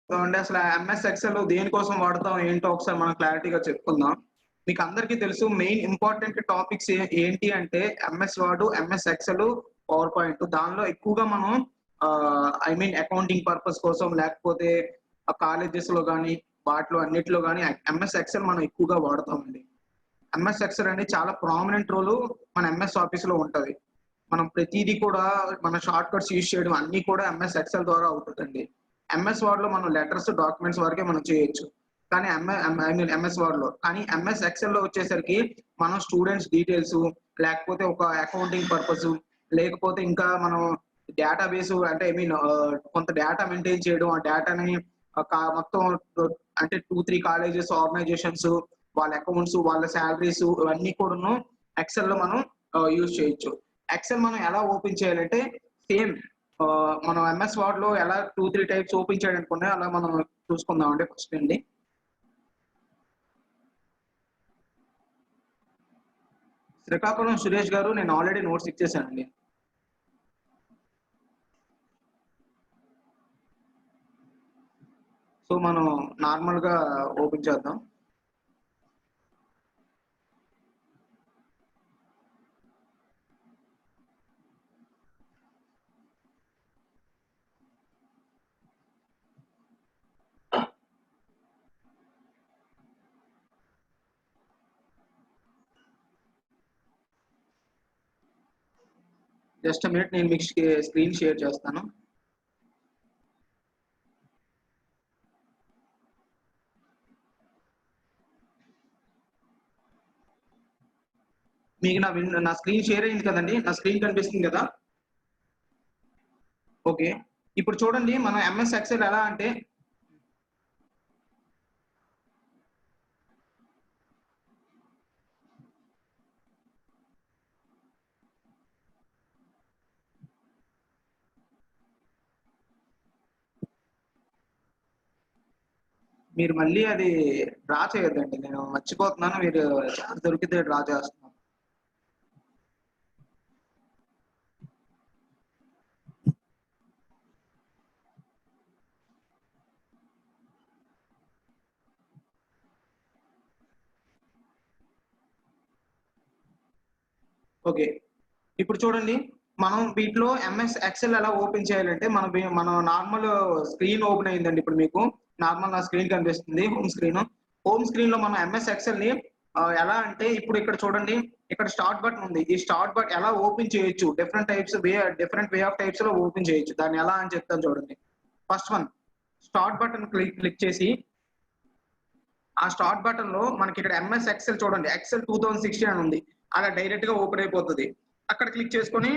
అండి అసలు MS Excel దేనికోసం వాడతాం ఏంటో ఒకసారి మనం క్లారిటీగా చెప్పుకుందాం. మీకు అందరికీ తెలుసు మెయిన్ ఇంపార్టెంట్ టాపిక్స్ ఏంటి అంటే MS word, MS Excel, power point. దానిలో ఎక్కువగా మనం ఐ మీన్ అకౌంటింగ్ పర్పస్ కోసం లేకపోతే కాలేజెస్‌లో గాని, వాటిలో అన్నిట్లో గాని ఎంఎస్ ఎక్సెల్ మనం ఎక్కువగా వాడతామండి. ఎంఎస్ ఎక్సెల్ అనేది చాలా ప్రామినెంట్ రోలు మన ఎంఎస్ ఆఫీస్‌లో ఉంటది. మనం ప్రతీది కూడా మన షార్ట్ కట్స్ యూజ్ చేయడం అన్నీ కూడా ఎంఎస్ ఎక్సెల్ ద్వారా అవుతదండి. ఎంఎస్ వర్డ్‌లో మనం లెటర్స్, డాక్యుమెంట్స్ వరకే మనం చేయొచ్చు. కానీ ఐ మీన్ ఎంఎస్ వర్డ్‌లో. కానీ ఎంఎస్ ఎక్సెల్‌లో వచ్చేసరికి మనం స్టూడెంట్స్ డీటెయిల్సు, లేకపోతే ఒక అకౌంటింగ్ పర్పసు, లేకపోతే ఇంకా మనం డేటాబేసు అంటే ఐ మీన్ కొంత డేటా మెయింటైన్ చేయడం, ఆ డేటాని మొత్తం అంటే 2, 3 కాలేజెస్, ఆర్గనైజేషన్స్ వాళ్ళ అకౌంట్స్, వాళ్ళ సాలరీస్ ఇవన్నీ కూడాను ఎక్సెల్‌లో మనం యూజ్ చేయొచ్చు. ఎక్సెల్ మనం ఎలా ఓపెన్ చేయాలంటే సేమ్ మనం ఎంఎస్ వర్డ్‌లో ఎలా 2, 3 టైప్స్ ఓపెన్ చేయాలనుకున్నా అలా మనం చూసుకుందామండి ఫస్ట్ అండి. శ్రీకాకుళం సురేష్ గారు నేను ఆల్రెడీ నోట్స్ ఇచ్చేసానండి. సో, మనం నార్మల్‌గా ఓపెన్ చేద్దాం. జస్ట్ ఎ మినిట్ నేను మీకు స్క్రీన్ షేర్ చేస్తాను. మీకు నా స్క్రీన్ షేర్ అయింది కదండీ! నా స్క్రీన్ కనిపిస్తుంది కదా! ఓకే. ఇప్పుడు చూడండి మనం ఎంఎస్ ఎక్సెల్ ఎలా అంటే మీరు మళ్ళీ అది డ్రా చేయొద్దండి. నేను మర్చిపోతున్నాను. మీరు ఛాన్స్ దొరికితే డ్రా చేస్తున్నాను. ఓకే. ఇప్పుడు చూడండి మనం వీటిలో ఎంఎస్ ఎక్సెల్ ఎలా ఓపెన్ చేయాలంటే మన నార్మల్ స్క్రీన్ ఓపెన్ అయిందండి ఇప్పుడు మీకు. నార్మల్ నా స్క్రీన్ కనిపిస్తుంది హోమ్ స్క్రీన్. హోమ్ స్క్రీన్‌లో మనం ఎంఎస్ ఎక్సెల్‌ని ఎలా అంటే ఇప్పుడు ఇక్కడ చూడండి ఇక్కడ స్టార్ట్ బటన్ ఉంది. ఈ స్టార్ట్ బటన్ ఎలా ఓపెన్ చేయొచ్చు డిఫరెంట్ వే ఆఫ్ టైప్స్‌లో ఓపెన్ చేయొచ్చు. దాన్ని ఎలా అని చెప్తాను చూడండి. First one start button click చేసి ఆ స్టార్ట్ బటన్‌లో మనకిక్కడ ఎంఎస్ ఎక్సెల్ చూడండి. ఎక్సెల్ 2016 అని ఉంది. అలా డైరెక్ట్‌గా ఓపెన్ అయిపోతది. అక్కడ క్లిక్ చేసుకొని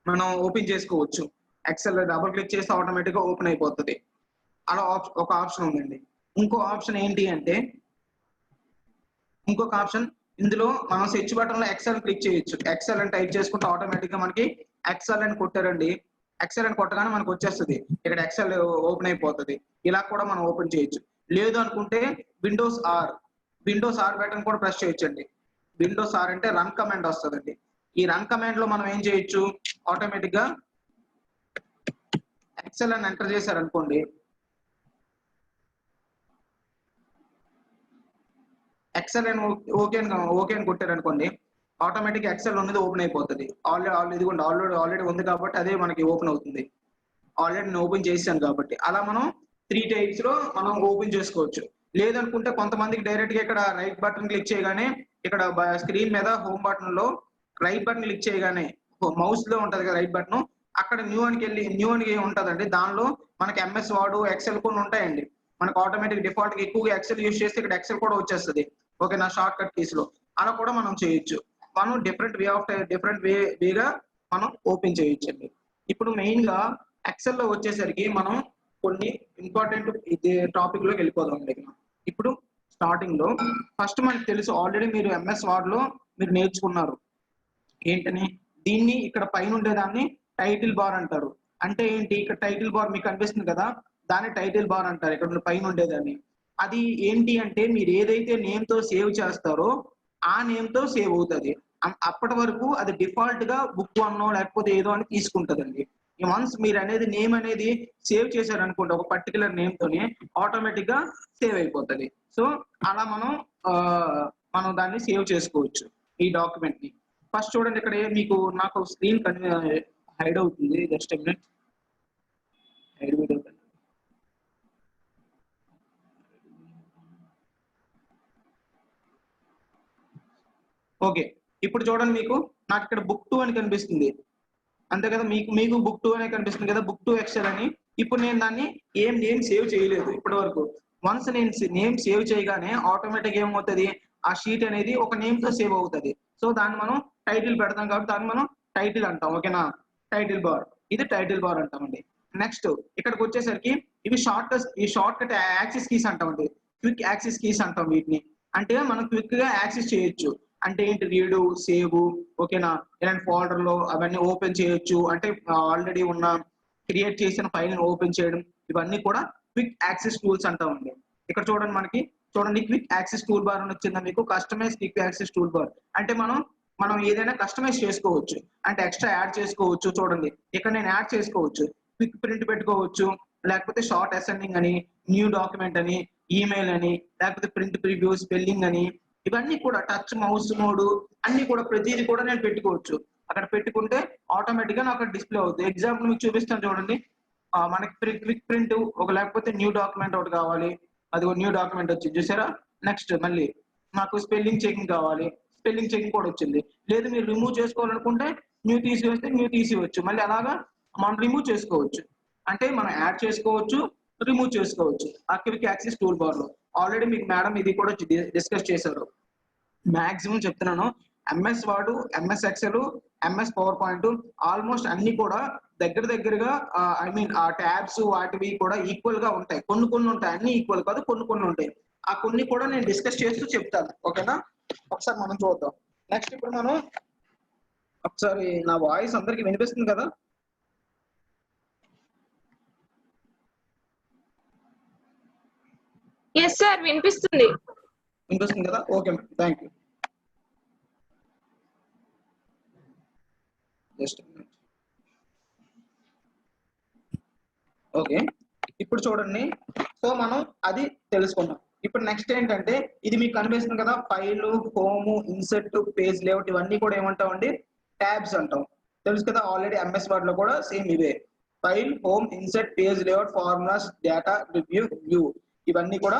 మనం ఓపెన్ చేసుకోవచ్చు. ఎక్సెల్ డబుల్ క్లిక్ చేస్తే ఆటోమేటిక్‌గా ఓపెన్ అయిపోతది. అలా ఒక ఆప్షన్ ఉందండి. ఇంకో ఆప్షన్ ఏంటి అంటే ఇంకొక ఆప్షన్ ఇందులో మనం సెర్చ్ బటన్‌లో ఎక్సెల్ క్లిక్ చేయొచ్చు. ఎక్సెల్ అని టైప్ చేసుకుంటే ఆటోమేటిక్‌గా మనకి ఎక్సెల్ అని కొట్టారండి. ఎక్సెల్ అని కొట్టగానే మనకొచ్చేస్తది. ఇక్కడ ఎక్సెల్ ఓపెన్ అయిపోతది. ఇలా కూడా మనం ఓపెన్ చేయొచ్చు. లేదు అనుకుంటే Windows R, Windows R button కూడా ప్రెస్ చేయొచ్చండి. విండోస్ ఆర్ అంటే రన్ కమాండ్ వస్తదండి. ఈ రన్ కమాండ్‌లో మనం ఏం చేయొచ్చు ఆటోమేటిక్‌గా ఎక్సెల్ అని ఎంటర్ చేశారనుకోండి ఎక్సెల్ అని ఓకే అని కొట్టారనుకోండి ఆటోమేటిక్‌గా ఎక్సెల్ అనేది ఓపెన్ అయిపోతది. ఇదిగోండి ఆల్రెడీ ఉంది కాబట్టి అదే మనకి ఓపెన్ అవుతుంది. ఆల్రెడీ నేను ఓపెన్ చేశాను కాబట్టి. అలా మనం 3 టైప్స్‌లో మనం ఓపెన్ చేసుకోవచ్చు. లేదనుకుంటే కొంతమందికి డైరెక్ట్‌గా ఇక్కడ రైట్ బటన్ క్లిక్ చేయగానే ఇక్కడ స్క్రీన్ మీద హోమ్ బటన్‌లో రైట్ బటన్ క్లిక్ చేయగానే మౌస్‌లో ఉంటది కదా! Right button. అక్కడ న్యూ అని ఉంటదండి. దానిలో మనకి ఎంఎస్ వర్డ్, ఎక్సెల్ కొన్ని ఉంటాయండి. మనకు ఆటోమేటిక్ డిఫాల్ట్‌గా ఎక్కువగా ఎక్సెల్ యూజ్ చేస్తే ఇక్కడ ఎక్సెల్ కూడా వచ్చేస్తది. ఓకేనా? షార్ట్ కట్ కీస్‌లో. అలా కూడా మనం చేయొచ్చు. మనం డిఫరెంట్ వేగా మనం ఓపెన్ చేయొచ్చండి. ఇప్పుడు మెయిన్‌గా ఎక్సెల్‌లో వచ్చేసరికి మనం కొన్ని ఇంపార్టెంట్ టాపిక్‌లోకి వెళ్ళిపోదామండి. ఇప్పుడు స్టార్టింగ్‌లో ఫస్ట్ మనకు తెలుసు ఆల్రెడీ మీరు ఎంఎస్ వర్డ్‌లో మీరు నేర్చుకున్నారు. ఏంటని? దీన్ని ఇక్కడ పైనుండేదాన్ని టైటిల్ బార్ అంటారు. అంటే ఏంటి? ఇక్కడ టైటిల్ బార్ మీకు కనిపిస్తుంది కదా! దాన్ని టైటిల్ బార్ అంటారు. ఇక్కడ పైనుండేదాన్ని. అది ఏంటి అంటే మీరు ఏదైతే నేమ్‌తో సేవ్ చేస్తారో ఆ నేమ్‌తో సేవ్ అవుతది. అప్పటి వరకు అది డిఫాల్ట్‌గా బుక్ 1 లేకపోతే ఏదో అని తీసుకుంటదండి. వన్స్ మీరు అనేది నేమ్ అనేది సేవ్ చేశారనుకోండి ఒక పర్టికులర్ నేమ్ తోని ఆటోమేటిక్ గా సేవ్ అయిపోతుంది. సో అలా మనం దాన్ని సేవ్ చేసుకోవచ్చు ఈ డాక్యుమెంట్ ని. ఫస్ట్ చూడండి ఇక్కడ మీకు నాకు స్క్రీన్ హైడ్ అవుతుంది, just minute. Hide video. Okay, ఇప్పుడు చూడండి మీకు నాకు ఇక్కడ బుక్ 2 అని కనిపిస్తుంది అంతే కదా, మీకు బుక్ 2 అనే కనిపిస్తుంది కదా, బుక్ 2 ఎక్సెల్ అని. ఇప్పుడు నేను దాన్ని నేమ్ సేవ్ చేయలేదు ఇప్పటి వరకు. వన్స్ నేను నేమ్ సేవ్ చేయగానే ఆటోమేటిక్ ఏమవుతుంది, ఆ షీట్ అనేది ఒక నేమ్ తో సేవ్ అవుతుంది. సో దాన్ని మనం టైటిల్ పెడతాం కాబట్టి దాన్ని మనం టైటిల్ అంటాం. ఓకేనా, టైటిల్ బార్, ఇది టైటిల్ బార్ అంటామండి. నెక్స్ట్ ఇక్కడికి వచ్చేసరికి ఇవి షార్ట్ కట్ యాక్సిస్ కీస్ అంటామండి, క్విక్ యాక్సిస్ కీస్ అంటాం వీటిని. అంటే మనం క్విక్ గా యాక్సెస్ చేయొచ్చు. అంటే ఏంటి, రీడు, సేవ్, ఓకేనా, ఇలాంటి ఫోల్డర్ లో అవన్నీ ఓపెన్ చేయొచ్చు. అంటే ఆల్రెడీ ఉన్న క్రియేట్ చేసిన ఫైల్ ఓపెన్ చేయడం, ఇవన్నీ కూడా క్విక్ యాక్సెస్ టూల్స్ అంటామండి. ఇక్కడ చూడండి చూడండి క్విక్ యాక్సెస్ టూల్ బార్ అని వచ్చిందా మీకు, customize quick access tool bar. అంటే మనం ఏదైనా కస్టమైజ్ చేసుకోవచ్చు, అంటే ఎక్స్ట్రా యాడ్ చేసుకోవచ్చు. చూడండి ఇక్కడ నేను యాడ్ చేసుకోవచ్చు, క్విక్ ప్రింట్ పెట్టుకోవచ్చు, లేకపోతే షార్ట్ అసెండింగ్ అని, న్యూ డాక్యుమెంట్ అని, ఈమెయిల్ అని, లేకపోతే ప్రింట్ ప్రివ్యూ, స్పెల్లింగ్ అని, ఇవన్నీ కూడా టచ్ మౌస్ మోడ్ అన్ని కూడా ప్రతిదీ కూడా నేను పెట్టుకోవచ్చు. అక్కడ పెట్టుకుంటే ఆటోమేటిక్ గా నాకు డిస్ప్లే అవుతుంది. ఎగ్జాంపుల్ మీకు చూపిస్తాను చూడండి. మనకి క్విక్ ప్రింట్ లేకపోతే న్యూ డాక్యుమెంట్ ఒకటి కావాలి, అది న్యూ డాక్యుమెంట్ వచ్చింది చూసారా. నెక్స్ట్ మళ్ళీ నాకు స్పెల్లింగ్ చెకింగ్ కావాలి, స్పెల్లింగ్ చెకింగ్ కూడా వచ్చింది. లేదు మీరు రిమూవ్ చేసుకోవాలనుకుంటే న్యూ తీసివేస్తే న్యూ తీసివచ్చు. మళ్ళీ అలాగా మనం రిమూవ్ చేసుకోవచ్చు. అంటే మనం యాడ్ చేసుకోవచ్చు, రిమూవ్ చేసుకోవచ్చు ఆ క్విక్ యాక్సెస్ టూల్ బార్ లో. ఆల్రెడీ మీకు మేడం ఇది కూడా డిస్కస్ చేశారు. మాక్సిమం చెప్తున్నాను, MS word, MS Excel, MS power point almost అన్ని కూడా దగ్గరగా ఐ మీన్ ఆ ట్యాబ్స్ వాటివి కూడా ఈక్వల్ గా ఉంటాయి. కొన్ని ఉంటాయి, అన్ని ఈక్వల్ కాదు, కొన్ని ఉంటాయి. ఆ కొన్ని కూడా నేను డిస్కస్ చేస్తూ చెప్తాను. ఓకేనా, ఒకసారి మనం చూద్దాం. నెక్స్ట్ ఇప్పుడు మనం ఒకసారి నా వాయిస్ అందరికి వినిపిస్తుంది కదా? ఎస్ సార్, వినిపిస్తుంది కదా? Okay, thank you. Just okay, ఇప్పుడు చూడండి. సో మనం అది తెలుసుకున్నాం. ఇప్పుడు నెక్స్ట్ ఏంటంటే ఇది మీకు కనిపిస్తుంది కదా, file, home, insert, page layout, ఇవన్నీ కూడా ఏమంటామండి, ట్యాబ్స్ అంటాం. తెలుసు కదా, ఆల్రెడీ ఎంఎస్ వర్డ్ లో కూడా సేమ్ ఇవే. File, home, insert, page layout, formulas, data, review, view, ఇవన్నీ కూడా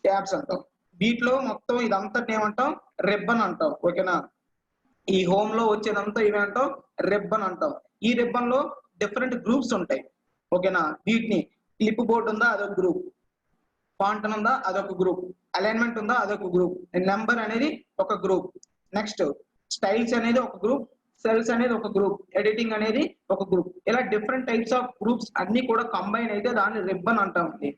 ట్యాబ్స్ అంటాం. వీటిలో మొత్తం ఇదంతా ఏమంటాం, రిబ్బన్ అంటాం. ఓకేనా, ఈ హోమ్ లో వచ్చేదంతా ఇవేంటాం, రిబ్బన్ అంటాం. ఈ రిబ్బన్ లో డిఫరెంట్ గ్రూప్స్ ఉంటాయి. ఓకేనా, వీటిని క్లిప్ బోర్డ్ ఉందా అదొక గ్రూప్, ఫాంట్ ఉందా అదొక గ్రూప్, అలైన్మెంట్ ఉందా అదొక గ్రూప్, నెంబర్ అనేది ఒక గ్రూప్, నెక్స్ట్ స్టైల్స్ అనేది ఒక గ్రూప్, సెల్స్ అనేది ఒక గ్రూప్, ఎడిటింగ్ అనేది ఒక గ్రూప్. ఇలా డిఫరెంట్ టైప్స్ ఆఫ్ గ్రూప్స్ అన్ని కూడా కంబైన్ అయితే దాన్ని రిబ్బన్ అంటామండి.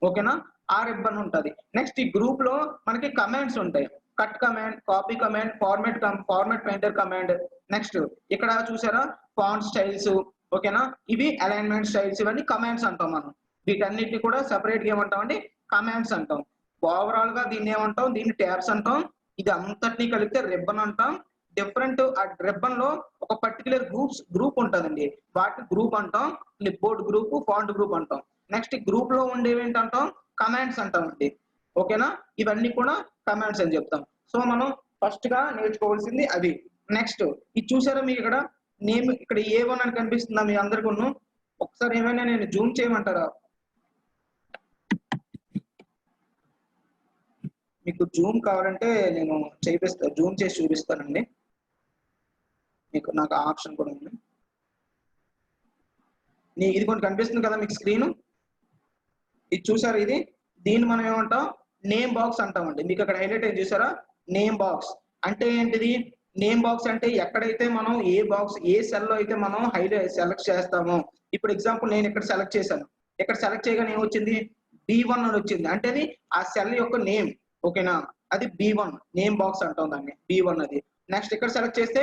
ఓకేనా, ఆ రిబ్బన్ ఉంటది. నెక్స్ట్ ఈ గ్రూప్ లో మనకి కమాండ్స్ ఉంటాయి. Cut command, copy command, format painter command. Next ఇక్కడ చూసారా ఫాంట్ స్టైల్స్. ఓకేనా, ఇవి అలైన్మెంట్ స్టైల్స్, ఇవన్నీ కమాండ్స్ అంటాం మనం. వీటన్నిటిని కూడా సెపరేట్ గా ఏమంటామండి, కమాండ్స్ అంటాం. ఓవరాల్ గా దీన్ని ఏమంటాం, దీన్ని ట్యాబ్స్ అంటాం. ఇది అంతటినీ కలిపితే రిబ్బన్ అంటాం. డిఫరెంట్ రిబ్బన్ లో ఒక పర్టికులర్ గ్రూప్ ఉంటుందండి, వాటిని గ్రూప్ అంటాం. Clip board group, font group అంటాం. నెక్స్ట్ గ్రూప్ లో ఉండేవి ఏంటంటాం, కమాండ్స్ అంటామండి. ఓకేనా, ఇవన్నీ కూడా కమాండ్స్ అని చెప్తాం. సో మనం ఫస్ట్ గా నేర్చుకోవాల్సింది అది. నెక్స్ట్ ఇది చూసారా మీకు ఇక్కడ నేమ్, ఇక్కడ A1 అని కనిపిస్తుందా మీ అందరికీ? ఒకసారి ఏమైనా నేను జూమ్ చేయమంటారా? మీకు జూమ్ కావాలంటే నేను జూమ్ చేసి చూపిస్తానండి. మీకు నాకు ఆప్షన్ కూడా ఉంది. ఇది కొంచెం కనిపిస్తుంది కదా మీకు స్క్రీన్, ఇది చూసారా? దీన్ని మనం ఏమంటాం, నేమ్ బాక్స్ అంటామండి. మీకు అక్కడ హైలైట్ అయ్యి చూసారా, నేమ్ బాక్స్ అంటే ఏంటిది? నేమ్ బాక్స్ అంటే ఎక్కడైతే మనం ఏ సెల్ లో అయితే మనం సెలెక్ట్ చేస్తామో. ఇప్పుడు ఎగ్జాంపుల్ నేను ఇక్కడ సెలెక్ట్ చేశాను, ఇక్కడ సెలెక్ట్ చేయగానే ఏమొచ్చింది, B1 అని వచ్చింది. అంటే అది ఆ సెల్ యొక్క నేమ్. ఓకేనా, అది B1 నేమ్ బాక్స్ అంటాం దాన్ని, B1 అది. నెక్స్ట్ ఇక్కడ సెలెక్ట్ చేస్తే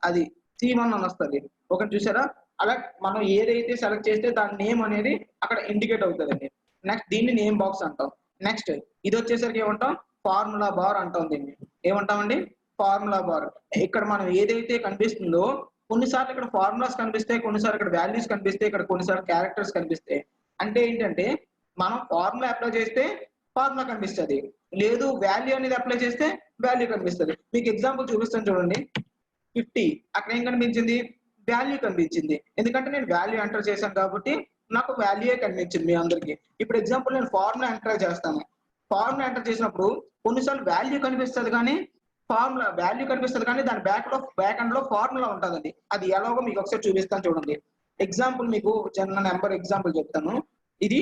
అది C1 అని వస్తుంది. ఓకే, చూసారా? అలా మనం ఏదైతే సెలెక్ట్ చేస్తే దాని నేమ్ అనేది అక్కడ ఇండికేట్ అవుతుందండి. నెక్స్ట్ దీన్ని నేమ్ బాక్స్ అంటాం. నెక్స్ట్ ఇది వచ్చేసరికి ఏమంటాం, ఫార్ములా బార్ అంటాం. దీన్ని ఏమంటామండి, ఫార్ములా బార్. ఇక్కడ మనం ఏదైతే కనిపిస్తుందో కొన్నిసార్లు ఇక్కడ ఫార్ములాస్ కనిపిస్తాయి, కొన్నిసార్లు ఇక్కడ వాల్యూస్ కనిపిస్తాయి, ఇక్కడ కొన్నిసార్లు క్యారెక్టర్స్ కనిపిస్తాయి. అంటే ఏంటంటే మనం ఫార్ములా అప్లై చేస్తే ఫార్ములా కనిపిస్తుంది, లేదు వాల్యూ అనేది అప్లై చేస్తే వాల్యూ కనిపిస్తుంది. మీకు ఎగ్జాంపుల్ చూపిస్తాను చూడండి. 50 అక్కడ ఏం కనిపించింది? వాల్యూ కనిపించింది. ఎందుకంటే నేను వాల్యూ ఎంటర్ చేశాను కాబట్టి నాకు వాల్యూ కనిపించింది మీ అందరికి. ఇప్పుడు ఎగ్జాంపుల్ నేను ఫార్ములా ఎంటర్ చేస్తాను. ఫార్ములా ఎంటర్ చేసినప్పుడు కొన్నిసార్లు వాల్యూ కనిపిస్తుంది కానీ దాని బ్యాక్ ఎండ్ లో ఫార్ములా ఉంటుందండి. అది ఎలాగో మీకు ఒకసారి చూపిస్తాను చూడండి. ఎగ్జాంపుల్ మీకు చిన్న నెంబర్ ఎగ్జాంపుల్ చెప్తాను. ఇది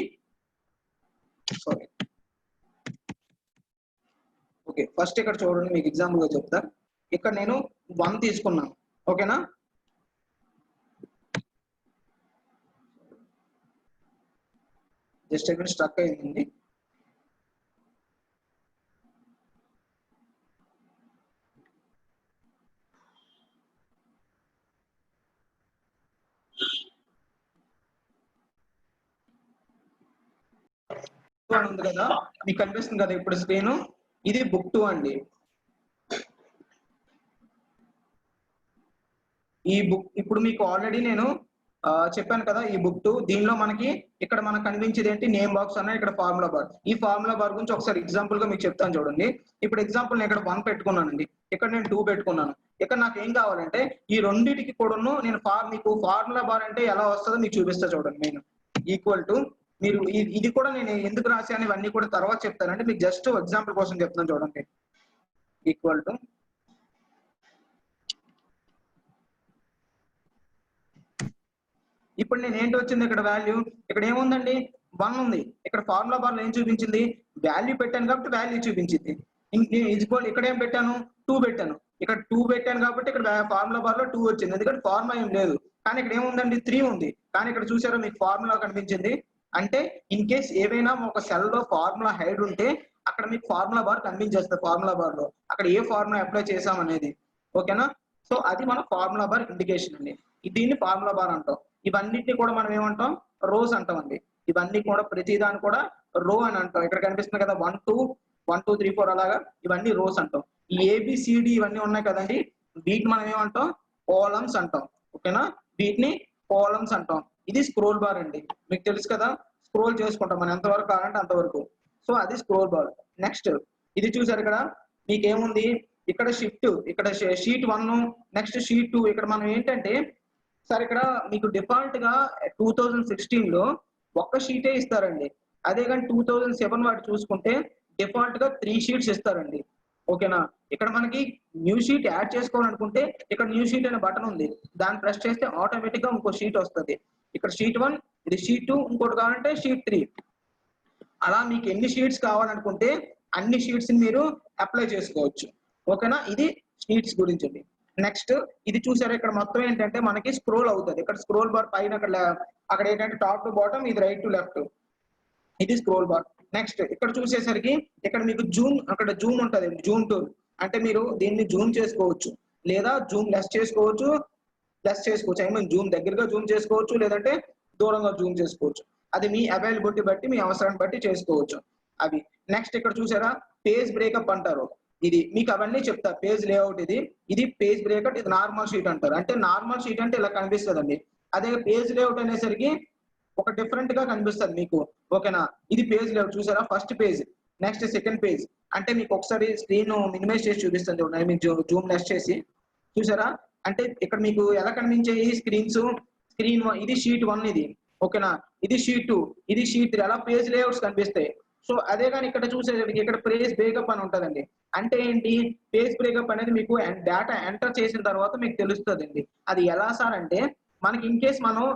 సారీ ఓకే, ఫస్ట్ ఇక్కడ చూడండి, మీకు ఎగ్జాంపుల్ గా చెప్తా. ఇక్కడ నేను 1 తీసుకున్నాను, ఓకేనా. జస్ట్ ఇక్కడ స్ట్రక్ అయింది. ఉంది కదా, మీకు కనిపిస్తుంది కదా ఇప్పుడు స్క్రీన్. ఇది బుక్ 2 అండి. ఈ బుక్ ఇప్పుడు మీకు ఆల్రెడీ నేను చెప్పాను కదా, ఈ బుక్ 2 దీనిలో మనకి ఇక్కడ మనకు కనిపించేది ఏంటి? నేమ్ బాక్స్ అన్న ఇక్కడ ఫార్ములా బార్. ఈ ఫార్ములా బార్ గురించి ఒకసారి ఎగ్జాంపుల్ గా మీకు చెప్తాను చూడండి. ఇప్పుడు ఎగ్జాంపుల్ నేను ఇక్కడ 1 పెట్టుకున్నానండి, ఇక్కడ నేను 2 పెట్టుకున్నాను. ఇక్కడ నాకు ఏం కావాలంటే ఈ రెండింటికి కూడాను నేను మీకు ఫార్ములా బార్ అంటే ఎలా వస్తుందో మీకు చూపిస్తా చూడండి. నేను ఈక్వల్ టు మీరు ఇది కూడా నేను ఎందుకు రాశాను ఇవన్నీ కూడా తర్వాత చెప్తానంటే, మీకు జస్ట్ ఎగ్జాంపుల్ కోసం చెప్తాను చూడండి. ఈక్వల్ టు ఇప్పుడు నేను ఏంటి వచ్చింది ఇక్కడ వాల్యూ, ఇక్కడ ఏముందండి? 1 ఉంది. ఇక్కడ ఫార్ములా బార్ లో ఏం చూపించింది? వాల్యూ పెట్టాను కాబట్టి వాల్యూ చూపించింది. ఇక్కడ ఏం పెట్టాను? 2 పెట్టాను. ఇక్కడ 2 పెట్టాను కాబట్టి ఇక్కడ ఫార్ములా బార్ లో 2 వచ్చింది, ఎందుకంటే ఫార్ములా ఏం లేదు. కానీ ఇక్కడ ఏముందండి? 3 ఉంది. కానీ ఇక్కడ చూసారా మీకు ఫార్ములా కనిపించింది. అంటే ఇన్ కేస్ ఏవైనా ఒక సెల్ లో ఫార్ములా హైడ్ ఉంటే అక్కడ మీకు ఫార్ములా బార్ కనిపించేస్తుంది. ఫార్ములా బార్ లో అక్కడ ఏ ఫార్ములా అప్లై చేసాం అనేది, ఓకేనా. సో అది మన ఫార్ములా బార్ ఇండికేషన్ అండి. దీన్ని ఫార్ములా బార్ అంటాం. ఇవన్నిటిని కూడా మనం ఏమంటాం? రోస్ అంటాం అండి. ఇవన్నీ కూడా ప్రతిదాన్ని కూడా రో అని అంటాం. ఇక్కడ కనిపిస్తుంది కదా 1 2 3 4 అలాగా, ఇవన్నీ రోస్ అంటాం. ఈ ఏబిసిడి ఇవన్నీ ఉన్నాయి కదండి, వీటిని మనం ఏమంటాం? కాలమ్స్ అంటాం, ఓకేనా. వీటిని కాలమ్స్ అంటాం. ఇది స్క్రోల్ బార్ అండి, మీకు తెలుసు కదా. స్క్రోల్ చేసుకుంటాం మనం ఎంతవరకు కావాలంటే అంతవరకు. సో అది స్క్రోల్ బార్. నెక్స్ట్ ఇది చూసారు ఇక్కడ మీకు ఏముంది? ఇక్కడ షిఫ్ట్, ఇక్కడ షీట్ 1, నెక్స్ట్ షీట్ 2. ఇక్కడ మనం ఏంటంటే సార్ ఇక్కడ మీకు డిఫాల్ట్ గా 2016 లో ఒక్క షీటే ఇస్తారండి. అదే కానీ 2007 వాటి చూసుకుంటే డిఫాల్ట్ గా 3 షీట్స్ ఇస్తారండి, ఓకేనా. ఇక్కడ మనకి న్యూ షీట్ యాడ్ చేసుకోవాలనుకుంటే ఇక్కడ న్యూ షీట్ అనే బటన్ ఉంది, దాన్ని ప్రెస్ చేస్తే ఆటోమేటిక్ గా ఇంకో షీట్ వస్తుంది. ఇక్కడ షీట్ 1, ఇది షీట్ 2, ఇంకోటి కావాలంటే షీట్ 3. అలా మీకు ఎన్ని షీట్స్ కావాలనుకుంటే అన్ని షీట్స్ ని మీరు అప్లై చేసుకోవచ్చు, ఓకేనా. ఇది షీట్స్ గురించి అండి. నెక్స్ట్ ఇది చూసారు ఇక్కడ మొత్తం ఏంటంటే మనకి స్క్రోల్ అవుతుంది. ఇక్కడ స్క్రోల్ బార్ పైన అక్కడ ఏంటంటే టాప్ టు బాటమ్, ఇది రైట్ టు లెఫ్ట్, ఇది స్క్రోల్ బార్. నెక్స్ట్ ఇక్కడ చూసేసరికి ఇక్కడ మీకు జూమ్, అక్కడ జూమ్ ఉంటుంది, జూమ్ టూల్. అంటే మీరు దీన్ని జూమ్ చేసుకోవచ్చు లేదా జూమ్ లెస్ చేసుకోవచ్చు. ఐ మీన్ జూమ్ దగ్గరగా జూమ్ చేసుకోవచ్చు, లేదంటే దూరంగా జూమ్ చేసుకోవచ్చు. అది మీ అవైలబిలిటీ బట్టి, మీ అవసరాన్ని బట్టి చేసుకోవచ్చు అవి. నెక్స్ట్ ఇక్కడ చూసారా పేజ్ బ్రేకప్ అంటారు. ఇది మీకు అవన్నీ చెప్తా. పేజ్ లేఅవుట్ ఇది పేజ్ బ్రేకప్, ఇది నార్మల్ షీట్ అంటారు. అంటే నార్మల్ షీట్ అంటే ఇలా కనిపిస్తుందండి. అదే పేజ్ లేఅవుట్ అనేసరికి ఒక డిఫరెంట్ గా కనిపిస్తుంది మీకు, ఓకేనా. ఇది పేజ్ లేఅవుట్ చూసారా, first page, next second page. అంటే మీకు ఒకసారి స్క్రీన్ మినిమైజ్ చేసి చూపిస్తుంది చూడండి, మీకు జూమ్ లెస్ చేసి చూసారా. అంటే ఇక్కడ మీకు ఎలా కనిపించాయి స్క్రీన్స్? స్క్రీన్ ఇది షీట్ 1 ఇది, ఓకేనా. ఇది షీట్ 2, ఇది షీట్ 3, అలా పేజ్ లేఅవుట్స్ కనిపిస్తాయి. సో అదే కానీ ఇక్కడ చూసేసరికి ఇక్కడ పేజ్ బ్రేకప్ అని ఉంటుందండి. అంటే ఏంటి? పేజ్ బ్రేకప్ అనేది మీకు డేటా ఎంటర్ చేసిన తర్వాత మీకు తెలుస్తుంది అండి. అది ఎలా సార్ అంటే మనకి ఇన్ కేస్ మనం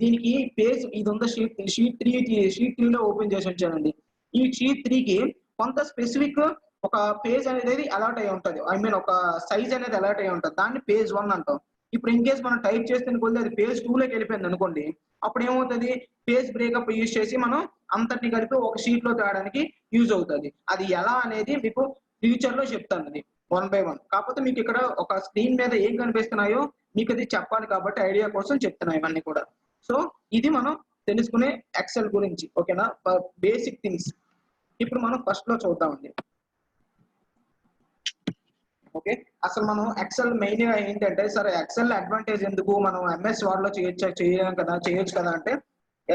దీనికి పేజ్ ఇది ఉందో షీట్ 3 లో ఓపెన్ చేసి ఉంచానండి. ఈ షీట్ 3కి కొంత స్పెసిఫిక్ ఒక పేజ్ అనేది అలాట్ అయి ఉంటుంది, ఐ మీన్ ఒక సైజ్ అనేది అలాట్ అయి ఉంటుంది. దాన్ని పేజ్ 1 అంటాం. ఇప్పుడు ఇన్ కేస్ మనం టైప్ చేస్తే కొద్ది అది పేజ్ 2 లోకి వెళ్ళిపోయింది అనుకోండి, అప్పుడు ఏమవుతుంది? పేజ్ బ్రేకప్ యూజ్ చేసి మనం అంతటిని కలిపి ఒక షీట్ లో తేయడానికి యూజ్ అవుతుంది. అది ఎలా అనేది మీకు ఫ్యూచర్ లో చెప్తాను, అది 1 by 1. కాకపోతే మీకు ఇక్కడ ఒక స్క్రీన్ మీద ఏం కనిపిస్తున్నాయో మీకు అది చెప్పాలి కాబట్టి ఐడియా కోసం చెప్తున్నాయి ఇవన్నీ కూడా. సో ఇది మనం తెలుసుకునే ఎక్సెల్ గురించి, ఓకేనా, బేసిక్ థింగ్స్. ఇప్పుడు మనం ఫస్ట్ లో చూద్దామండి. ఓకే. అసలు మనం ఎక్సెల్ మెయిన్ గా ఏంటంటే సరే ఎక్సెల్ అడ్వాంటేజ్ ఎందుకు, మనం ఎంఎస్ వర్డ్ లో చేయొచ్చు కదా అంటే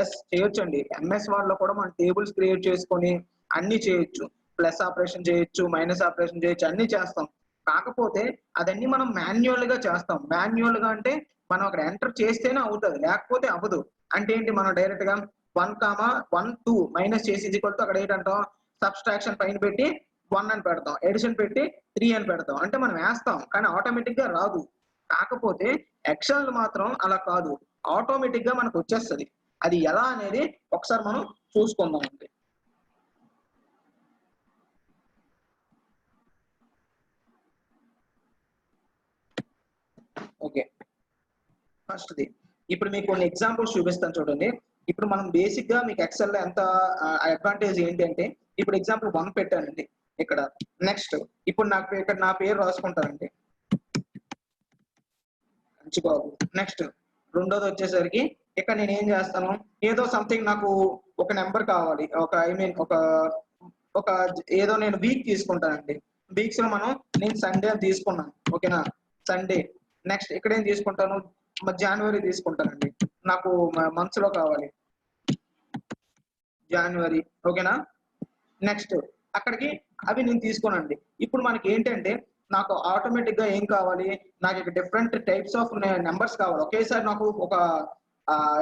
ఎస్ చేయొచ్చండి. ఎంఎస్ వర్డ్ లో కూడా మనం టేబుల్స్ క్రియేట్ చేసుకొని అన్ని చేయొచ్చు. ప్లస్ ఆపరేషన్ చేయొచ్చు, మైనస్ ఆపరేషన్ చేయొచ్చు, అన్ని చేస్తాం. కాకపోతే అదన్నీ మనం మాన్యువల్ గా చేస్తాం. మాన్యువల్ గా అంటే మనం అక్కడ ఎంటర్ చేస్తేనే అవుతుంది, లేకపోతే అవ్వదు. అంటే ఏంటి, మనం డైరెక్ట్ గా 1, 1, 2 మైనస్ చేసి అక్కడ ఏంటంటాం, సబ్స్ట్రాక్షన్ పైన పెట్టి 1 అని పెడతాం, ఎడిషన్ పెట్టి 3 అని పెడతాం. అంటే మనం వేస్తాం కానీ ఆటోమేటిక్ గా రాదు. కాకపోతే ఎక్సెల్ మాత్రం అలా కాదు, ఆటోమేటిక్ గా మనకు వచ్చేస్తుంది. అది ఎలా అనేది ఒకసారి మనం చూసుకుందాం అండి. ఓకే, ఫస్ట్ది ఇప్పుడు మీకు కొన్ని ఎగ్జాంపుల్స్ చూపిస్తాను చూడండి. ఇప్పుడు మనం బేసిక్ గా మీకు ఎక్సెల్ లో ఎంత అడ్వాంటేజ్ ఏంటి అంటే, ఇప్పుడు ఎగ్జాంపుల్ 1 పెట్టానండి ఇక్కడ. నెక్స్ట్ ఇప్పుడు నాకు ఇక్కడ నా పేరు రాసుకుంటానండి, బాబు. నెక్స్ట్ రెండోది వచ్చేసరికి ఇక్కడ నేను ఏం చేస్తాను, ఏదో సంథింగ్ నాకు ఒక నెంబర్ కావాలి, ఒక ఒక ఒక ఏదో నేను వీక్ తీసుకుంటానండి. వీక్స్ లో నేను సండే అని తీసుకున్నాను, ఓకేనా, సండే. నెక్స్ట్ ఇక్కడ ఏం తీసుకుంటాను, జనవరి తీసుకుంటానండి, నాకు మంత్స్ లో కావాలి జనవరి, ఓకేనా. నెక్స్ట్ అక్కడికి అవి నేను తీసుకోనండి. ఇప్పుడు మనకి ఏంటంటే నాకు ఆటోమేటిక్ గా ఏం కావాలి, నాకు ఇక్కడ డిఫరెంట్ టైప్స్ ఆఫ్ నెంబర్స్ కావాలి ఒకేసారి. నాకు ఒక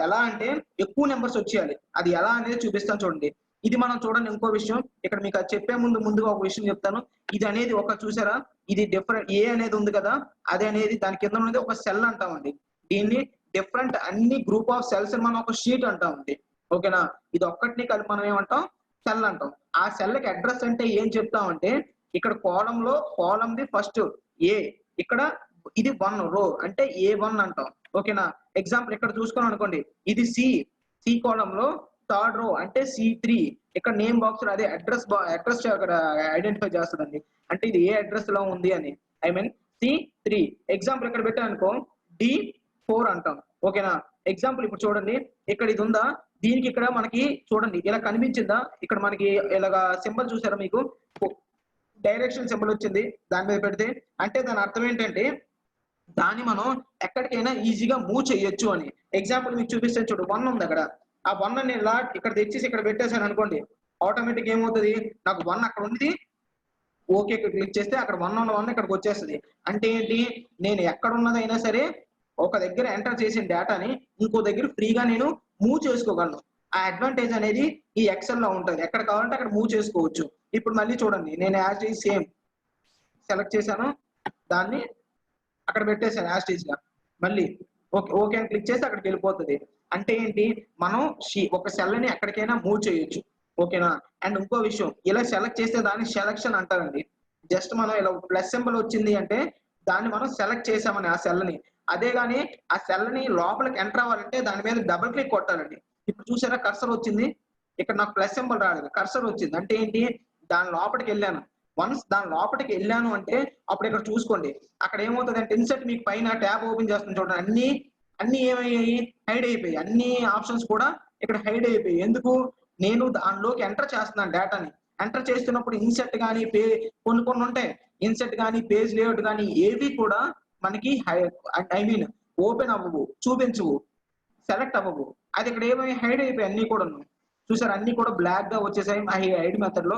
ఎలా అంటే ఎక్కువ నెంబర్స్ వచ్చేయాలి. అది ఎలా అనేది చూపిస్తాను చూడండి. ఇది మనం చూడండి, ఇంకో విషయం ఇక్కడ మీకు అది చెప్పే ముందుగా ఒక విషయం చెప్తాను. ఇది అనేది ఒక చూసారా, ఇది డిఫరెంట్ ఏ అనేది ఉంది కదా, అది అనేది దాని కింద ఉన్నది ఒక సెల్ అంటామండి. దీన్ని డిఫరెంట్ అన్ని గ్రూప్ ఆఫ్ సెల్స్ మనం ఒక షీట్ అంటామండి, ఓకేనా. ఇది ఒక్కటిని కలిపి మనం ఏమంటాం, సెల్ అంటాం. ఆ సెల్ కి అడ్రస్ అంటే ఏం చెప్తామంటే, ఇక్కడ కాలం ది ఫస్ట్ ఏ, ఇక్కడ ఇది 1 రో అంటే A1 అంటాం, ఓకేనా. ఎగ్జాంపుల్ ఇక్కడ చూసుకొని అనుకోండి, ఇది సి కాలం లో థర్డ్ రో అంటే C3. ఇక్కడ నేమ్ బాక్స్ లో అదే అడ్రస్ అక్కడ ఐడెంటిఫై చేస్తుందండి, అంటే ఇది ఏ అడ్రస్ లో ఉంది అని. I mean C3. ఎగ్జాంపుల్ ఇక్కడ పెట్టానుకో D4 అంటాం, ఓకేనా. ఎగ్జాంపుల్ ఇప్పుడు చూడండి, ఇక్కడ ఇది ఉందా, దీనికి ఇక్కడ మనకి చూడండి ఇలా కనిపించిందా, ఇక్కడ మనకి ఇలాగా సింబల్ చూసారా, మీకు డైరెక్షన్ సింబల్ వచ్చింది దాని మీద పెడితే, అంటే దాని అర్థం ఏంటంటే దాన్ని మనం ఎక్కడికైనా ఈజీగా మూవ్ చేయొచ్చు అని. ఎగ్జాంపుల్ మీకు చూపిస్తే చూడు, 1 ఉంది అక్కడ. ఆ 1 ని ఇలా ఇక్కడ తెచ్చేసి ఇక్కడ పెట్టేశాను అనుకోండి, ఆటోమేటిక్ ఏమవుతుంది, నాకు 1 అక్కడ ఉంది, ఓకే క్లిక్ చేస్తే అక్కడ 1 ఇక్కడికి వచ్చేస్తుంది. అంటే ఏంటి, నేను ఎక్కడ ఉన్నదైనా సరే ఒక దగ్గర ఎంటర్ చేసిన డేటాని ఇంకో దగ్గర ఫ్రీగా నేను మూవ్ చేసుకోగలను. ఆ అడ్వాంటేజ్ అనేది ఈ ఎక్సెల్ లో ఉంటుంది, ఎక్కడ కావాలంటే అక్కడ మూవ్ చేసుకోవచ్చు. ఇప్పుడు మళ్ళీ చూడండి, నేను యాజ్ ఈ సేమ్ సెలెక్ట్ చేశాను, దాన్ని అక్కడ పెట్టేశాను యాజ్ గా. మళ్ళీ ఓకే అని క్లిక్ చేస్తే అక్కడికి వెళ్ళిపోతుంది. అంటే ఏంటి, మనం ఒక సెల్ ని ఎక్కడికైనా మూవ్ చేయొచ్చు, ఓకేనా. అండ్ ఇంకో విషయం, ఇలా సెలెక్ట్ చేస్తే దాన్ని సెలక్షన్ అంటారండి. జస్ట్ మనం ఇలా ప్లస్ సింబల్ వచ్చింది అంటే దాన్ని మనం సెలెక్ట్ చేసామని ఆ సెల్ ని. అదే గాని ఆ సెల్ ని లోపలికి ఎంటర్ అవ్వాలంటే దాని మీద డబుల్ క్లిక్ కొట్టాలండి. ఇప్పుడు చూసారా కర్సర్ వచ్చింది, ఇక్కడ నాకు ప్లస్ సింబల్ రాలేదు, కర్సర్ వచ్చింది. అంటే ఏంటి, దాని లోపలికి వెళ్ళాను. వన్స్ దాని లోపలికి వెళ్ళాను అంటే అప్పుడు ఇక్కడ చూసుకోండి, అక్కడ ఏమవుతుంది అంటే ఇన్సర్ట్ మీకు పైన ట్యాబ్ ఓపెన్ చేస్తుంది చూడండి, అన్ని ఏమయ్యాయి, హైడ్ అయిపోయి, అన్ని ఆప్షన్స్ కూడా ఇక్కడ హైడ్ అయిపోయి. ఎందుకు, నేను దానిలోకి ఎంటర్ చేస్తున్నాను డేటాని. ఎంటర్ చేస్తున్నప్పుడు ఇన్సెట్ కానీ కొన్ని ఉంటాయి, ఇన్సెట్ కానీ పేజ్ లేఅవుట్ కానీ ఏవి కూడా మనకి ఐ మీన్ ఓపెన్ అవ్వవు, చూపించవు, సెలెక్ట్ అవ్వవు. అది ఇక్కడ ఏమై హైడ్ అయిపోయి అన్ని కూడా చూసారు, అన్ని కూడా బ్లాక్ గా వచ్చేసాయి హైడ్ మెథడ్ లో,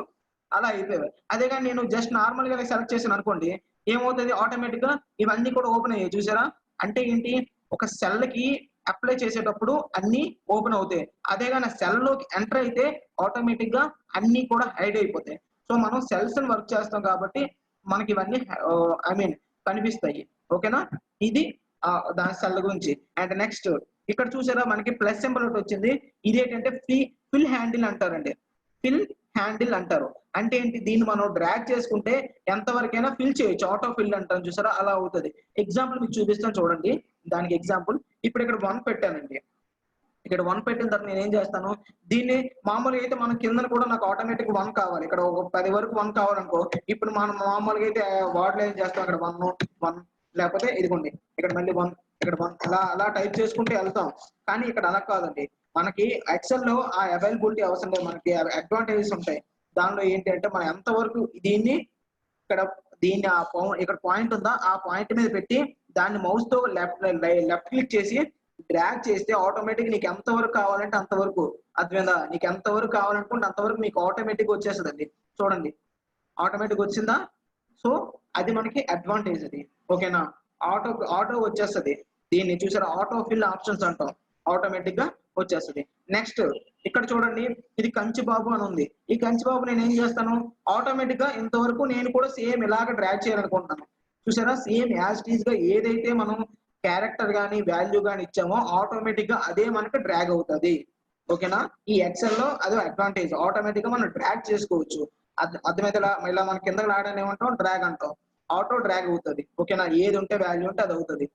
అలా అయిపోయాయి. అదే కానీ నేను జస్ట్ నార్మల్ గా సెలెక్ట్ చేశాను అనుకోండి, ఏమవుతుంది, ఆటోమేటిక్ గా ఇవన్నీ కూడా ఓపెన్ అయ్యాయి చూసారా. అంటే ఏంటి, ఒక సెల్ కి అప్లై చేసేటప్పుడు అన్ని ఓపెన్ అవుతాయి. అదే కానీ సెల్ లోకి ఎంటర్ అయితే ఆటోమేటిక్ గా అన్ని కూడా హైడ్ అయిపోతాయి. సో మనం సెల్స్ వర్క్ చేస్తాం కాబట్టి మనకి ఇవన్నీ ఐ మీన్ కనిపిస్తాయి, ఓకేనా. ఇది దాని సెల్ గురించి. అండ్ నెక్స్ట్ ఇక్కడ చూసారా మనకి ప్లస్ సింబల్ ఒకటి వచ్చింది, ఇది ఏంటంటే ఫిల్ హ్యాండిల్ అంటారండి, ఫిల్ హ్యాండిల్ అంటారు. అంటే ఏంటి, దీన్ని మనం డ్రాగ్ చేసుకుంటే ఎంతవరకైనా ఫిల్ చేయొచ్చు, ఆటో ఫిల్ అంటాం చూసారా, అలా అవుతుంది. ఎగ్జాంపుల్ మీకు చూపిస్తాను చూడండి, దానికి ఎగ్జాంపుల్ ఇప్పుడు ఇక్కడ 1 పెట్టానండి. ఇక్కడ 1 పెట్టిన తర్వాత నేను ఏం చేస్తాను, దీన్ని మామూలుగా అయితే మన కింద కూడా నాకు ఆటోమేటిక్ 1 కావాలి, ఇక్కడ ఒక 10 వరకు 1 కావాలనుకో, ఇప్పుడు మనం మామూలుగా అయితే వార్డులో ఏం చేస్తాం, అక్కడ 1 లేకపోతే ఇదిగోండి ఇక్కడ మళ్ళీ 1 ఇక్కడ 1 అలా టైప్ చేసుకుంటే వెళ్తాం. కానీ ఇక్కడ అలా కాదండి, మనకి ఎక్సెల్ లో ఆ అవైలబిలిటీ అవసరం లేదు, మనకి అడ్వాంటేజెస్ ఉంటాయి. దానిలో ఏంటి అంటే మనం ఎంతవరకు దీన్ని ఇక్కడ దీన్ని ఇక్కడ పాయింట్ ఉందా, ఆ పాయింట్ మీద పెట్టి దాన్ని మౌస్ తో లెఫ్ట్ క్లిక్ చేసి డ్రాగ్ చేస్తే ఆటోమేటిక్ నీకు ఎంత వరకు కావాలంటే అంతవరకు, అర్థమైందా? నీకు ఎంత వరకు కావాలనుకుంటే అంతవరకు మీకు ఆటోమేటిక్ వచ్చేస్తుందండి. చూడండి ఆటోమేటిక్ వచ్చిందా? సో అది మనకి అడ్వాంటేజ్ అది. ఓకేనా? ఆటో వచ్చేస్తుంది. దీన్ని చూసారా, ఆటో ఫిల్ ఆప్షన్స్ అంటాం, ఆటోమేటిక్ గా వచ్చేస్తుంది. నెక్స్ట్ ఇక్కడ చూడండి, ఇది కంచిబాబు అని ఉంది. ఈ కంచిబాబు నేను ఏం చేస్తాను, ఆటోమేటిక్ గా ఇంతవరకు నేను కూడా సేమ్ ఇలాగ డ్రాగ్ చేయాలనుకుంటున్నాను. చూసారా, సేమ్ యాజ్ టీజ్ గా ఏదైతే మనం క్యారెక్టర్ గానీ వాల్యూ గానీ ఇచ్చామో ఆటోమేటిక్ గా అదే మనకి డ్రాగ్ అవుతుంది. ఓకేనా? ఈ ఎక్సెల్ లో అదే అడ్వాంటేజ్, ఆటోమేటిక్ గా మనం డ్రాగ్ చేసుకోవచ్చు. అర్థమైతే ఇలా మన కింద లాడని ఏమంటాం, డ్రాగ్ అంటాం. ఆటో డ్రాగ్ అవుతుంది. ఓకేనా? ఏది ఉంటే వాల్యూ ఉంటే అది అవుతుంది.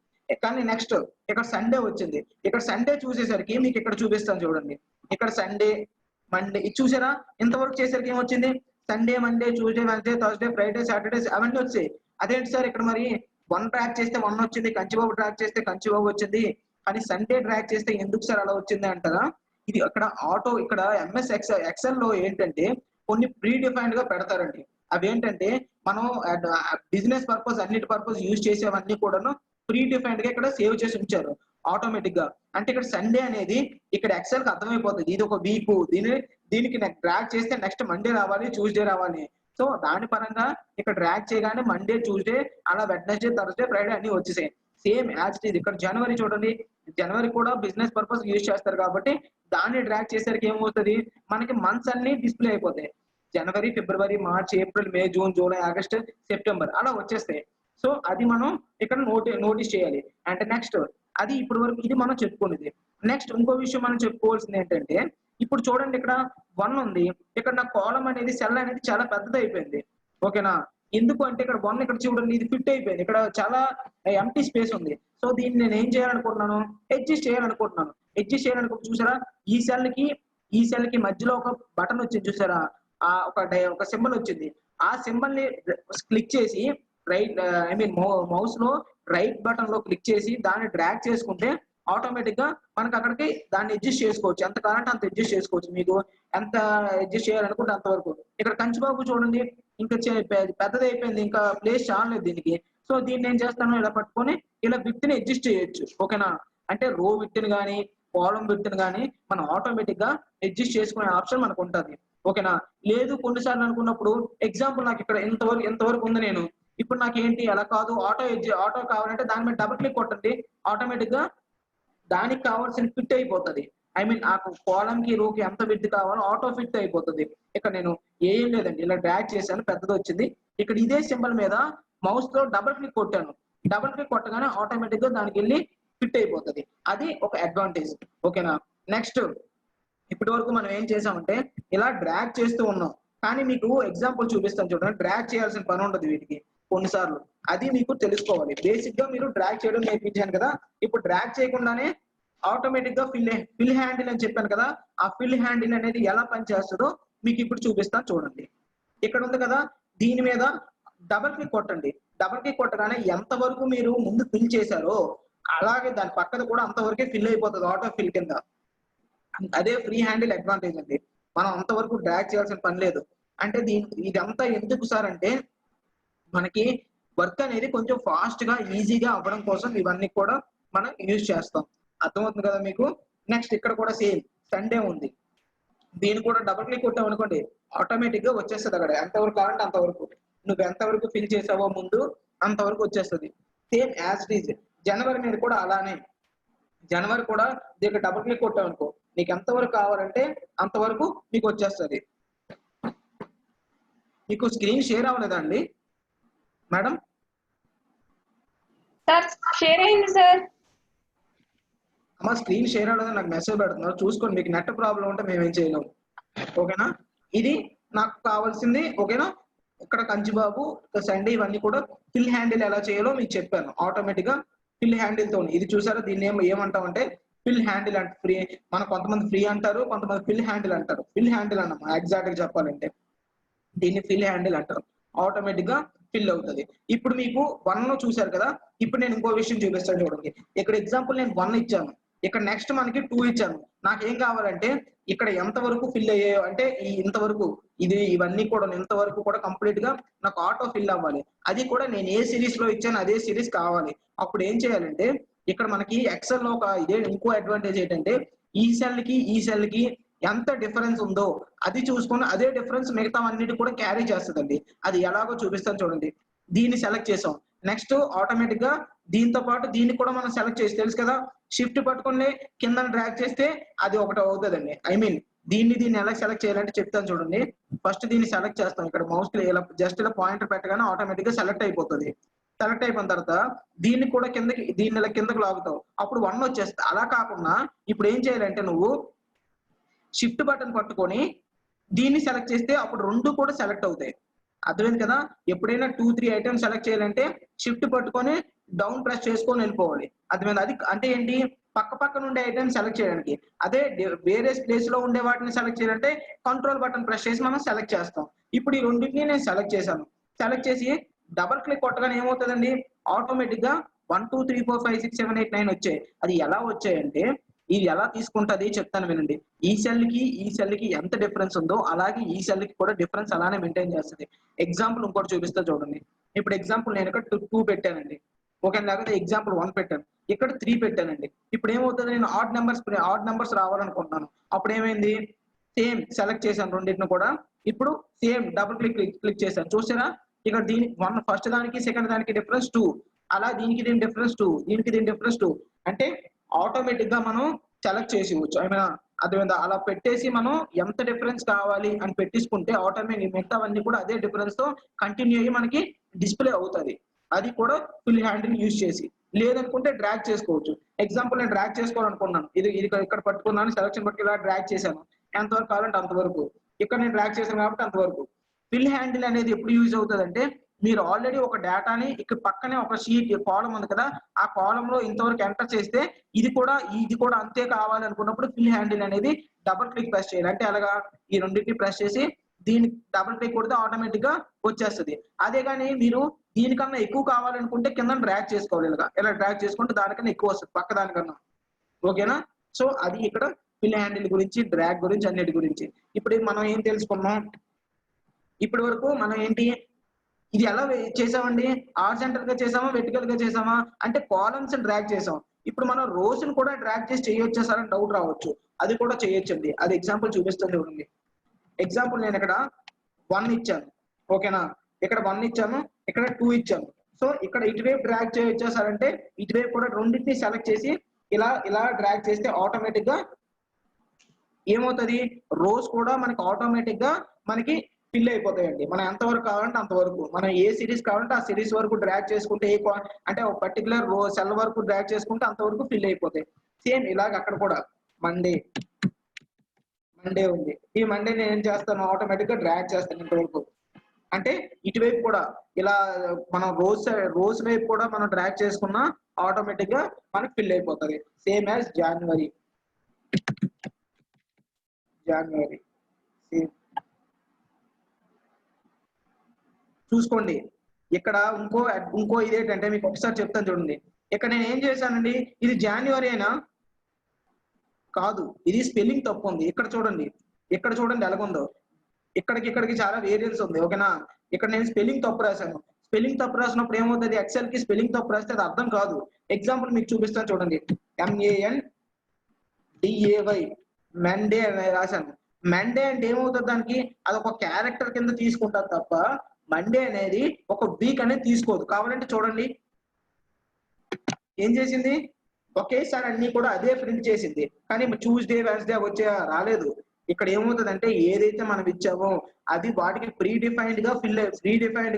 కానీ నెక్స్ట్ ఇక్కడ సండే వచ్చింది. ఇక్కడ సండే చూసేసరికి మీకు ఇక్కడ చూపిస్తాను చూడండి. ఇక్కడ సండే, మండే ఇది చూసారా, ఇంతవరకు చేసరికి ఏమొచ్చింది, Sunday, Monday, Tuesday, Wednesday, Thursday, Friday, Saturday అవన్నీ వచ్చాయి. అదేంటి సార్ ఇక్కడ మరి 1 డ్రాగ్ చేస్తే 1 వచ్చింది, కంచిబాబు డ్రాగ్ చేస్తే కంచిబాబు వచ్చింది, కానీ సండే డ్రాగ్ చేస్తే ఎందుకు సార్ అలా వచ్చింది అంటారా? ఇది అక్కడ ఆటో, ఇక్కడ ఎంఎస్ ఎక్సెల్ లో ఏంటంటే కొన్ని ప్రీ డిఫైన్డ్ గా పెడతారండి. అవేంటంటే మనం బిజినెస్ పర్పస్ అన్నిటి పర్పస్ యూజ్ చేసేవన్నీ కూడాను ప్రీ డిఫైన్డ్ గా ఇక్కడ సేవ్ చేసి ఉంచారు ఆటోమేటిక్ గా. అంటే ఇక్కడ సండే అనేది ఇక్కడ ఎక్సెల్ కి అర్థమైపోతుంది, ఇది ఒక వీక్, దీనికి డ్రాగ్ చేస్తే నెక్స్ట్ మండే రావాలి, ట్యూస్డే రావాలి. సో దాని పరంగా ఇక్కడ డ్రాగ్ చేయగానే మండే, ట్యూస్డే, అలా వెడ్నెస్డే, థర్స్డే, ఫ్రైడే అన్ని వచ్చేసాయి సేమ్ యాజ్ ఇట్ ఈజ్. ఇక్కడ జనవరి చూడండి, జనవరి కూడా బిజినెస్ పర్పస్ యూజ్ చేస్తారు కాబట్టి దాన్ని డ్రాగ్ చేసరికి ఏమవుతుంది, మనకి మంత్స్ అన్ని డిస్ప్లే అయిపోతాయి. జనవరి, ఫిబ్రవరి, మార్చ్, ఏప్రిల్, మే, జూన్, జూలై, ఆగస్ట్, సెప్టెంబర్ అలా వచ్చేస్తాయి. సో అది మనం ఇక్కడ నోటీస్ చేయాలి. అంటే నెక్స్ట్ అది ఇప్పటి వరకు ఇది మనం చెప్పుకునేది. నెక్స్ట్ ఇంకో విషయం మనం చెప్పుకోవాల్సింది ఏంటంటే, ఇప్పుడు చూడండి ఇక్కడ 1 ఉంది, ఇక్కడ నా కాలం అనేది సెల్ అనేది చాలా పెద్దది అయిపోయింది. ఓకేనా? ఎందుకు అంటే ఇక్కడ 1 ఇక్కడ చూడండి, ఇది ఫిట్ అయిపోయింది, ఇక్కడ చాలా ఎంటీ స్పేస్ ఉంది. సో దీన్ని నేను ఏం చేయాలనుకుంటున్నాను, అడ్జస్ట్ చేయాలనుకుంటున్నాను. చూసారా, ఈ సెల్ కి మధ్యలో ఒక బటన్ వచ్చింది చూసారా, ఒక సింబల్ వచ్చింది. ఆ సింబల్ ని క్లిక్ చేసి మౌస్ లో రైట్ బటన్ లో క్లిక్ చేసి దాన్ని డ్రాగ్ చేసుకుంటే ఆటోమేటిక్ గా మనకు అక్కడికి దాన్ని అడ్జస్ట్ చేసుకోవచ్చు. ఎంత కావాలంటే అంత అడ్జస్ట్ చేసుకోవచ్చు. మీకు ఎంత అడ్జస్ట్ చేయాలనుకుంటే అంతవరకు. ఇక్కడ కంచిబాబు చూడండి, ఇంకా పెద్దది అయిపోయింది, ఇంకా ప్లేస్ చాలలేదు దీనికి. సో దీన్ని ఏం చేస్తాను, ఇలా పట్టుకొని ఇలా విత్ ని అడ్జస్ట్ చేయొచ్చు. ఓకేనా? అంటే రో విత్ ని కానీ కాలం విత్ ని కానీ మనం ఆటోమేటిక్ గా అడ్జస్ట్ చేసుకునే ఆప్షన్ మనకు ఉంటుంది. ఓకేనా? లేదు కొన్నిసార్లు అనుకున్నప్పుడు, ఎగ్జాంపుల్ నాకు ఇక్కడ ఎంతవరకు ఉంది, నేను ఇప్పుడు నాకు ఏంటి అలా కాదు, ఆటో కావాలంటే దాని మీద డబుల్ క్లిక్ కొట్టండి, ఆటోమేటిక్ గా దానికి కావాల్సిన ఫిట్ అయిపోతుంది. నాకు కాలం కి రోకి ఎంత విత్ కావాలో ఆటో ఫిట్ అయిపోతుంది. ఇక్కడ నేను ఏం లేదండి, ఇలా డ్రాగ్ చేశాను, పెద్దది వచ్చింది. ఇక్కడ ఇదే సింబల్ మీద మౌస్ తో డబుల్ క్లిక్ కొట్టాను, డబుల్ క్లిక్ కొట్టగానే ఆటోమేటిక్ గా దానికి వెళ్ళి ఫిట్ అయిపోతుంది. అది ఒక అడ్వాంటేజ్. ఓకేనా? నెక్స్ట్ ఇప్పటి వరకు మనం ఏం చేసామంటే ఇలా డ్రాగ్ చేస్తూ ఉన్నాం, కానీ మీకు ఎగ్జాంపుల్ చూపిస్తాను చూడండి. డ్రాగ్ చేయాల్సిన పని ఉండదు వీటికి కొన్నిసార్లు, అది మీకు తెలుసుకోవాలి. బేసిక్ గా మీరు డ్రాగ్ చేయడం నేర్పించాను కదా, ఇప్పుడు డ్రాగ్ చేయకుండానే ఆటోమేటిక్ గా ఫిల్ హ్యాండిల్ అని చెప్పాను కదా, ఆ ఫిల్ హ్యాండిల్ అనేది ఎలా పనిచేస్తుందో మీకు ఇప్పుడు చూపిస్తాను చూడండి. ఇక్కడ ఉంది కదా, దీని మీద డబల్ క్లిక్ కొట్టండి. డబల్ క్లిక్ కొట్టగానే ఎంత వరకు మీరు ముందు ఫిల్ చేశారో అలాగే దాని పక్కన కూడా అంతవరకే ఫిల్ అయిపోతుంది ఆటో ఫిల్ కింద. అదే ఫ్రీ హ్యాండిల్ అడ్వాంటేజ్ అండి, మనం అంతవరకు డ్రాగ్ చేయాల్సిన పని లేదు. అంటే ఇదంతా ఎందుకు సార్ అంటే, మనకి వర్క్ అనేది కొంచెం ఫాస్ట్ గా ఈజీగా అవ్వడం కోసం ఇవన్నీ కూడా మనం యూజ్ చేస్తాం. అర్థమవుతుంది కదా మీకు? నెక్స్ట్ ఇక్కడ కూడా సేమ్ సండే ఉంది, దీన్ని కూడా డబుల్ క్లిక్ కొట్టాం అనుకోండి, ఆటోమేటిక్ గా వచ్చేస్తుంది. అక్కడ ఎంతవరకు కావాలంటే అంతవరకు, నువ్వు ఎంతవరకు ఫిల్ చేసావో ముందు అంతవరకు వచ్చేస్తుంది. Same as it is. జనవరి మీద కూడా అలానే, జనవరి కూడా దీనికి డబుల్ క్లిక్ కొట్టావు అనుకో, నీకు ఎంతవరకు కావాలంటే అంతవరకు మీకు వచ్చేస్తుంది. మీకు స్క్రీన్ షేర్ అవ్వలేదా అండి మేడం? సార్ షేర్ అయింది సార్. అమ్మా స్క్రీన్ షేర్ అవ్వలేదు, నాకు మెసేజ్ పెడుతున్నారు చూసుకోండి. మీకు నెట్ ప్రాబ్లం ఉంటే మేమేం చేయలేము. ఓకేనా? ఇది నాకు కావాల్సింది. ఓకేనా? ఇక్కడ కంచిబాబు, సండే ఇవన్నీ కూడా ఫిల్ హ్యాండిల్ ఎలా చేయాలో మీకు చెప్పాను. ఆటోమేటిక్ గా ఫిల్ హ్యాండిల్ తో ఇది చూసారా, దీన్ని ఏమంటామంటే ఫిల్ హ్యాండిల్ అంటే ఫ్రీ, మన కొంతమంది ఫ్రీ అంటారు, కొంతమంది ఫిల్ హ్యాండిల్ అంటారు. ఫిల్ హ్యాండిల్ అన్నమా ఎగ్జాక్ట్ గా చెప్పాలంటే దీన్ని ఫిల్ హ్యాండిల్ అంటారు. ఆటోమేటిక్ గా ఫిల్ అవుతుంది. ఇప్పుడు మీకు 1 చూసారు కదా, ఇప్పుడు నేను ఇంకో విషయం చూపిస్తాను చూడండి. ఇక్కడ ఎగ్జాంపుల్ నేను 1 ఇచ్చాను, ఇక్కడ నెక్స్ట్ మనకి 2 ఇచ్చాను. నాకేం కావాలంటే ఇక్కడ ఎంత వరకు ఫిల్ అయ్యాయో అంటే ఈ ఇంతవరకు ఇవన్నీ కూడా ఇంతవరకు కూడా కంప్లీట్ గా నాకు ఆటో ఫిల్ అవ్వాలి. అది కూడా నేను ఏ సిరీస్ లో ఇచ్చాను అదే సిరీస్ కావాలి. అప్పుడు ఏం చేయాలంటే ఇక్కడ మనకి ఎక్సెల్ లో ఒక ఇంకో అడ్వాంటేజ్ ఏంటంటే ఈ సెల్ కి ఎంత డిఫరెన్స్ ఉందో అది చూసుకొని అదే డిఫరెన్స్ మిగతా అన్నిటి కూడా క్యారీ చేస్తుందండి. అది ఎలాగో చూపిస్తాను చూడండి. దీన్ని సెలెక్ట్ చేసాం. నెక్స్ట్ ఆటోమేటిక్ గా దీంతో పాటు దీన్ని కూడా మనం సెలెక్ట్ చేసి తెలుసు కదా, షిఫ్ట్ పట్టుకొని కింద డ్రాగ్ చేస్తే అది ఒకటి అవుతుందండి. ఐ మీన్ దీన్ని ఎలా సెలెక్ట్ చేయాలంటే చెప్తాను చూడండి. ఫస్ట్ దీన్ని సెలెక్ట్ చేస్తాం. ఇక్కడ మౌస్ ఇలా జస్ట్ ఇలా పాయింటర్ పెట్టగానే ఆటోమేటిక్ గా సెలెక్ట్ అయిపోతుంది. సెలెక్ట్ అయిపోయిన తర్వాత దీన్ని కూడా దీన్ని ఇలా కిందకి లాగుతావు. అప్పుడు 1 వచ్చేస్తుంది. అలా కాకుండా ఇప్పుడు ఏం చేయాలంటే నువ్వు షిఫ్ట్ బటన్ పట్టుకొని దీన్ని సెలెక్ట్ చేస్తే అప్పుడు 2 కూడా సెలెక్ట్ అవుతాయి. అర్థమైంది కదా. ఎప్పుడైనా 2-3 ఐటమ్స్ సెలెక్ట్ చేయాలంటే షిఫ్ట్ పట్టుకొని డౌన్ ప్రెస్ చేసుకొని వెళ్ళిపోవాలి. అర్థమైంది. అది అంటే ఏంటి, పక్కన ఉండే ఐటమ్స్ సెలెక్ట్ చేయడానికి. అదే వేరే ప్లేస్ లో ఉండే వాటిని సెలెక్ట్ చేయాలంటే కంట్రోల్ బటన్ ప్రెస్ చేసి మనం సెలెక్ట్ చేస్తాం. ఇప్పుడు ఈ రెండింటిని నేను సెలెక్ట్ చేశాను. సెలెక్ట్ చేసి డబల్ క్లిక్ కొట్టగానే ఏమవుతుందండి, ఆటోమేటిక్ గా 1 2 3 4 5 6 7 8 9 వచ్చాయి. అది ఎలా వచ్చాయంటే ఇది ఎలా తీసుకుంటది చెప్తాను వినండి. ఈ సెల్ కి ఎంత డిఫరెన్స్ ఉందో అలాగే ఈ సెల్ కి కూడా డిఫరెన్స్ అలానే మెయింటైన్ చేస్తుంది. ఎగ్జాంపుల్ ఇంకోటి చూపిస్తా చూడండి. ఇప్పుడు ఎగ్జాంపుల్ నేను ఇక్కడ 2 పెట్టానండి. ఓకే, లేకపోతే ఎగ్జాంపుల్ 1 పెట్టాను. ఇక్కడ 3 పెట్టానండి. ఇప్పుడు ఏమవుతుంది, నేను ఆడ్ నెంబర్స్ రావాలనుకుంటున్నాను. అప్పుడు ఏమైంది, సేమ్ సెలెక్ట్ చేశాను రెండింటిని కూడా. ఇప్పుడు సేమ్ డబుల్ క్లిక్ చేశాను. చూసారా, ఇక్కడ దీనికి ఫస్ట్ దానికి సెకండ్ దానికి డిఫరెన్స్ 2, అలా దీనికి దీని డిఫరెన్స్ 2, దీనికి దీని డిఫరెన్స్ 2. అంటే ఆటోమేటిక్ గా మనం సెలెక్ట్ చేసేవచ్చు. ఐ మీన్ అర్థమైందా, అలా పెట్టేసి మనం ఎంత డిఫరెన్స్ కావాలి అని పెట్టించుకుంటే ఆటోమేటిక్ మిగతావన్నీ కూడా అదే డిఫరెన్స్ తో కంటిన్యూ అయ్యి మనకి డిస్ప్లే అవుతుంది. అది కూడా ఫుల్ హ్యాండిల్ యూజ్ చేసి. లేదనుకుంటే డ్రాగ్ చేసుకోవచ్చు. ఎగ్జాంపుల్ నేను డ్రాగ్ చేసుకోవాలనుకున్నాను. ఇది ఇక్కడ పట్టుకున్నాను, సెలక్షన్ పట్టుకు ఇలా డ్రాగ్ చేశాను. ఎంతవరకు కావాలంటే అంతవరకు. ఇక్కడ నేను డ్రాగ్ చేశాను కాబట్టి అంతవరకు. ఫిల్ హ్యాండిల్ అనేది ఎప్పుడు యూజ్ అవుతుంది అంటే, మీరు ఆల్రెడీ ఒక డేటాని ఇక్కడ పక్కనే ఒక షీట్ కాలం ఉంది కదా, ఆ కాలం లో ఇంతవరకు ఎంటర్ చేస్తే ఇది కూడా అంతే కావాలి అనుకున్నప్పుడు ఫిల్ హ్యాండిల్ అనేది డబుల్ క్లిక్ ప్రెస్ చేయాలి. అంటే అలాగా ఈ రెండింటిని ప్రెస్ చేసి దీన్ని డబుల్ క్లిక్ కొడితే ఆటోమేటిక్ గా వచ్చేస్తుంది. అదే కానీ మీరు దీనికన్నా ఎక్కువ కావాలనుకుంటే కింద డ్రాగ్ చేసుకోవాలి. ఇలా డ్రాగ్ చేసుకుంటే దానికన్నా ఎక్కువ వస్తుంది పక్క దానికన్నా. ఓకేనా. సో అది ఇక్కడ ఫిల్ హ్యాండిల్ గురించి, డ్రాగ్ గురించి, అన్నిటి గురించి. ఇప్పుడు మనం ఏం తెలుసుకున్నాం, ఇప్పటి వరకు మనం ఏంటి, ఇది ఎలా చేసామండి, హారిజాంటల్ గా చేసామా వెర్టికల్ గా చేసామా అంటే కాలమ్స్ డ్రాగ్ చేసాం. ఇప్పుడు మనం రోస్ ని కూడా డ్రాగ్ చేసి చేయొచ్చా సార్ అని డౌట్ రావచ్చు. అది కూడా చేయొచ్చండి. అది ఎగ్జాంపుల్ చూపిస్తుంది చూడండి. ఎగ్జాంపుల్ నేను ఇక్కడ 1 ఇచ్చాను. ఓకేనా, ఇక్కడ 1 ఇచ్చాను, ఇక్కడ 2 ఇచ్చాను. సో ఇక్కడ ఇటువైపు డ్రాగ్ చేయొచ్చా సార్ అంటే ఇటువైపు కూడా రెండింటిని సెలెక్ట్ చేసి ఇలా డ్రాగ్ చేస్తే ఆటోమేటిక్ గా ఏమవుతుంది, రోస్ కూడా మనకి ఆటోమేటిక్ గా మనకి ఫిల్ అయిపోతాయండి. మనం ఎంతవరకు కావాలంటే అంతవరకు, మనం ఏ సిరీస్ కావాలంటే ఆ సిరీస్ వరకు డ్రాగ్ చేసుకుంటే అంటే ఒక పర్టికులర్ రో సెల్ వరకు డ్రాగ్ చేసుకుంటే అంతవరకు ఫిల్ అయిపోతాయి. సేమ్ ఇలాగ అక్కడ కూడా మండే ఉంది. ఈ మండే నేను ఏం చేస్తాను, ఆటోమేటిక్ గా డ్రాగ్ చేస్తాను ఇంతవరకు. అంటే ఇటువైపు కూడా ఇలా మనం రోజ్ వైపు కూడా మనం డ్రాగ్ చేసుకున్నా ఆటోమేటిక్ గా మనకి ఫిల్ అయిపోతుంది. సేమ్ యాజ్ జనవరి సేమ్. చూసుకోండి ఇక్కడ ఇంకో ఇదేంటంటే మీకు ఒకసారి చెప్తాను చూడండి. ఇక్కడ నేను ఏం చేశానండి, ఇది జనవరి అయినా కాదు, ఇది స్పెల్లింగ్ తప్పు ఉంది. ఇక్కడ చూడండి ఎలాగుందో. ఇక్కడికి చాలా వేరియన్స్ ఉంది. ఓకేనా, ఇక్కడ నేను స్పెల్లింగ్ తప్పు రాశాను. స్పెల్లింగ్ తప్పు రాసినప్పుడు ఏమవుతుంది, ఎక్సెల్ కి స్పెల్లింగ్ తప్పు రాస్తే అది అర్థం కాదు. ఎగ్జాంపుల్ మీకు చూపిస్తాను చూడండి. MANDAY మండే అని రాశాను. మండే అంటే ఏమవుతుంది, దానికి అది ఒక క్యారెక్టర్ కింద తీసుకుంటారు తప్ప మండే అనేది ఒక వీక్ అనేది తీసుకోదు. కావాలంటే చూడండి ఏం చేసింది, ఒకేసారి అన్ని కూడా అదే ప్రింట్ చేసింది. కానీ ట్యూస్డే వెన్స్డే వచ్చే రాలేదు. ఇక్కడ ఏమవుతుంది అంటే ఏదైతే మనం ఇచ్చామో అది వాటికి ప్రీ డిఫైన్డ్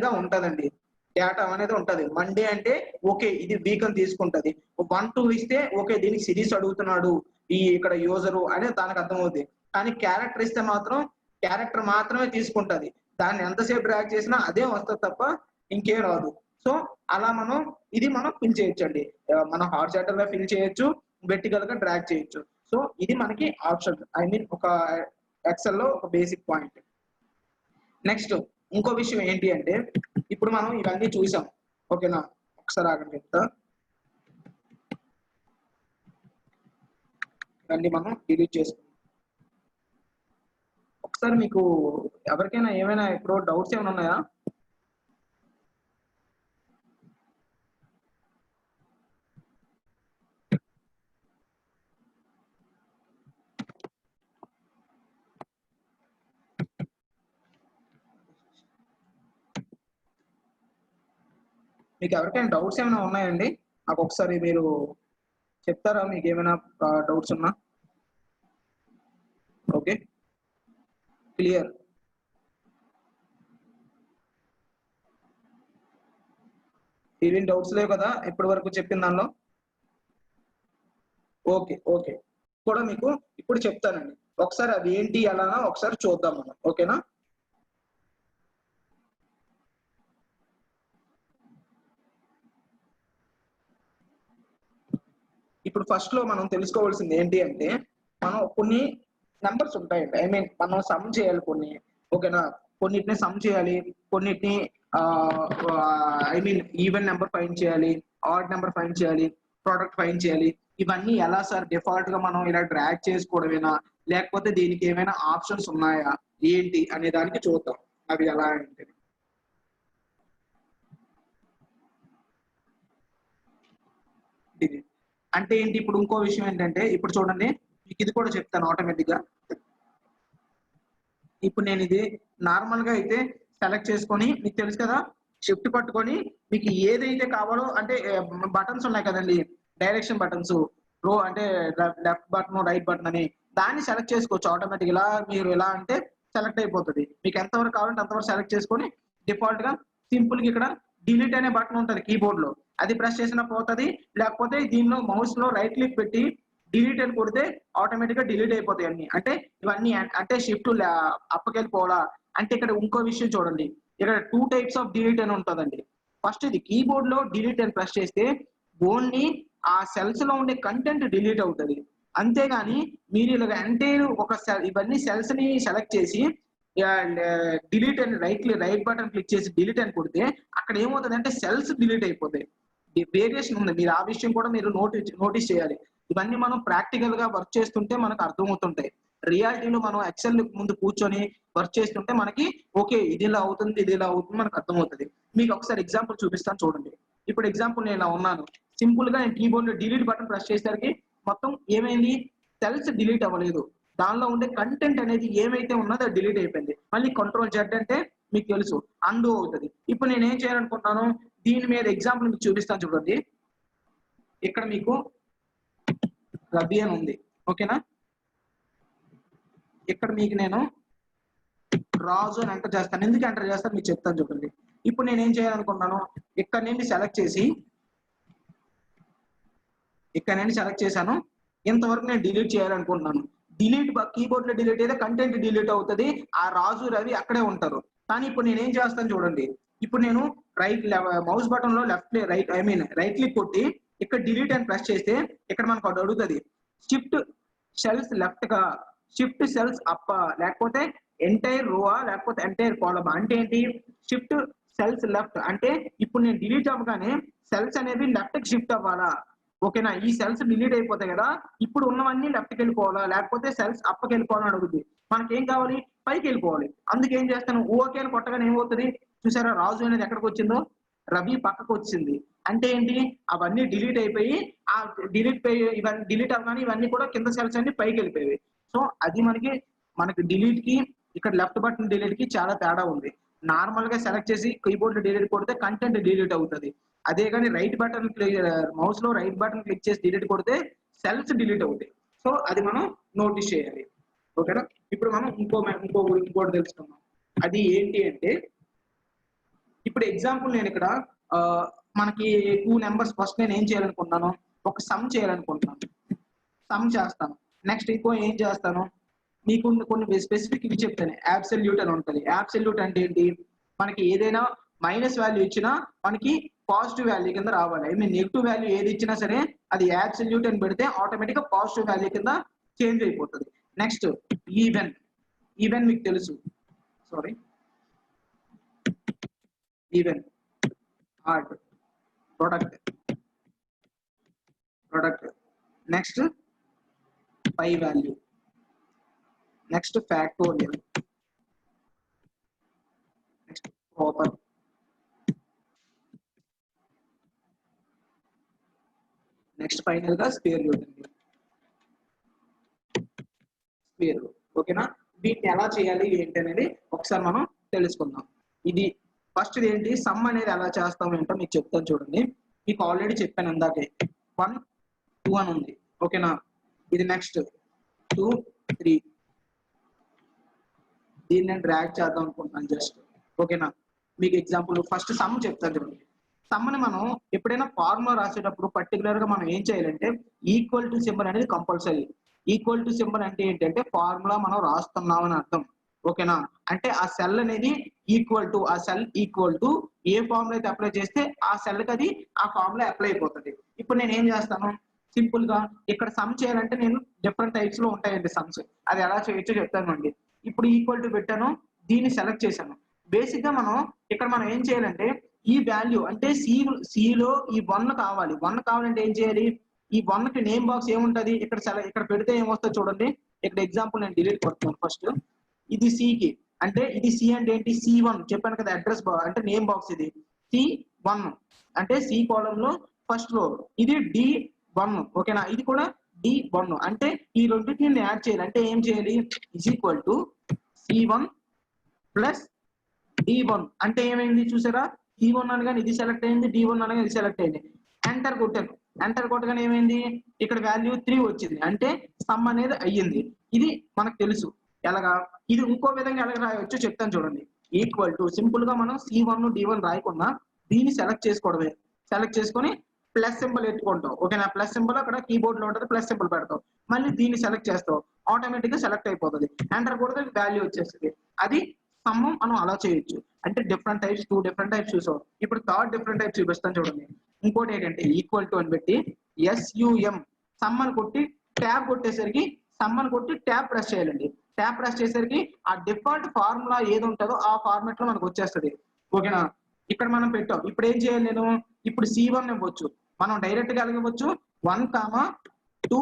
గా ఉంటదండి. డేటా అనేది ఉంటది. మండే అంటే ఓకే ఇది వీక్ అని తీసుకుంటది. 1 2 ఇస్తే ఓకే దీనికి సిరీస్ అడుగుతున్నాడు ఇక్కడ యూజరు అనేది దానికి అర్థమవుతుంది. కానీ క్యారెక్టర్ ఇస్తే మాత్రం క్యారెక్టర్ మాత్రమే తీసుకుంటది. దాన్ని ఎంతసేపు డ్రాగ్ చేసినా అదే వస్తుంది తప్ప ఇంకేం రాదు. సో అలా మనం ఫిల్ చేయొచ్చండి. మనం హారిజాంటల్ గా ఫిల్ చేయొచ్చు, వెర్టికల్ గా డ్రాగ్ చేయొచ్చు. సో ఇది మనకి ఆప్షన్, ఐ మీన్ ఒక ఎక్సెల్ లో ఒక బేసిక్ పాయింట్. నెక్స్ట్ ఇంకో విషయం ఏంటి అంటే, ఇప్పుడు మనం ఇవన్నీ చూసాం. ఓకేనా, ఒకసారి ఆగండి చెప్తా. ఇవన్నీ మనం డిలీట్ చేసుకుంటాం. ఒకసారి మీకు ఎవరికైనా ఏమైనా ఇప్పుడు డౌట్స్ ఏమైనా ఉన్నాయా? మీకు ఎవరికైనా డౌట్స్ ఏమైనా ఉన్నాయండి? నాకు ఒకసారి మీరు చెప్తారా మీకు ఏమైనా డౌట్స్ ఉన్నా? Okay, clear. ఏమేం డౌట్స్ లేవు కదా ఇప్పటి వరకు చెప్పిన దానిలో? ఓకే ఓకే, కూడా మీకు ఇప్పుడు చెప్తానండి. ఒకసారి అది ఏంటి ఎలానా ఒకసారి చూద్దాం మనం. ఓకేనా? ఇప్పుడు ఫస్ట్ లో మనం తెలుసుకోవాల్సింది ఏంటి అంటే, మనం కొన్ని నెంబర్స్ ఉంటాయండి. ఐ మీన్ మనం సమ్ చేయాలి కొన్ని. ఓకేనా? కొన్నిటిని సమ్ చేయాలి, కొన్నిటిని I mean even number find చేయాలి, ఆడ్ నెంబర్ ఫైండ్ చేయాలి, ప్రోడక్ట్ ఫైండ్ చేయాలి. ఇవన్నీ ఎలా సార్? డిఫాల్ట్ గా మనం ఇలా డ్రాగ్ చేసుకోవడమేనా, లేకపోతే దీనికి ఏమైనా ఆప్షన్స్ ఉన్నాయా ఏంటి అనే దానికి చూద్దాం అవి ఎలా అంటే. ఇది అంటే ఏంటి? ఇప్పుడు ఇంకో విషయం ఏంటంటే, ఇప్పుడు చూడండి మీకు ఇది కూడా చెప్తాను ఆటోమేటిక్ గా. ఇప్పుడు నేను ఇది నార్మల్ గా అయితే సెలెక్ట్ చేసుకొని, మీకు తెలుసు కదా షిఫ్ట్ పట్టుకొని మీకు ఏదైతే కావాలో అంటే బటన్స్ ఉన్నాయి కదండి, డైరెక్షన్ బటన్స్, రో అంటే లెఫ్ట్ బటన్ రైట్ బటన్ అని, దాన్ని సెలెక్ట్ చేసుకోవచ్చు ఆటోమేటిక్. ఇలా మీరు ఎలా అంటే సెలెక్ట్ అయిపోతుంది. మీకు ఎంతవరకు కావాలంటే అంతవరకు సెలెక్ట్ చేసుకొని డిఫాల్ట్ గా సింపుల్ గా ఇక్కడ డిలీట్ అనే బటన్ ఉంటుంది కీబోర్డ్ లో, అది ప్రెస్ చేసినా పోతుంది. లేకపోతే దీనిలో మౌస్ లో రైట్ క్లిక్ పెట్టి డిలీట్ అని కొడితే ఆటోమేటిక్ గా డిలీట్ అయిపోతాయి అన్ని. అంటే ఇవన్నీ అంటే షిఫ్ట్ అప్పకెళ్ళిపోవాలా అంటే, ఇక్కడ ఇంకో విషయం చూడండి, ఇక్కడ 2 టైప్స్ ఆఫ్ డిలీట్ అని ఉంటుందండి. ఫస్ట్ ఇది కీబోర్డ్ లో డిలీట్ అని ప్రెస్ చేస్తే ఓన్లీ ఆ సెల్స్ లో ఉండే కంటెంట్ డిలీట్ అవుతుంది. అంతేగాని మీరు ఇలా అంటే ఒక ఇవన్నీ సెల్స్ ని సెలెక్ట్ చేసి డిలీట్ అని రైట్ బటన్ క్లిక్ చేసి డిలీట్ అని కొడితే అక్కడ ఏమవుతుంది అంటే సెల్స్ డిలీట్ అయిపోతాయి. వేరియేషన్ ఉంది, మీరు ఆ విషయం కూడా మీరు నోటీస్ చేయాలి. ఇవన్నీ మనం ప్రాక్టికల్ గా వర్క్ చేస్తుంటే మనకు అర్థమవుతుంటాయి. రియాలిటీలో మనం ఎక్సెల్ ముందు కూర్చొని వర్క్ చేస్తుంటే మనకి ఓకే ఇది ఇలా అవుతుంది, ఇది ఇలా అవుతుంది మనకు అర్థమవుతుంది. మీకు ఒకసారి ఎగ్జాంపుల్ చూపిస్తాను చూడండి. ఇప్పుడు ఎగ్జాంపుల్ నేను ఇలా ఉన్నాను, సింపుల్ గా నేను కీబోర్డ్ లో డిలీట్ బటన్ ప్రెస్ చేసేసరికి మొత్తం ఏమైంది, సెల్స్ డిలీట్ అవ్వలేదు, దానిలో ఉండే కంటెంట్ అనేది ఏమైతే ఉన్నదో అది డిలీట్ అయిపోయింది. మళ్ళీ కంట్రోల్ జెడ్ అంటే మీకు తెలుసు అండు అవుతుంది. ఇప్పుడు నేను ఏం చేయాలనుకుంటున్నాను, దీని మీద ఎగ్జాంపుల్ మీకు చూపిస్తాను చూడండి. ఇక్కడ మీకు రబీ అని ఉంది, ఓకేనా? ఇక్కడ మీకు నేను రాజు అని ఎంటర్ చేస్తాను. ఎందుకు ఎంటర్ చేస్తాను మీకు చెప్తాను చూడండి. ఇప్పుడు నేను ఏం చేయాలనుకుంటున్నాను, ఇక్కడ నుండి సెలెక్ట్ చేసి ఇక్కడ నుండి సెలెక్ట్ చేశాను, ఇంతవరకు నేను డిలీట్ చేయాలనుకుంటున్నాను. డిలీట్ కీబోర్డ్ లో డిలీట్ అయితే కంటెంట్ డిలీట్ అవుతుంది, ఆ రాజు రవి అక్కడే ఉంటారు. కానీ ఇప్పుడు నేను ఏం చేస్తాను చూడండి, ఇప్పుడు నేను మౌస్ బటన్ లో రైట్ క్లిక్ కొట్టి ఇక్కడ డిలీట్ అని ప్రెస్ చేస్తే ఇక్కడ మనకు ఒకటి అడుగుతుంది, షిఫ్ట్ సెల్స్ లెఫ్ట్ గా, షిఫ్ట్ సెల్స్ అప్, లేకపోతే ఎంటైర్ రోవా, లేకపోతే ఎంటైర్ కాలమ్. అంటే ఏంటి, షిఫ్ట్ సెల్స్ లెఫ్ట్ అంటే ఇప్పుడు నేను డిలీట్ అవ్వగానే సెల్స్ అనేవి లెఫ్ట్ కి షిఫ్ట్ అవ్వాలా. ఓకేనా? ఈ సెల్స్ డిలీట్ అయిపోతాయి కదా, ఇప్పుడు ఉన్నవన్నీ లెఫ్ట్కి వెళ్ళిపోవాలా, లేకపోతే సెల్స్ అప్పకి వెళ్ళిపోవాలని అడుగుతుంది. మనకేం కావాలి, పైకి వెళ్ళిపోవాలి. అందుకే ఏం చేస్తాను, ఓకే అని కొట్టగానే ఏమవుతుంది చూసారా, రాజు అనేది ఎక్కడికి వచ్చిందో రవి పక్కకు వచ్చింది. అంటే ఏంటి, అవన్నీ డిలీట్ అయిపోయి ఆ ఇవన్నీ డిలీట్ అవ్వగానే ఇవన్నీ కూడా కింద సెల్స్ అన్ని పైకి వెళ్ళిపోయాయి. సో అది మనకి డిలీట్ కి ఇక్కడ లెఫ్ట్ బటన్ డిలీట్ కి చాలా తేడా ఉంది. నార్మల్ గా సెలెక్ట్ చేసి కీబోర్డ్ లో డిలీట్ కొడితే కంటెంట్ డిలీట్ అవుతుంది. అదే కానీ రైట్ బటన్ మౌస్ లో రైట్ బటన్ క్లిక్ చేసి డిలీట్ కొడితే సెల్స్ డిలీట్ అవుతాయి. సో అది మనం నోటీస్ చేయాలి. ఓకేనా? ఇప్పుడు మనం ఇంకోటి తెలుసుకుందాం. అది ఏంటి అంటే, ఇప్పుడు ఎగ్జాంపుల్ నేను ఇక్కడ మనకి 2 నెంబర్స్, ఫస్ట్ నేను ఏం చేయాలనుకుంటున్నాను, ఒక సమ్ చేయాలనుకుంటున్నాను, సమ్ చేస్తాను. నెక్స్ట్ ఇంకో ఏం చేస్తాను, మీకు కొన్ని స్పెసిఫిక్ ఇవి చెప్తాను. అబ్సల్యూట్ అని ఉంటుంది. అబ్సల్యూట్ అంటే ఏంటి, మనకి ఏదైనా మైనస్ వాల్యూ ఇచ్చినా మనకి పాజిటివ్ వాల్యూ కింద రావాలి. ఐ మీన్ నెగిటివ్ వాల్యూ ఏది ఇచ్చినా సరే అది అబ్సల్యూట్ అని పెడితే ఆటోమేటిక్ గా పాజిటివ్ వాల్యూ కింద చేంజ్ అయిపోతుంది. Next even. ఈవెన్ మీకు తెలుసు, sorry, even, odd, product. Next pi value, next factorial, next proper, next final గా స్క్వేర్ రూట్ అండి. Square root. ఓకేనా? వీటిని ఎలా చేయాలి ఏంటి అనేది ఒకసారి మనం తెలుసుకుందాం. ఇది ఫస్ట్ ఏంటి, సమ్ అనేది ఎలా చేస్తాం ఏంటో మీకు చెప్తాను చూడండి. మీకు ఆల్రెడీ చెప్పాను ఇందాకే 1 2 అని ఉంది. ఓకేనా? ఇది నెక్స్ట్ 2 3, దీన్ని నేను డ్రాగ్ చేద్దాం అనుకుంటున్నాను జస్ట్. ఓకేనా? మీకు ఎగ్జాంపుల్ ఫస్ట్ సమ్ చెప్తాను చూడండి. సమ్ని మనం ఎప్పుడైనా ఫార్ములా రాసేటప్పుడు పర్టికులర్ గా మనం ఏం చేయాలంటే ఈక్వల్ టు సింబల్ అనేది కంపల్సరీ. ఈక్వల్ టు సింబల్ అంటే ఏంటంటే ఫార్ములా మనం రాస్తున్నాం అని అర్థం. ఓకేనా? అంటే ఆ సెల్ అనేది ఈక్వల్ టు, ఆ cell equal to A formula అయితే అప్లై చేస్తే ఆ సెల్ కి అది ఆ ఫార్ములా అప్లై అయిపోతుంది. ఇప్పుడు నేను ఏం చేస్తాను, సింపుల్ గా ఇక్కడ సమ్ చేయాలంటే నేను డిఫరెంట్ టైప్స్ లో ఉంటాయండి సమ్స్. అది ఎలా చేయొచ్చో చెప్తానండి. ఇప్పుడు ఈక్వల్ టు పెట్టాను, దీన్ని సెలెక్ట్ చేశాను. బేసిక్ గా మనం ఏం చేయాలంటే ఈ వాల్యూ అంటే సిలో ఈ 1 కావాలి. 1 కావాలంటే ఏం చేయాలి, ఈ 1 కి నేమ్ బాక్స్ ఏముంటది, ఇక్కడ పెడితే ఏమొస్తుంది చూడండి. ఇక్కడ ఎగ్జాంపుల్ నేను డిలీట్ కొడతాను ఫస్ట్. ఇది సి కి, అంటే ఇది సి అంటే ఏంటి, C1 చెప్పాను కదా, అడ్రస్ అంటే నేమ్ బాక్స్. ఇది C1 అంటే సి కాలమ్ లో ఫస్ట్ రో. ఇది D1. ఓకేనా? ఇది కూడా D1 అంటే ఈ రెండింటిని యాడ్ చేయాలి. అంటే ఏం చేయాలి, is equal to C1 plus D1 అంటే ఏమైంది చూసారా, D1 అనగానే ఇది సెలెక్ట్ అయింది, D1 అనగానే ఇది సెలెక్ట్ అయింది. ఎంటర్ కొట్టాను. ఎంటర్ కొట్టగానే ఏమైంది, ఇక్కడ వాల్యూ 3 వచ్చింది. అంటే సమ్ అనేది అయ్యింది. ఇది మనకు తెలుసు. ఎలాగా, ఇది ఇంకో విధంగా ఎలా రాయొచ్చో చెప్తాను చూడండి. ఈక్వల్ టు సింపుల్ గా మనం C1 D1 రాయకుండా దీన్ని సెలెక్ట్ చేసుకోవడమే. సెలెక్ట్ చేసుకొని ప్లస్ సింబల్ ఎత్తుకుంటాం. ఓకేనా? ప్లస్ సింబల్ అక్కడ కీబోర్డ్ లో ఉంటుంది, ప్లస్ సింబల్ పెడతాం. మళ్ళీ దీన్ని సెలెక్ట్ చేస్తాం, ఆటోమేటిక్ గా సెలెక్ట్ అయిపోతుంది. ఎంటర్ కొడితే వాల్యూ వచ్చేస్తుంది. అది సమ్ మనం అలా చేయొచ్చు. అంటే డిఫరెంట్ టైప్స్, 2 డిఫరెంట్ టైప్స్ చూసాం. ఇప్పుడు థర్డ్ డిఫరెంట్ టైప్ చూపిస్తాను చూడండి. ఇంకోటి ఏంటంటే ఈక్వల్ టు అని పెట్టి SUM సమ్ అని కొట్టి ట్యాబ్ కొట్టేసరికి, సమ్ అని కొట్టి ట్యాబ్ ప్రెస్ చేయాలండి. ట్యాబ్ ప్రెస్ చేసేసరికి ఆ డిఫాల్ట్ ఫార్ములా ఏది ఉంటుందో ఆ ఫార్మాట్ లో మనకు వచ్చేస్తుంది. ఓకేనా? ఇక్కడ మనం పెట్టాం. ఇప్పుడు ఏం చేయాలి, నేను ఇప్పుడు C1 ఇవ్వచ్చు. మనం డైరెక్ట్ గా ఇవ్వచ్చు 1, 2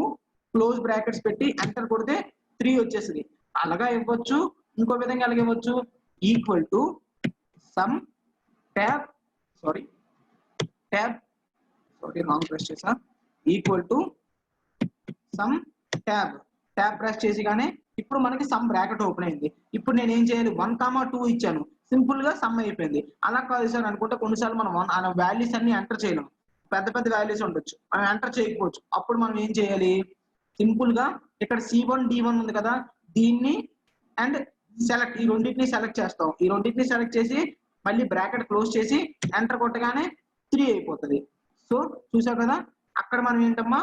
క్లోజ్ బ్రాకెట్స్ పెట్టి ఎంటర్ కొడితే 3 వచ్చేసింది. అలాగా ఇవ్వచ్చు. ఇంకో విధంగా అలాగే ఇవ్వచ్చు, equal to sum tab wrong press చేసా, equal to sum tab press చేసిగానే ఇప్పుడు మనకి సమ్ బ్రాకెట్ ఓపెన్ అయింది. ఇప్పుడు నేను ఏం చేయాలి, 1, 2 ఇచ్చాను, సింపుల్ గా సమ్ అయిపోయింది. అలా కాదు సార్ అనుకుంటే కొన్నిసార్లు మనం వాల్యూస్ అన్ని ఎంటర్ చేయలేం. పెద్ద పెద్ద వాల్యూస్ ఉండొచ్చు, మనం ఎంటర్ చేయకపోవచ్చు. అప్పుడు మనం ఏం చేయాలి, సింపుల్ గా ఇక్కడ C1 D1 ఉంది కదా, దీన్ని అండ్ సెలెక్ట్, ఈ రెండింటిని సెలెక్ట్ చేస్తాం. ఈ రెండింటిని సెలెక్ట్ చేసి మళ్ళీ బ్రాకెట్ క్లోజ్ చేసి ఎంటర్ కొట్టగానే 3 అయిపోతుంది. సో చూసావు కదా, అక్కడ మనం ఏంటమ్మా,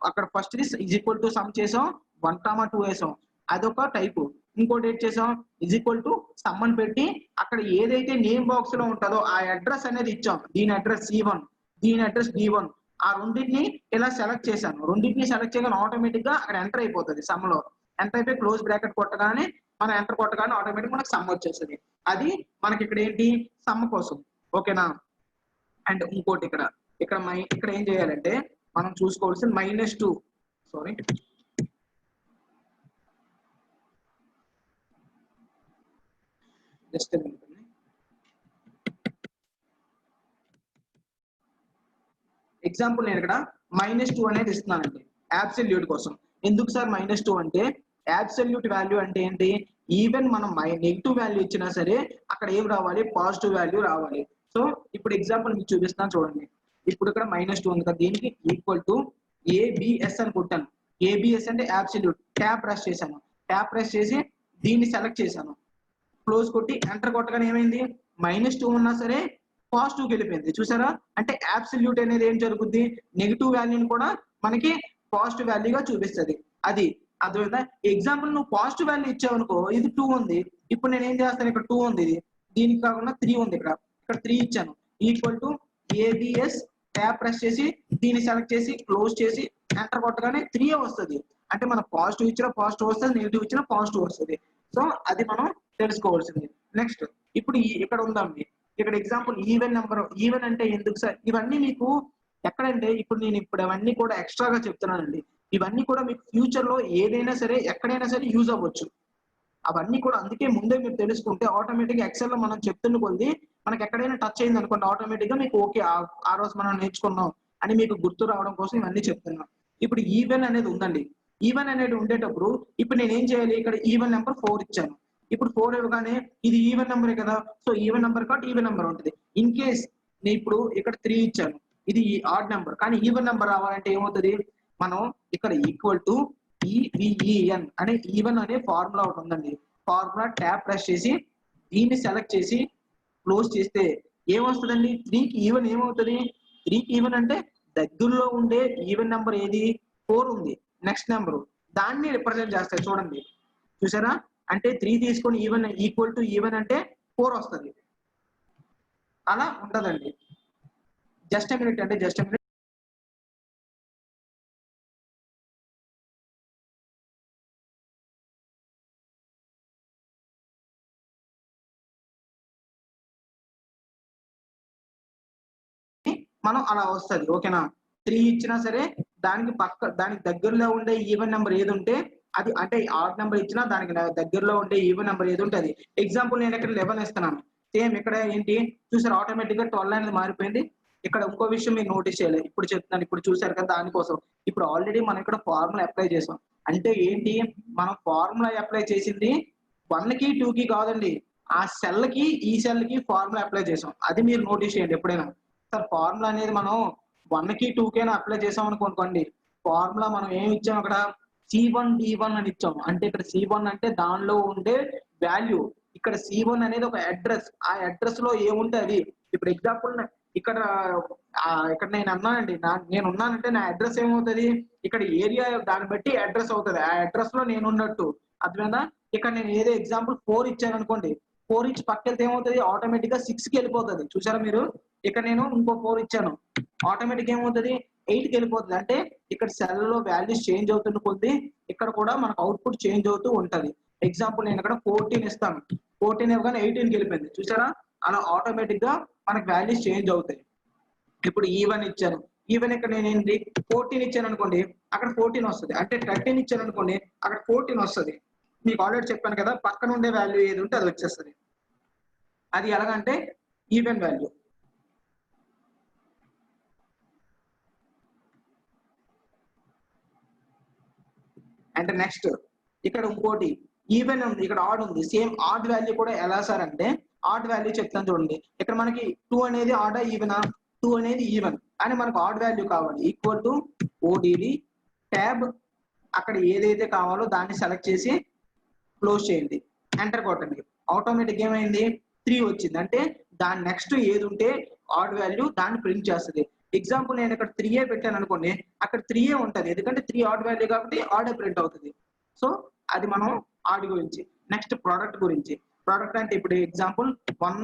అక్కడ first is equal to some చేసాం, 1, 2 వేసాం, అదొక టైపు. ఇంకోటి ఏం చేసాం, ఈజ్ ఈక్వల్ టు సమ్ అని పెట్టి అక్కడ ఏదైతే నేమ్ బాక్స్ లో ఉంటుందో ఆ అడ్రస్ అనేది ఇచ్చాం. దీని అడ్రస్ C1, దీని అడ్రస్ D1. ఆ రెండింటిని ఇలా సెలెక్ట్ చేశాను. రెండింటిని సెలెక్ట్ చేయగానే ఆటోమేటిక్ గా అక్కడ ఎంటర్ అయిపోతుంది. సమ్ లో ఎంటర్ అయిపోయి క్లోజ్ బ్రాకెట్ కొట్టగానే, మనం ఎంటర్ కొట్టగానే ఆటోమేటిక్ మనకు సమ్ వచ్చేస్తుంది. అది మనకి ఇక్కడ ఏంటి, సమ్ కోసం. ఓకేనా? అండ్ ఇంకోటి ఇక్కడ ఏం చేయాలంటే మనం చూసుకోవాల్సిన -2, సారీ జస్ట్ ఎగ్జాంపుల్ నేను ఇక్కడ -2 అనేది ఇస్తున్నానండి అబ్సల్యూట్ కోసం. ఎందుకు సార్ -2 అంటే, అబ్సల్యూట్ వాల్యూ అంటే ఏంటి, ఈవెన్ మనం నెగిటివ్ వాల్యూ ఇచ్చినా సరే అక్కడ ఏం రావాలి, పాజిటివ్ వాల్యూ రావాలి. సో ఇప్పుడు ఎగ్జాంపుల్ మీకు చూపిస్తాను చూడండి. ఇప్పుడు ఇక్కడ -2 ఉంది కదా, దీనికి ఈక్వల్ టు ABS అని కొట్టాను. ABS అంటే అబ్సల్యూట్. ట్యాబ్ ప్రెస్ చేశాను. ట్యాబ్ ప్రెస్ చేసి దీన్ని సెలెక్ట్ చేశాను. క్లోజ్ కొట్టి ఎంటర్ కొట్టగానే ఏమైంది, -2 ఉన్నా సరే పాజిటివ్ వెళ్ళిపోయింది. చూసారా? అంటే అబ్సల్యూట్ అనేది ఏం జరుగుద్ది, నెగిటివ్ వాల్యూని కూడా మనకి పాజిటివ్ వాల్యూగా చూపిస్తుంది. అది అర్థమైందా? ఎగ్జాంపుల్ నువ్వు పాజిటివ్ వాల్యూ ఇచ్చావు అనుకో, ఇది 2 ఉంది. ఇప్పుడు నేను ఏం చేస్తాను, ఇక్కడ 2 ఉంది, ఇది దీనికి కాకుండా 3 ఉంది. ఇక్కడ 3 ఇచ్చాను. Equal to ABS tab press చేసి దీన్ని సెలెక్ట్ చేసి క్లోజ్ చేసి ఎంటర్ కొట్టగానే 3 వస్తుంది. అంటే మనం పాజిటివ్ ఇచ్చినా పాజిటివ్ వస్తుంది, నెగిటివ్ ఇచ్చినా పాజిటివ్ వస్తుంది. సో అది మనం తెలుసుకోవాల్సింది. నెక్స్ట్ ఇప్పుడు ఇక్కడ ఉందండి, ఇక్కడ ఎగ్జాంపుల్ ఈవెన్ నెంబర్. ఈవెన్ అంటే ఎందుకు సార్, ఇవన్నీ మీకు ఎక్కడంటే ఇప్పుడు నేను అవన్నీ కూడా ఎక్స్ట్రాగా చెప్తున్నానండి. ఇవన్నీ కూడా మీకు ఫ్యూచర్ లో ఏదైనా సరే ఎక్కడైనా సరే యూజ్ అవ్వచ్చు. అవన్నీ కూడా అందుకే ముందే మీరు తెలుసుకుంటే ఆటోమేటిక్ ఎక్సెల్ లో మనం చెప్తున్న కొద్ది మనకి ఎక్కడైనా టచ్ అయింది అనుకోండి, ఆటోమేటిక్ గా మీకు ఓకే ఆ రోజు మనం నేర్చుకున్నాం అని మీకు గుర్తు రావడం కోసం ఇవన్నీ చెప్తున్నాం. ఇప్పుడు ఈవెన్ అనేది ఉందండి. ఈవెన్ అనేది ఉండేటప్పుడు ఇప్పుడు నేను ఏం చేయాలి, ఇక్కడ ఈవెన్ నెంబర్ 4 ఇచ్చాను. ఇప్పుడు 4 ఇవ్వగానే ఇది ఈవెన్ నెంబరే కదా, సో ఈవెన్ నెంబర్ కాబట్టి ఈవెన్ నెంబర్ ఉంటుంది. ఇన్ కేస్ నేను ఇప్పుడు ఇక్కడ 3 ఇచ్చాను, ఇది ఆడ్ నెంబర్ కానీ ఈవెన్ నెంబర్ రావాలంటే ఏమవుతుంది, మనం ఇక్కడ ఈక్వల్ టు ఈవిఈఎన్ అనే ఈవెన్ అనే ఫార్ములా ఒకటి ఉందండి. ఫార్ములా ట్యాబ్ ప్రెస్ చేసి దీన్ని సెలెక్ట్ చేసి క్లోజ్ చేస్తే ఏమొస్తుందండి, 3కి ఈవెన్ ఏమవుతుంది, 3కి ఈవెన్ అంటే దగ్గరలో ఉండే ఈవెన్ నెంబర్ ఏది 4 ఉంది, నెక్స్ట్ నెంబర్ దాన్ని రిప్రజెంట్ చేస్తాయి. చూడండి చూసారా, అంటే 3 తీసుకొని ఈవెన్ ఈక్వల్ టు ఈవెన్ అంటే 4 వస్తుంది. అలా ఉంటదండి. జస్ట్ మినిట్ అంటే జస్ట్ మినిట్. మనం అలా వస్తుంది ఓకేనా. 3 ఇచ్చినా సరే దానికి దగ్గరలో ఉండే ఈవెన్ నెంబర్ ఏది ఉంటే అది, అంటే ఆడ్ నెంబర్ ఇచ్చినా దానికి దగ్గరలో ఉండే ఈవెన్ నెంబర్ ఏది ఉంటే అది. ఎగ్జాంపుల్ నేను ఇక్కడ 11 ఇస్తున్నాను, సేమ్ ఇక్కడ ఏంటి చూసారు ఆటోమేటిక్ గా 12 అనేది మారిపోయింది. ఇక్కడ ఇంకో విషయం మీరు నోటీస్ చేయలేదు, ఇప్పుడు చెప్తున్నాను, ఇప్పుడు చూసారు కదా దానికోసం. ఇప్పుడు ఆల్రెడీ మనం ఇక్కడ ఫార్ములా అప్లై చేసాం. అంటే ఏంటి, మనం ఫార్ములా అప్లై చేసింది 1కి 2కి కాదండి, ఆ సెల్ కి ఈ సెల్ కి ఫార్ములా అప్లై చేసాం. అది మీరు నోటీస్ చేయండి ఎప్పుడైనా. సార్ ఫార్ములా అనేది మనం 1కి 2కి అప్లై చేసాం అనుకోండి, ఫార్ములా మనం ఏమి ఇచ్చాం అక్కడ C1D1 అని ఇచ్చాం. అంటే ఇక్కడ C1 అంటే దానిలో ఉండే వాల్యూ, ఇక్కడ C1 అనేది ఒక అడ్రస్, ఆ అడ్రస్ లో ఏముంటే అది. ఇప్పుడు ఎగ్జాంపుల్ ఇక్కడ ఇక్కడ నేను అన్నానండి, నేను ఉన్నానంటే నా అడ్రస్ ఏమవుతుంది, ఇక్కడ ఏరియా దాన్ని బట్టి అడ్రస్ అవుతుంది, ఆ అడ్రస్ లో నేను ఉన్నట్టు అర్థమైందా. ఇక్కడ నేను ఏదో ఎగ్జాంపుల్ 4 ఇచ్చాను అనుకోండి, 4 ఇచ్చి పక్కకెళ్తే ఏమవుతుంది, ఆటోమేటిక్ గా 6కి వెళ్ళిపోతుంది. చూసారా మీరు, ఇక్కడ నేను ఇంకో 4 ఇచ్చాను, ఆటోమేటిక్ ఏమవుతుంది 8కి వెళ్ళిపోతుంది. అంటే ఇక్కడ సెల్ లో వాల్యూస్ చేంజ్ అవుతున్న కొద్ది ఇక్కడ కూడా మనకు అవుట్పుట్ చేంజ్ అవుతూ ఉంటది. ఎగ్జాంపుల్ నేను ఇక్కడ 14 ఇస్తాను, 14 ఇవ్వగానే 18కి వెళ్ళిపోయింది. చూసారా, అలా ఆటోమేటిక్ గా మనకు వాల్యూస్ చేంజ్ అవుతాయి. ఇప్పుడు ఈవెన్ ఇచ్చాను, ఈవెన్ ఇక్కడ నేను ఏంటి 14 ఇచ్చాను అనుకోండి, అక్కడ 14 వస్తుంది. అంటే 13 ఇచ్చాను అనుకోండి, అక్కడ 14 వస్తుంది. మీకు ఆల్రెడీ చెప్పాను కదా, పక్కన ఉండే వాల్యూ ఏది ఉంటే అది వచ్చేస్తుంది. అది ఎలాగంటే ఈవెన్ వాల్యూ. అంటే నెక్స్ట్ ఇక్కడ ఇంకోటి ఈవెన్ ఉంది, ఇక్కడ ఆడ్ ఉంది. సేమ్ ఆడ్ వాల్యూ కూడా ఎలా సార్ అంటే, ఆడ్ వాల్యూ చెప్తాను చూడండి. ఇక్కడ మనకి 2 అనేది ఆడా ఈవెనా, 2 అనేది ఈవెన్ అని మనకు ఆడ్ వాల్యూ కావాలి. ఈక్వల్ టు ఓడిడి ట్యాబ్, అక్కడ ఏదైతే కావాలో దాన్ని సెలెక్ట్ చేసి క్లోజ్ చేయండి, ఎంటర్ కొట్టండి. ఆటోమేటిక్ ఏమైంది 3 వచ్చింది. అంటే దాని నెక్స్ట్ ఏది ఉంటే ఆడ్ వాల్యూ దాన్ని ప్రింట్ చేస్తుంది. ఎగ్జాంపుల్ నేను ఇక్కడ 3 పెట్టాను అనుకోండి, అక్కడ 3 ఉంటది, ఎందుకంటే 3 ఆడ్ వాల్యూ కాబట్టి ఆడే ప్రింట్ అవుతుంది. సో అది మనం ఆడ్ గురించి. నెక్స్ట్ ప్రోడక్ట్ గురించి. ప్రోడక్ట్ అంటే ఇప్పుడు ఎగ్జాంపుల్ 1,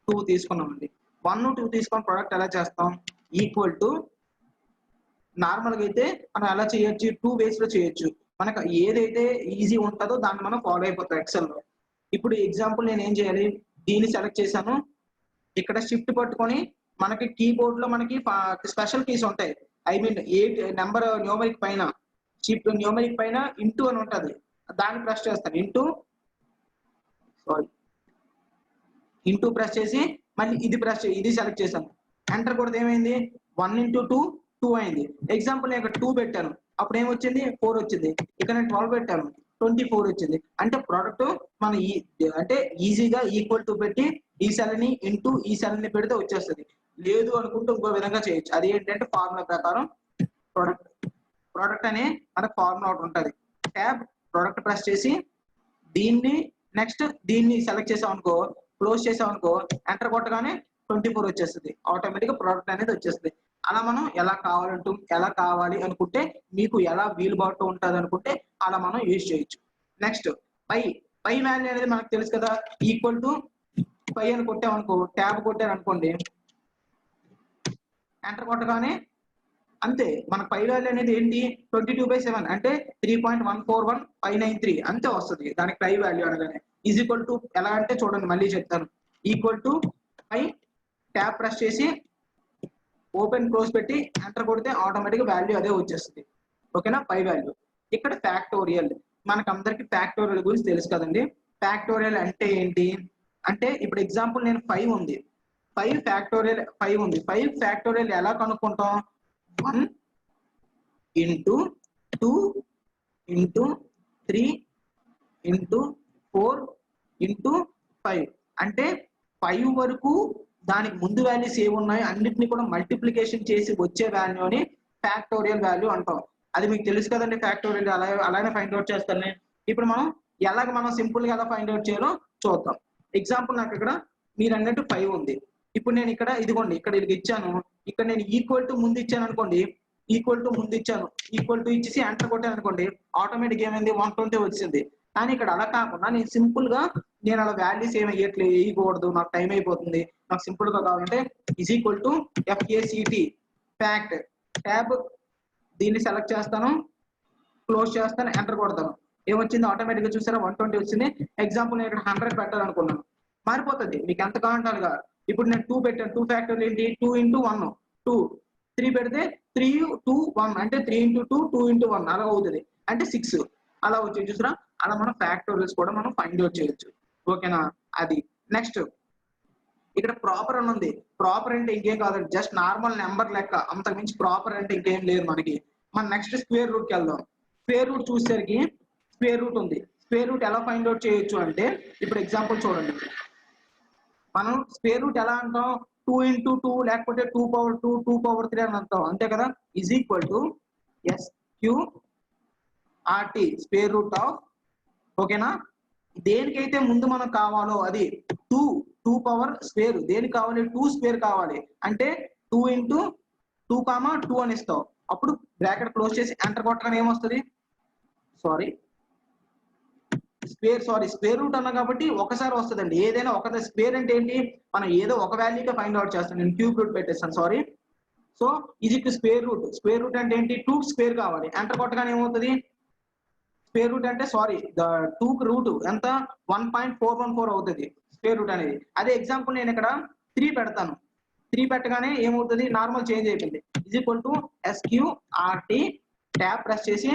2 తీసుకున్నామండి. 1, 2 తీసుకొని ప్రోడక్ట్ ఎలా చేస్తాం, ఈక్వల్ టు నార్మల్ గా అయితే మనం ఎలా చేయొచ్చు, 2 వేస్ లో చేయొచ్చు. మనకు ఏదైతే ఈజీ ఉంటుందో దాన్ని మనం ఫాలో అయిపోతాం ఎక్సెల్ లో. ఇప్పుడు ఎగ్జాంపుల్ నేను ఏం చేయాలి, దీన్ని సెలెక్ట్ చేశాను, ఇక్కడ షిఫ్ట్ పట్టుకొని మనకి కీబోర్డ్ లో మనకి స్పెషల్ కీస్ ఉంటాయి. ఐ మీన్ 8 నెంబర్ న్యూమరిక్ పైన, షిఫ్ట్ న్యూమరిక్ పైన ఇంటూ అని ఉంటది, దాన్ని ప్రెస్ చేస్తాను. ఇంటూ ప్రెస్ చేసి మళ్ళీ ఇది సెలెక్ట్ చేశాను, ఎంటర్ కొడితే ఏమైంది 1 into 2 2 అయింది. ఎగ్జాంపుల్ నేను ఇక్కడ 2 పెట్టాను, అప్పుడు ఏమొచ్చింది 4 వచ్చింది. ఇక్కడ నేను 12 పెట్టాను, 24 వచ్చింది. అంటే ప్రోడక్ట్ మన అంటే ఈజీగా ఈక్వల్ టు పెట్టి ఈ సెల్ ని ఇంటూ ఈ సెల్ ని పెడితే వచ్చేస్తుంది. లేదు అనుకుంటే ఇంకో విధంగా చేయొచ్చు. అది ఏంటంటే ఫార్ములా ప్రకారం ప్రోడక్ట్ అనే మనకు ఫార్ములా ఒకటి ఉంటుంది. ట్యాబ్ ప్రోడక్ట్ ప్రెస్ చేసి దీన్ని నెక్స్ట్ దీన్ని సెలెక్ట్ చేసాం అనుకో, క్లోజ్ చేసాం అనుకో, ఎంటర్ కొట్టగానే 24 వచ్చేస్తుంది. ఆటోమేటిక్ గా ప్రోడక్ట్ అనేది వచ్చేస్తుంది. అలా మనం ఎలా కావాలి అనుకుంటే, మీకు ఎలా వీలు బాటు ఉంటుంది అనుకుంటే అలా మనం యూజ్ చేయొచ్చు. నెక్స్ట్ పై వాల్యూ అనేది మనకు తెలుసు కదా, ఈక్వల్ టు 5 అని కొట్టామనుకో, ట్యాబ్ కొట్టారు అనుకోండి, ఎంటర్ కొట్టగానే అంతే. మన పై వాల్యూ అనేది ఏంటి 22/7 అంటే 3.141593 అంతే వస్తుంది. దానికి పై వాల్యూ అనగానే ఈజ్ ఈక్వల్ టు ఎలా అంటే చూడండి, మళ్ళీ చెప్తాను. Equal to pi tab press చేసి ఓపెన్ క్లోజ్ పెట్టి ఎంటర్ కొడితే ఆటోమేటిక్ వాల్యూ అదే వచ్చేస్తుంది. ఓకేనా, పై వాల్యూ. ఇక్కడ ఫ్యాక్టోరియల్, మనకందరికి ఫ్యాక్టోరియల్ గురించి తెలుసు కదండి. ఫ్యాక్టోరియల్ అంటే ఏంటి అంటే, ఇప్పుడు ఎగ్జాంపుల్ నేను 5 ఉంది, 5 ఫ్యాక్టోరియల్ 5 ఉంది. 5 ఫ్యాక్టోరియల్ ఎలా కనుక్కుంటాం? 1 ఇంటూ 2 ఇంటూ 3 ఇంటూ 4 ఇంటూ 5 అంటే 5 వరకు దానికి ముందు వాల్యూస్ ఏమి ఉన్నాయో అన్నిటిని కూడా మల్టిప్లికేషన్ చేసి వచ్చే వాల్యూని ఫ్యాక్టోరియల్ వాల్యూ అంటాం. అది మీకు తెలుసు కదండి. ఫ్యాక్టోరియల్ అలానే ఫైండ్ అవుట్ చేస్తాను నేను. ఇప్పుడు మనం సింపుల్ గా ఎలా ఫైండ్ అవుట్ చేయాలో చూద్దాం. ఎగ్జాంపుల్ నాకు ఇక్కడ మీరు అన్నట్టు 5 ఉంది. ఇప్పుడు నేను ఇక్కడ ఇదిగోండి, ఇక్కడ ఇది ఇచ్చాను, ఇక్కడ నేను ఈక్వల్ టు ముందు ఇచ్చాను అనుకోండి, ఈక్వల్ టు ముందు ఇచ్చాను, ఈక్వల్ టు ఇచ్చేసి ఎంటర్ కొట్టాను అనుకోండి, ఆటోమేటిక్ ఏమైంది 120 వచ్చింది. కానీ ఇక్కడ అలా కాకుండా నేను సింపుల్ గా నేను అలా వాల్యూస్ ఏమి వేయకూడదు, నాకు టైం అయిపోతుంది, నాకు సింపుల్ గా కావాలంటే is equal to FACT fact tab దీన్ని సెలెక్ట్ చేస్తాను, క్లోజ్ చేస్తాను, ఎంటర్ కొడతాను. ఏమొచ్చింది ఆటోమేటిక్ గా చూసారా 120 వచ్చింది. ఎగ్జాంపుల్ నేను ఇక్కడ 100 పెట్టాలనుకున్నాను, మారిపోతుంది మీకు ఎంత కావాలంటారుగా. ఇప్పుడు నేను 2 పెట్టాను, 2 ఫ్యాక్టర్ ఏంటి 2 ఇంటూ 1 2, 3 పెడితే 3 2 1 అంటే 3 ఇంటూ 2 2 ఇంటూ 1 అలా అవుతుంది, అంటే 6 అలా వచ్చేది చూసారా. అలా మనం ఫ్యాక్టోరియల్స్ కూడా మనం ఫైండ్ అవుట్ చేయొచ్చు. ఓకేనా, అది. నెక్స్ట్ ఇక్కడ ప్రాపర్ అని ఉంది. ప్రాపర్ అంటే ఇంకేం కాదండి, జస్ట్ నార్మల్ నెంబర్ లెక్క, అంతకు మించి ప్రాపర్ అంటే ఇంకేం లేదు మనకి. మన నెక్స్ట్ స్క్వేర్ రూట్కి వెళ్దాం. స్క్వేర్ రూట్ చూసేసరికి స్క్వేర్ రూట్ ఉంది. స్క్వేర్ రూట్ ఎలా ఫైండ్ అవుట్ చేయొచ్చు అంటే, ఇప్పుడు ఎగ్జాంపుల్ చూడండి, మనం స్క్వేర్ రూట్ ఎలా అంటాం? 2 ఇంటూ 2 లేకపోతే 2 పవర్ 2 2 పవర్ 3 అని అంటాం, అంతే కదా. Is equal to SQRT square root of, ఓకేనా. దేనికైతే ముందు మనం కావాలో అది 2 పవర్ స్క్వేర్, దేనికి కావాలి 2 స్క్వేర్ కావాలి అంటే 2 ఇంటూ 2 2 అని ఇస్తాం. అప్పుడు బ్రాకెట్ క్లోజ్ చేసి ఎంటర్ కొట్టగానే ఏమొస్తుంది, స్క్వేర్ రూట్ అన్నా కాబట్టి ఒకసారి వస్తుందండి. ఏదైనా ఒక స్క్వేర్ అంటే ఏంటి, మనం ఏదో ఒక వాల్యూగా ఫైండ్ అవుట్ చేస్తాం. నేను క్యూబ్ రూట్ పెట్టేస్తాను, సారీ. సో ఇది స్క్వేర్ రూట్. స్క్వేర్ రూట్ అంటే ఏంటి, 2 స్క్వేర్ కావాలి, ఎంటర్ కొట్టగానే ఏమవుతుంది, స్క్వేర్ రూట్ అంటే 2 రూట్ ఎంత 1.414 అవుతుంది స్క్వేర్ రూట్ అనేది. అదే ఎగ్జాంపుల్ నేను ఇక్కడ 3 పెడతాను, 3 పెట్టగానే ఏమవుతుంది, నార్మల్ చేంజ్ అయిపోయింది. Is equal to SQRT tab press చేసి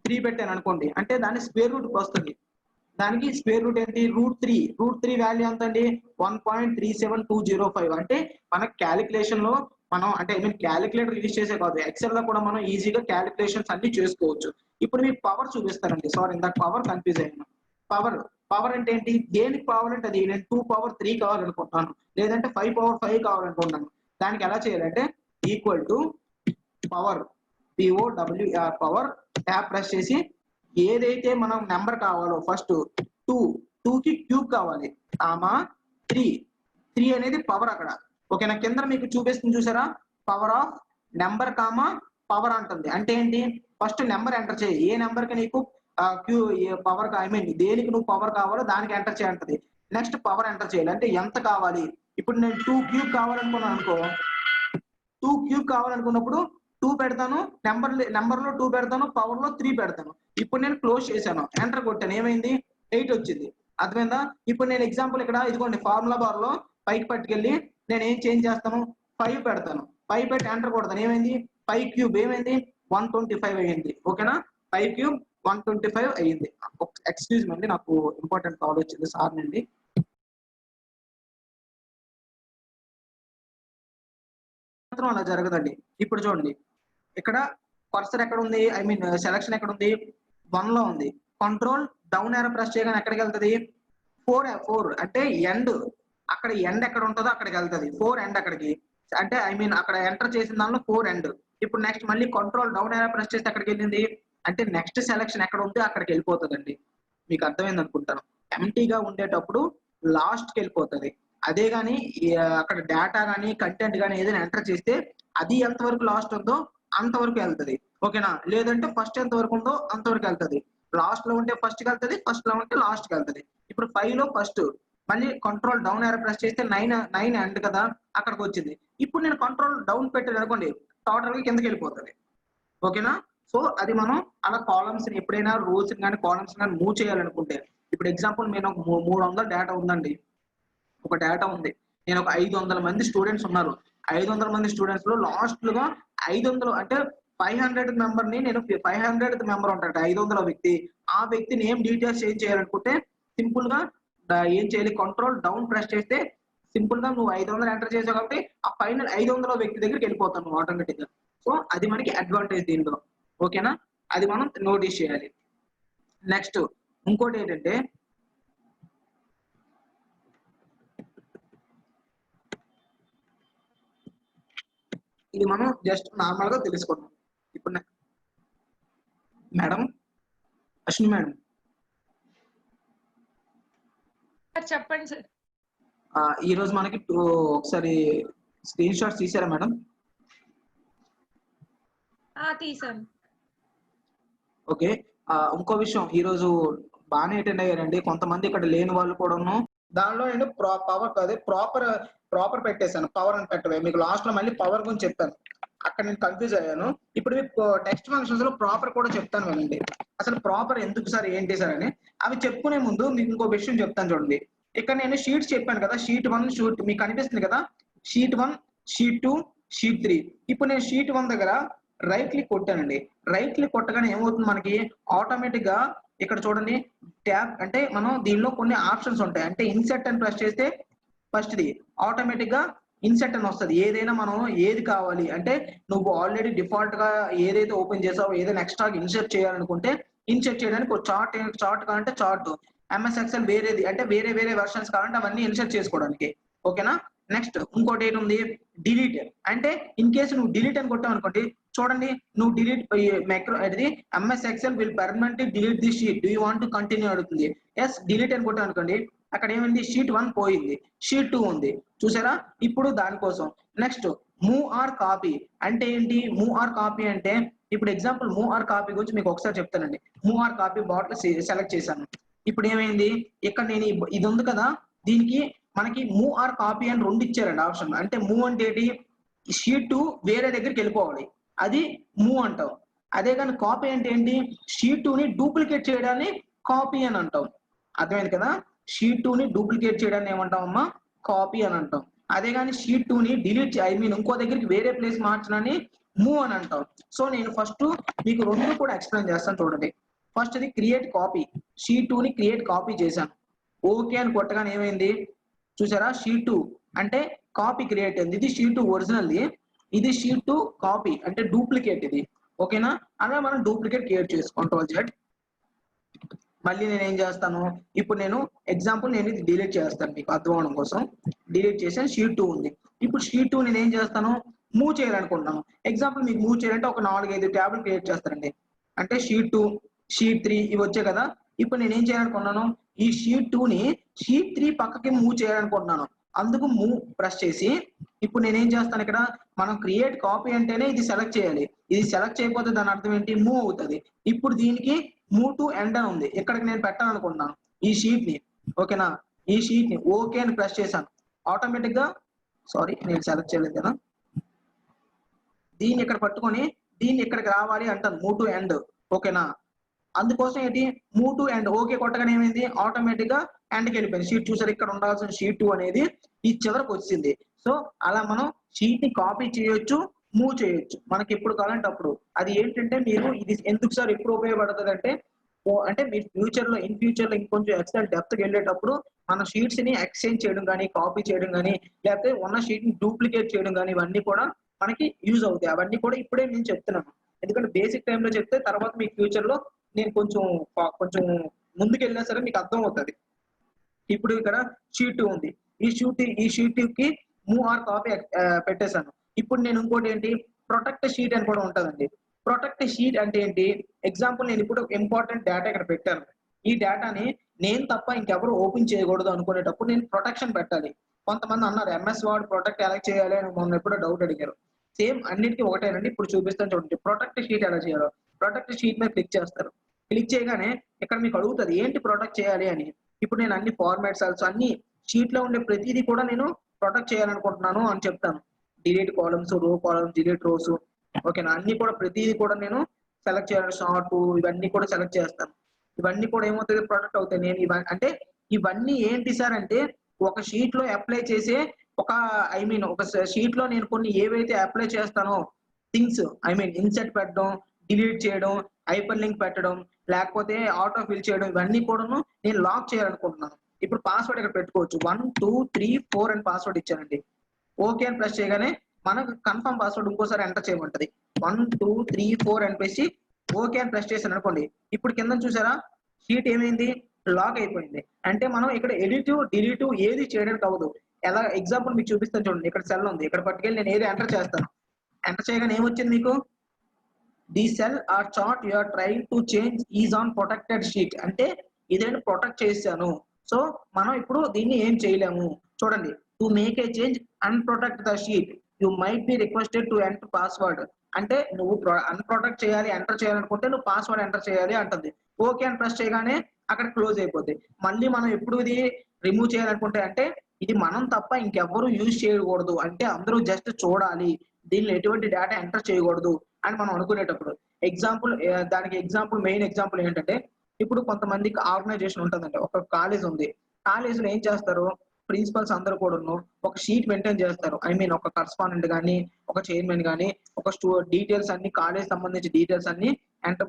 3 పెట్టాను అనుకోండి, అంటే దాని స్క్వేర్ రూట్ వస్తుంది. దానికి స్క్వేర్ రూట్ ఏంటి రూట్ 3 వాల్యూ ఎంత అండి 1.37205. అంటే మన క్యాలిక్యులేషన్ లో మనం అంటే క్యాలిక్యులేటర్ యూజ్ చేసే కాదు, ఎక్సెల్ లో కూడా మనం ఈజీగా క్యాలిక్యులేషన్స్ అన్ని చేసుకోవచ్చు. ఇప్పుడు మీకు పవర్ చూపిస్తానండి, సారీ ఇందాక పవర్ కన్ఫ్యూజ్ అయ్యాను. పవర్ అంటే ఏంటి, దేనికి కావాలంటే అది. నేను 2 పవర్ 3 కావాలనుకుంటున్నాను, లేదంటే 5 పవర్ 5 కావాలనుకుంటున్నాను. దానికి ఎలా చేయాలంటే equal to power POWR power tab press చేసి ఏదైతే మనం నెంబర్ కావాలో ఫస్ట్ 2 కి క్యూబ్ కావాలి, 3 అనేది పవర్ అక్కడ. ఓకేనా, కింద మీకు చూపిస్తుంది చూసారా, పవర్ ఆఫ్ నెంబర్ పవర్ అంటుంది. అంటే ఏంటి, ఫస్ట్ నెంబర్ ఎంటర్ చేయి, ఏ నెంబర్ కి నీకు పవర్ దేనికి నువ్వు పవర్ కావాలో దానికి ఎంటర్ చేయంటది. నెక్స్ట్ పవర్ ఎంటర్ చేయాలి, అంటే ఎంత కావాలి. ఇప్పుడు నేను 2 క్యూబ్ కావాలనుకున్నాను అనుకో, 2 క్యూబ్ కావాలనుకున్నప్పుడు 2 పెడతాను, నెంబర్ లో 2 పెడతాను, పవర్ లో 3 పెడతాను. ఇప్పుడు నేను క్లోజ్ చేశాను, ఎంటర్ కొట్టాను, ఏమైంది 8 వచ్చింది. అర్థమైందా. ఇప్పుడు నేను ఎగ్జాంపుల్ ఇక్కడ ఇదిగోండి ఫార్ములా బార్ లో పైకి పట్టుకెళ్ళి నేను ఏం చేంజ్ చేస్తాను, 5 పెడతాను, 5 పెట్టి ఎంటర్ కొడతాను, ఏమైంది 5 క్యూబ్ ఏమైంది 125 అయ్యింది. ఓకేనా, 5 క్యూబ్ 125 అయ్యింది. ఎక్స్క్యూజ్ మీ అండి, నాకు ఇంపార్టెంట్ కాల్ వచ్చింది సార్ నుండి. అలా జరగదండి. ఇప్పుడు చూడండి, ఇక్కడ కర్సర్ ఎక్కడ ఉంది, సెలక్షన్ ఎక్కడ ఉంది, 1 లో ఉంది. కంట్రోల్ డౌన్ యారో ప్రెస్ చేయగానే ఎక్కడికి వెళ్తుంది, 4 అంటే ఎండ్, అక్కడ ఎండ్ ఎక్కడ ఉంటుందో అక్కడికి వెళ్తుంది. 4 ఎండ్ అక్కడికి, అంటే అక్కడ ఎంటర్ చేసిన దానిలో 4 ఎండ్. ఇప్పుడు నెక్స్ట్ మళ్ళీ కంట్రోల్ డౌన్ యారో ప్రెస్ చేస్తే ఎక్కడికి వెళ్ళింది, అంటే నెక్స్ట్ సెలక్షన్ ఎక్కడ ఉంటే అక్కడికి వెళ్ళిపోతుందండి. మీకు అర్థమైంది అనుకుంటాను. ఎంటీగా ఉండేటప్పుడు లాస్ట్ కి వెళ్ళిపోతుంది. అదే గాని అక్కడ డేటా కానీ కంటెంట్ కానీ ఏదైనా ఎంటర్ చేస్తే అది ఎంతవరకు లాస్ట్ ఉందో అంతవరకు వెళ్తుంది. ఓకేనా, లేదంటే ఫస్ట్ ఎంత వరకు ఉందో అంతవరకు వెళ్తుంది. లాస్ట్ లో ఉంటే ఫస్ట్ కి వెళ్తుంది, ఫస్ట్ లో ఉంటే లాస్ట్ కి వెళ్తుంది. ఇప్పుడు 5 లో ఫస్ట్, మళ్ళీ కంట్రోల్ డౌన్ యారో ప్రెస్ చేస్తే 9 ఎండ్ కదా, అక్కడికి వచ్చింది. ఇప్పుడు నేను కంట్రోల్ డౌన్ పెట్టాను అనుకోండి, టోటల్ గా కిందకి వెళ్ళిపోతుంది. ఓకేనా, సో అది మనం అలా కాలమ్స్ ఎప్పుడైనా రోస్ కానీ కాలమ్స్ కానీ మూవ్ చేయాలనుకుంటే, ఇప్పుడు ఎగ్జాంపుల్ నేను 300 డేటా ఉందండి, ఒక డేటా ఉంది, నేను ఒక 500 మంది స్టూడెంట్స్ ఉన్నారు. 500 మంది స్టూడెంట్స్ లో లాస్ట్ గా 500 అంటే 500 మెంబర్ ని నేను 500th మెంబర్ ఉంటాడు 500వ వ్యక్తి, ఆ వ్యక్తి నేమ్ డీటెయిల్స్ చేంజ్ చేయాలనుకుంటే సింపుల్ గా ఏం చేయాలి, కంట్రోల్ డౌన్ ప్రెస్ చేస్తే సింపుల్ గా నువ్వు 500 ఎంటర్ చేసావు కాబట్టి ఆ ఫైనల్ 500వ వ్యక్తి దగ్గరికి వెళ్ళిపోతావు నువ్వు ఆటోమేటిక్ గా. సో అది మనకి అడ్వాంటేజ్ దీనిలో. ఓకేనా, అది మనం నోటీస్ చేయాలి. నెక్స్ట్ ఇంకోటి ఏంటంటే ఇది మనం జస్ట్ నార్మల్ గా తెలుసుకుందాం. ఇప్పుడు మేడం అశ్విని మేడం చెప్పండి సార్. ఈ రోజు మనకి ఒకసారి స్క్రీన్ షాట్స్ తీసారా మేడం? తీసాను. ఓకే, ఇంకో విషయం, ఈ రోజు బాగానే అటెండ్ అయ్యారండి. కొంతమంది ఇక్కడ లేని వాళ్ళు కూడాను. దానిలో నేను పవర్ కాదు ప్రాపర్ పెట్టేశాను, పవర్ అని పెట్టవే. మీకు లాస్ట్ లో మళ్ళీ పవర్ గురించి చెప్పాను, అక్కడ నేను కన్ఫ్యూజ్ అయ్యాను. ఇప్పుడు మీకు టెక్స్ట్ ఫంక్షన్స్ లో ప్రాపర్ కూడా చెప్తాను వినండి. అసలు ప్రాపర్ ఎందుకు సార్, ఏంటి సార్ అని. అవి చెప్పుకునే ముందు మీకు ఇంకో విషయం చెప్తాను చూడండి. ఇక్కడ నేను షీట్స్ చెప్పాను కదా, షీట్ 1 షీట్ మీకు కనిపిస్తుంది కదా, షీట్ 1 షీట్ 2 షీట్ 3. ఇప్పుడు నేను షీట్ 1 దగ్గర రైట్ క్లిక్ కొట్టానండి. రైట్ క్లిక్ కొట్టగానే ఏమవుతుంది మనకి ఆటోమేటిక్ గా ఇక్కడ చూడండి ట్యాబ్ అంటే మనం దీనిలో కొన్ని ఆప్షన్స్ ఉంటాయి. అంటే ఇన్సెట్ అని ప్రెస్ చేస్తే ఫస్ట్ ది ఆటోమేటిక్ గా ఇన్సెట్ అని వస్తుంది. ఏదైనా మనం ఏది కావాలి అంటే నువ్వు ఆల్రెడీ డిఫాల్ట్ గా ఏదైతే ఓపెన్ చేసావో ఏదైనా ఎక్స్ట్రా ఇన్సెట్ చేయాలనుకుంటే ఇన్సెట్ చేయడానికి ఒక చార్ట్ కావాలంటే చార్ట్, ఎంఎస్ ఎక్సెల్ వేరేది అంటే వేరే వెర్షన్స్ కావాలంటే అవన్నీ ఇన్సెట్ చేసుకోవడానికి. ఓకేనా, నెక్స్ట్ ఇంకోటి ఏంటి, డిలీట్. అంటే ఇన్ కేసు నువ్వు డిలీట్ అని కొట్టావు అనుకోండి, చూడండి నువ్వు డిలీట్ మైక్రో అది MS Excel will permanently delete the sheet, do you want to continue అడుగుతుంది. ఎస్ డిలీట్ అని కొట్టావు అనుకోండి, అక్కడ ఏమైంది షీట్ 1 పోయింది, షీట్ 2 ఉంది, చూసారా. ఇప్పుడు దానికోసం నెక్స్ట్ మూవ్ ఆర్ కాపీ అంటే ఏంటి, మూవ్ ఆర్ కాపీ అంటే ఇప్పుడు ఎగ్జాంపుల్ మూవ్ ఆర్ కాపీ గురించి మీకు ఒకసారి చెప్తానండి. మూవ్ ఆర్ కాపీ బాటిల్ సెలెక్ట్ చేశాను. ఇప్పుడు ఏమైంది, ఇక్కడ నేను ఇది ఉంది కదా, దీనికి మనకి మూవ్ ఆర్ కాపీ అని 2 ఇచ్చారండి ఆప్షన్. అంటే మూవ్ అంటే ఏంటి, షీట్ 2 వేరే దగ్గరికి వెళ్ళిపోవాలి, అది మూవ్ అంటాం. అదే కానీ కాపీ అంటే ఏంటి, షీట్ 2 ని డూప్లికేట్ చేయడాన్ని కాపీ అని అంటాం. అర్థమైంది కదా, షీట్ 2 ని డూప్లికేట్ చేయడాన్ని ఏమంటాం అమ్మా, కాపీ అని అంటాం. అదే కానీ షీట్ 2 ని డిలీట్ ఇంకో దగ్గరికి వేరే ప్లేస్ మార్చడాన్ని మూవ్ అని అంటాం. సో నేను ఫస్ట్ మీకు 2 కూడా ఎక్స్ప్లెయిన్ చేస్తాను చూడండి. ఫస్ట్ ఇది క్రియేట్ కాపీ, షీట్ 2 ని క్రియేట్ కాపీ చేశాను. ఓకే అని కొట్టగానే ఏమైంది చూసారా, షీట్ 2 అంటే కాపీ క్రియేట్ అయింది. ఇది షీట్ 2 ఒరిజినల్, ఇది షీట్ 2 కాపీ అంటే డూప్లికేట్ ఇది. ఓకేనా, అలా మనం డూప్లికేట్ క్రియేట్ చేసుకో Ctrl+Z. మళ్ళీ నేను ఏం చేస్తాను, ఇప్పుడు నేను ఎగ్జాంపుల్ నేను ఇది డిలీట్ చేస్తాను మీకు అర్థం అవడం కోసం. డిలీట్ చేసాను, షీట్ 2 ఉంది. ఇప్పుడు షీట్ 2 నేను ఏం చేస్తాను, మూవ్ చేయాలనుకుంటున్నాను. ఎగ్జాంపుల్ మీకు మూవ్ చేయాలంటే ఒక 4-5 ట్యాబ్లు క్రియేట్ చేస్తానండి. అంటే షీట్ 2 షీట్ 3 ఇవి వచ్చాయి కదా. ఇప్పుడు నేను ఏం చేయాలనుకున్నాను, ఈ షీట్ 2 ని షీట్ 3 పక్కకి మూవ్ చేయాలనుకుంటున్నాను. అందుకు మూవ్ ప్రెస్ చేసి ఇప్పుడు నేనేం చేస్తాను, ఇక్కడ మనం క్రియేట్ కాపీ అంటేనే ఇది సెలెక్ట్ చేయాలి. ఇది సెలెక్ట్ చేయకపోతే దాని అర్థం ఏంటి, మూవ్ అవుతుంది. ఇప్పుడు దీనికి మూవ్ టు ఎండ్ అని ఉంది, ఇక్కడికి నేను పెట్టాలనుకుంటున్నాను ఈ షీట్ ని. ఓకేనా, ఈ షీట్ ని ఓకే అని ప్రెస్ చేశాను. ఆటోమేటిక్ గా సారీ నేను సెలెక్ట్ చేయలేదు కదా, దీన్ని ఇక్కడ పట్టుకొని దీన్ని ఇక్కడికి రావాలి అంటాను, మూవ్ టు ఎండ్. ఓకేనా, అందుకోసం ఏంటి మూవ్ టు ఎండ్ ఓకే కొట్టగానే ఏమైంది ఆటోమేటిక్ గా ఎండ్కి వెళ్ళిపోయింది. షీట్ చూసారు, ఇక్కడ ఉండాల్సిన షీట్ 2 అనేది ఈ చివరికి వచ్చింది. సో అలా మనం షీట్ ని కాపీ చేయొచ్చు, మూవ్ చేయొచ్చు మనకి ఎప్పుడు కావాలంటే అప్పుడు. అది ఏంటంటే మీరు ఇది ఎందుకు సార్ ఎప్పుడు ఉపయోగపడుతుంది అంటే మీరు ఫ్యూచర్ లో ఇంకొంచెం ఎక్సెల్ డెప్త్ కి వెళ్ళేటప్పుడు మన షీట్స్ ని ఎక్స్చేంజ్ చేయడం కానీ, కాపీ చేయడం కానీ, లేకపోతే ఉన్న షీట్ ని డూప్లికేట్ చేయడం కానీ, ఇవన్నీ కూడా మనకి యూజ్ అవుతాయి. అవన్నీ కూడా ఇప్పుడే నేను చెప్తున్నాను, ఎందుకంటే బేసిక్ టైంలో చెప్తే తర్వాత మీకు ఫ్యూచర్ లో నేను కొంచెం ముందుకు వెళ్ళినా సరే మీకు అర్థం అవుతుంది. ఇప్పుడు ఇక్కడ షీట్ 2 ఉంది, ఈ షీట్ కి మూవ్ ఆర్ కాపీ పెట్టేశాను. ఇప్పుడు నేను ఇంకోటి ఏంటి, ప్రొటెక్ట్ షీట్ అని కూడా ఉంటుందండి. ప్రొటెక్ట్ షీట్ అంటే ఏంటి, ఎగ్జాంపుల్ నేను ఇప్పుడు ఇంపార్టెంట్ డేటా ఇక్కడ పెట్టాను. ఈ డేటాని నేను తప్ప ఇంకెవరు ఓపెన్ చేయకూడదు అనుకునేటప్పుడు నేను ప్రొటెక్షన్ పెట్టాలి. కొంతమంది అన్నారు ఎంఎస్ వర్డ్ ప్రొటెక్ట్ ఎలా చేయాలి అని మొన్న ఎప్పుడో డౌట్ అడిగారు. సేమ్ అన్నిటికీ ఒకటేనండి. ఇప్పుడు చూపిస్తాను చూడండి, ప్రొటెక్ట్ షీట్ ఎలా చేయాలో. ప్రొటెక్ట్ షీట్ మీద క్లిక్ చేస్తారు. క్లిక్ చేయగానే ఇక్కడ మీకు అడుగుతుంది ఏంటి ప్రొటెక్ట్ చేయాలి అని. ఇప్పుడు నేను అన్ని ఫార్మాట్ సెల్స్ అన్ని షీట్ లో ఉండే ప్రతిదీ కూడా నేను ప్రొటెక్ట్ చేయాలనుకుంటున్నాను అని చెప్తాను. డిలీట్ కాలమ్స్, రో కాలమ్స్, డిలీట్ రోస్. ఓకేనా, అన్ని కూడా ప్రతిదీ కూడా నేను సెలెక్ట్ చేయాలి. షార్ట్ ఇవన్నీ కూడా సెలెక్ట్ చేస్తాను. ఇవన్నీ కూడా ఏమవుతుంది ప్రొటెక్ట్ అవుతాయి. నేను అంటే ఇవన్నీ ఏంటి సార్ అంటే ఒక షీట్ లో అప్లై చేసే ఒక షీట్ లో నేను కొన్ని ఏవైతే అప్లై చేస్తానో థింగ్స్ ఐ మీన్ ఇన్సెట్ పెట్టడం, డిలీట్ చేయడం, హైపర్ లింక్ పెట్టడం, లేకపోతే ఆటో ఫిల్ చేయడం, ఇవన్నీ కూడాను నేను లాక్ చేయాలనుకుంటున్నాను. ఇప్పుడు పాస్వర్డ్ ఇక్కడ పెట్టుకోవచ్చు. 1 2 3 4 అని పాస్వర్డ్ ఇచ్చానండి. ఓకే అని ప్రెస్ చేయగానే మనకు కన్ఫర్మ్ పాస్వర్డ్ ఇంకోసారి ఎంటర్ చేయమంటది. 1 2 3 4 అని ప్రెస్ ఓకే అని ప్రెస్ చేశాను అనుకోండి. ఇప్పుడు కింద చూసారా షీట్ ఏమైంది, లాక్ అయిపోయింది. అంటే మనం ఇక్కడ ఎడిట్ డిలీట్ ఏది చేయడానికి అవ్వదు. ఎలా ఎగ్జాంపుల్ మీకు చూపిస్తాను చూడండి. ఇక్కడ సెల్ ఉంది, ఇక్కడ పట్టుకెళ్ళి నేను ఏది ఎంటర్ చేస్తాను. ఎంటర్ చేయగానే ఏమొచ్చింది మీకు, the cell or chart you are trying to change is on protected sheet. అంటే ఇదేంటి ప్రొటెక్ట్ చేశాను. సో మనం ఇప్పుడు దీన్ని ఏం చేయలేము. చూడండి, to make a change unprotect the sheet you might be requested to enter password. అంటే నువ్వు అన్ప్రొటెక్ట్ చేయాలి, ఎంటర్ చేయాలనుకుంటే నువ్వు పాస్వర్డ్ ఎంటర్ చేయాలి అంటుంది. ఓకే అని ప్రెస్ చేయగానే అక్కడ క్లోజ్ అయిపోద్ది. మళ్ళీ మనం ఎప్పుడు ఇది రిమూవ్ చేయాలనుకుంటే, అంటే ఇది మనం తప్ప ఇంకెవ్వరూ యూజ్ చేయకూడదు, అంటే అందరూ జస్ట్ చూడాలి, దీనిలో ఎటువంటి డేటా ఎంటర్ చేయకూడదు అని మనం అనుకునేటప్పుడు ఎగ్జాంపుల్, దానికి ఎగ్జాంపుల్ మెయిన్ ఎగ్జాంపుల్ ఏంటంటే, ఇప్పుడు కొంతమందికి ఆర్గనైజేషన్ ఉంటుందండి. ఒక కాలేజ్ ఉంది, కాలేజీలో ఏం చేస్తారు, ప్రిన్సిపల్స్ అందరూ కూడా ఒక షీట్ మెయింటైన్ చేస్తారు. ఐ మీన్ ఒక కరస్పాండెంట్ కానీ, ఒక చైర్మన్ కానీ, ఒక డీటెయిల్స్ అన్ని, కాలేజ్ సంబంధించి డీటెయిల్స్ అన్ని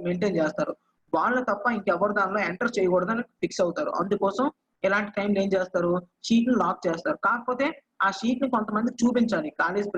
మెయింటైన్ చేస్తారు. వాళ్ళు తప్ప ఇంకెవరు దానిలో ఎంటర్ చేయకూడదని ఫిక్స్ అవుతారు. అందుకోసం ఇలాంటి టైంలో ఏం చేస్తారు, షీట్ ని లాక్ చేస్తారు. కాకపోతే ఆ షీట్ ని కొంతమందికి చూపించాలి, కాలేజ్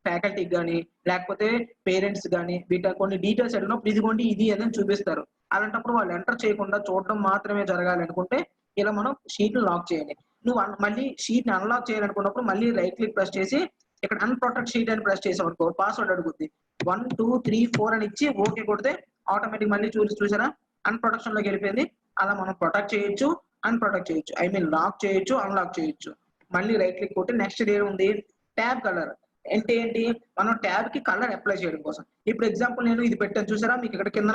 ఫ్యాకల్టీకి కానీ, లేకపోతే పేరెంట్స్ కానీ, వీటి కొన్ని డీటెయిల్స్ అడిగినప్పుడు ఇదిగోండి ఇది అని చూపిస్తారు. అలాంటప్పుడు వాళ్ళు ఎంటర్ చేయకుండా చూడడం మాత్రమే జరగాలి అనుకుంటే ఇలా మనం షీట్ ని లాక్ చేయాలి. నువ్వు మళ్ళీ షీట్ ని అన్లాక్ చేయాలనుకున్నప్పుడు మళ్ళీ రైట్ క్లిక్ ప్రెస్ చేసి ఇక్కడ అన్ప్రొటెక్ట్ షీట్ అని ప్రెస్ చేసాం అనుకో, పాస్వర్డ్ అడుగుద్ది. 1 2 3 4 అని ఇచ్చి ఓకే కొడితే ఆటోమేటిక్ మళ్ళీ చూసారా అన్ప్రొటెక్షన్ లోకి వెళ్ళిపోయింది. అలా మనం ప్రొటెక్ట్ చేయొచ్చు, అన్ప్రొటెక్ట్ చేయొచ్చు, ఐ మీన్ లాక్ చేయొచ్చు, అన్లాక్ చేయొచ్చు. మళ్ళీ రైట్ క్లిక్ కొట్టి నెక్స్ట్ ఏముంది, ట్యాబ్ కలర్. అంటే ఏంటి, మనం ట్యాబ్ కి కలర్ అప్లై చేయడం కోసం. ఇప్పుడు ఎగ్జాంపుల్ నేను ఇది పెట్టాను చూసారా, మీకు ఇక్కడ కింద